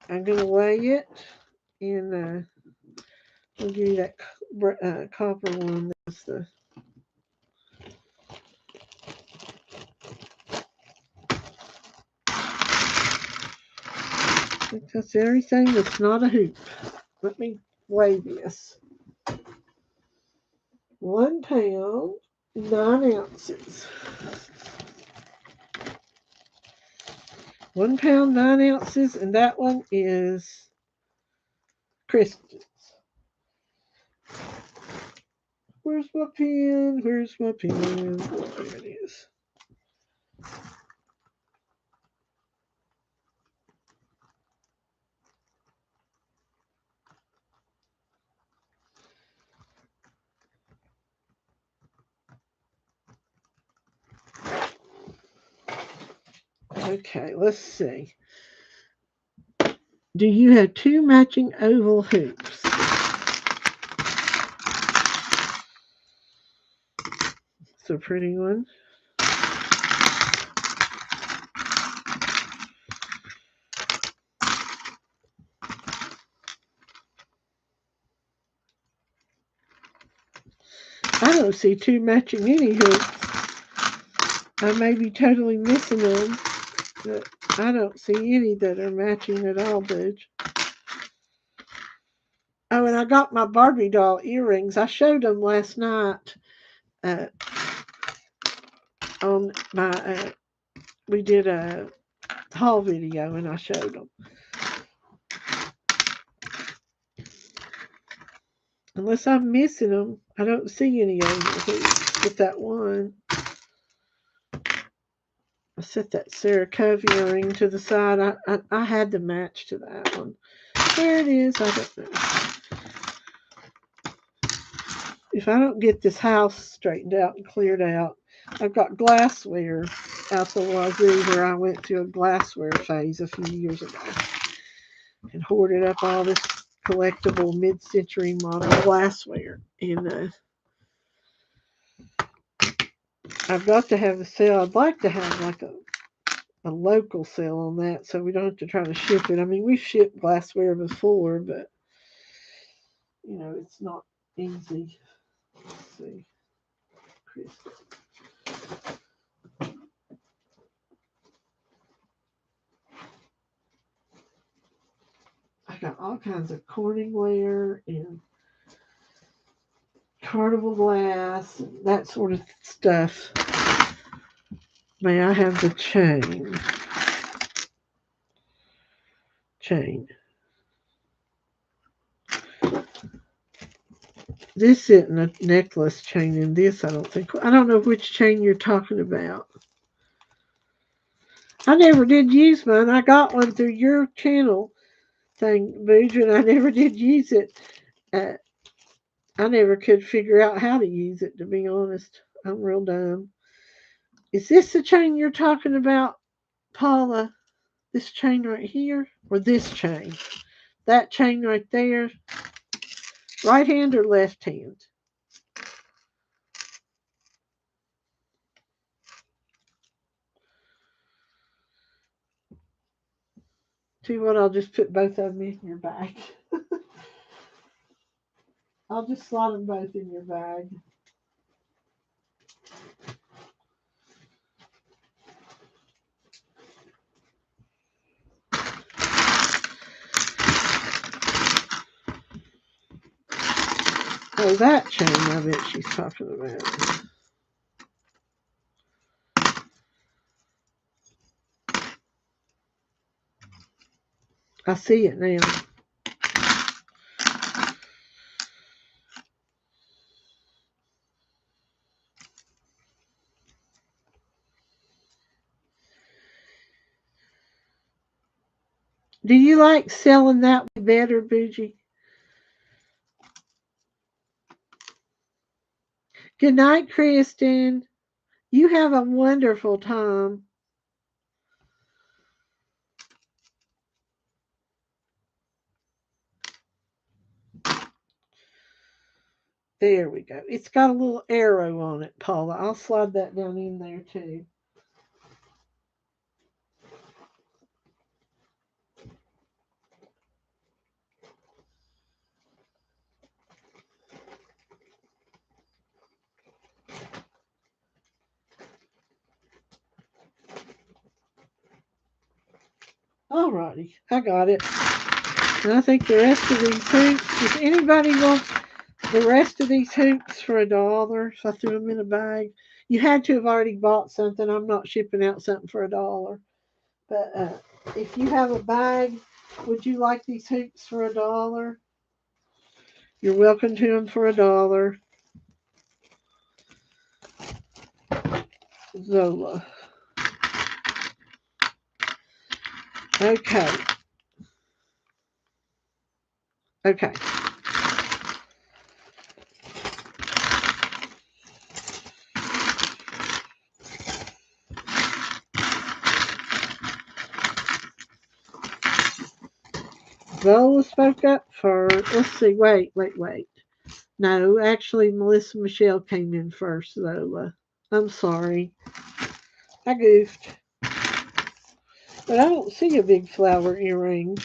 I'm going to weigh it, and I'll give you that copper one. That's the that's everything that's not a hoop. Let me weigh this. 1 pound, 9 ounces. 1 pound, 9 ounces, and that one is Kristen's. Where's my pen? Where's my pen? There it is. Okay, let's see. Do you have 2 matching oval hoops? It's a pretty one. I don't see 2 matching any hoops. I may be totally missing them, but I don't see any that are matching at all, Budge. Oh, and I got my Barbie doll earrings. I showed them last night on my, we did a haul video and I showed them. Unless I'm missing them, I don't see any of them with that one. I set that Sarah Cove earring to the side. I had to match to that one. There it is. I don't know. If I don't get this house straightened out and cleared out, I've got glassware out the wazoo where I went through a glassware phase a few years ago and hoarded up all this collectible mid-century model glassware. And I've got to have a sale. I'd like to have like a local sale on that so we don't have to try to ship it. I mean, we've shipped glassware before, but, you know, it's not easy. Let's see. Crystal. I got all kinds of Corningware and carnival glass, and that sort of stuff. May I have the chain? Chain. This isn't a necklace chain in this, I don't think. I don't know which chain you're talking about. I never did use mine. I got one through your channel thing, Booge, and I never did use it. I never could figure out how to use it, to be honest. I'm real dumb. Is this the chain you're talking about, Paula? This chain right here? Or this chain? That chain right there? Right hand or left hand? Tell you what, I'll just put both of them in your bag. I'll just slide them both in your bag. Oh, that chain I bet she's talking about. I see it now. Do you like selling that better, Bougie? Good night, Kristen. You have a wonderful time. There we go. It's got a little arrow on it, Paula. I'll slide that down in there too. Alrighty, I got it. And I think the rest of these hoops, does anybody want the rest of these hoops for $1? So I threw them in a bag. You had to have already bought something. I'm not shipping out something for $1. But if you have a bag, would you like these hoops for $1? You're welcome to them for $1. Zola. Okay. Okay. Zola spoke up first. Let's see. Wait. No, actually, Melissa Michelle came in first, Zola. I'm sorry. I goofed. But I don't see a big flower earring.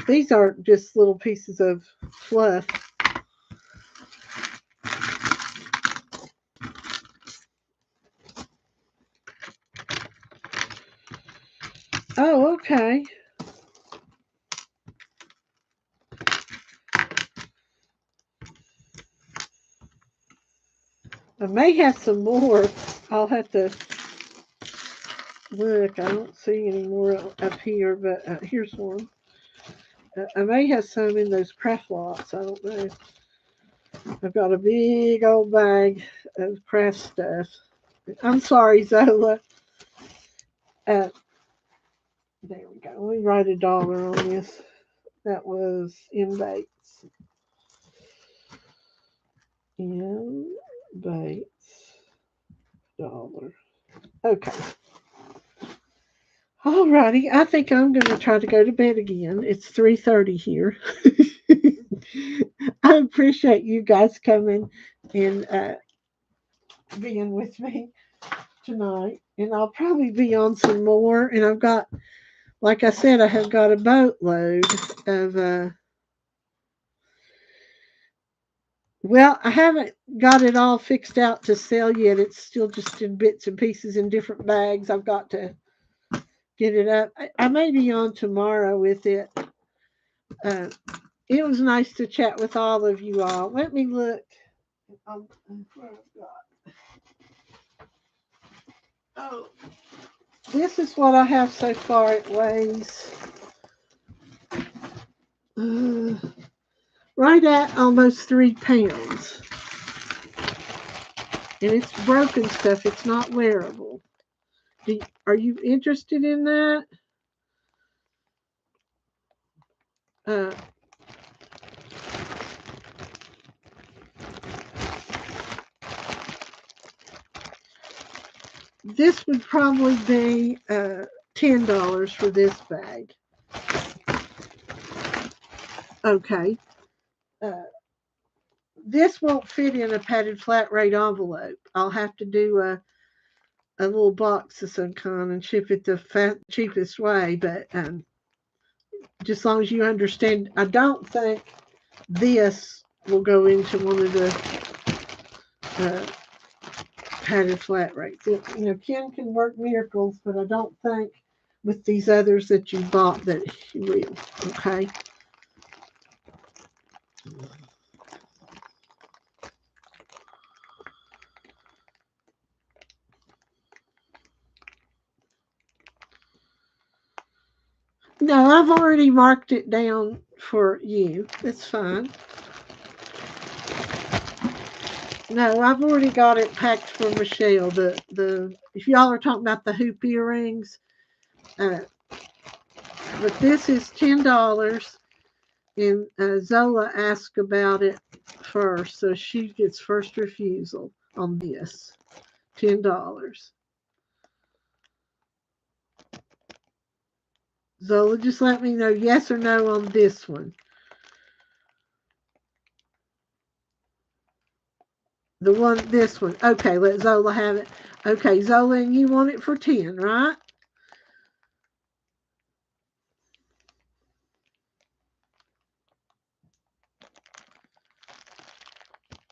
These aren't just little pieces of fluff. Oh, okay. I may have some more. I'll have to look. I don't see any more up here, but here's one. I may have some in those craft lots. I don't know. I've got a big old bag of craft stuff. I'm sorry, Zola. There we go. Let me write $1 on this. That was in Bates. In Bates. $1. Okay. Alrighty. I think I'm going to try to go to bed again. It's 3:30 here. I appreciate you guys coming and being with me tonight. And I'll probably be on some more. And I've got, like I said, I have got a boatload of Well, I haven't got it all fixed out to sell yet. It's still just in bits and pieces in different bags. I've got to get it up. I may be on tomorrow with it. Uh, it was nice to chat with all of you all. Let me look. Where I've got. Oh, this is what I have so far. It weighs uh, right at almost 3 pounds. And it's broken stuff. It's not wearable. Are you interested in that? Uh, this would probably be $10 for this bag. Okay. Uh, this won't fit in a padded flat rate envelope. I'll have to do a little box of some kind and ship it the cheapest way. But just as long as you understand, I don't think this will go into one of the uh, padded flat rates. Ken can work miracles, but I don't think with these others that you bought that he will. Okay. No, I've already marked it down for you. It's fine. No, I've already got it packed for Michelle. The if y'all are talking about the hoop earrings, uh, but this is $10, and Zola asked about it first, so she gets first refusal on this. $10. Zola, just let me know yes or no on this one. This one. Okay, let Zola have it. Okay, Zola, and you want it for 10, right?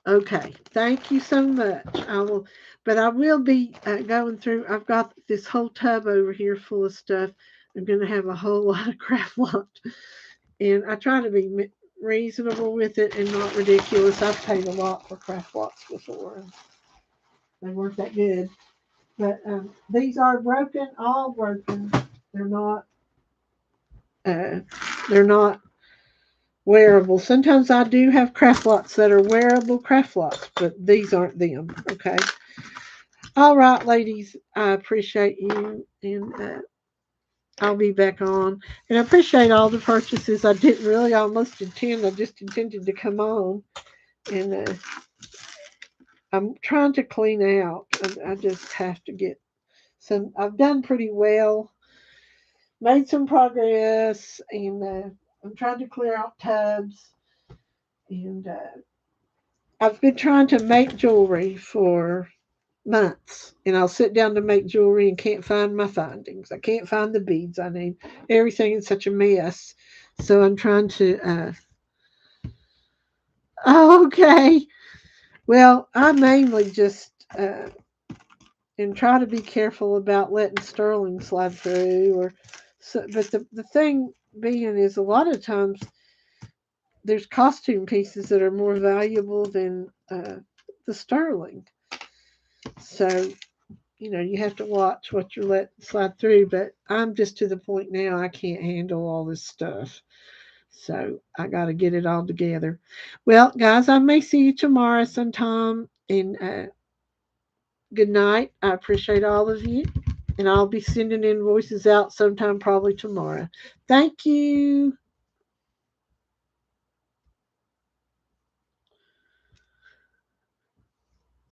Okay, thank you so much. I will be going through. I've got this whole tub over here full of stuff. I'm going to have a whole lot of craft lot, and I try to be reasonable with it and not ridiculous. I've paid a lot for craft lots before, and they weren't that good. But these are broken, all broken. They're not. Uh, they're not wearable. Sometimes I do have craft lots that are wearable craft lots, but these aren't them. Okay. All right, ladies. I appreciate you, and I'll be back on. And I appreciate all the purchases. I didn't really almost intend. I just intended to come on, and I'm trying to clean out. I just have to get some. I've done pretty well, made some progress, and I'm trying to clear out tubs. And I've been trying to make jewelry for months, and I'll sit down to make jewelry and can't find my findings. I can't find the beads I need. Everything is such a mess. So I'm trying to. Oh, okay. Well, I mainly just and try to be careful about letting sterling slide through. But the thing being is a lot of times there's costume pieces that are more valuable than the sterling. So you have to watch what you're letting slide through. But I'm just to the point now I can't handle all this stuff. So I got to get it all together. Well, guys, I may see you tomorrow sometime. And good night. I appreciate all of you. And I'll be sending invoices out sometime probably tomorrow. Thank you.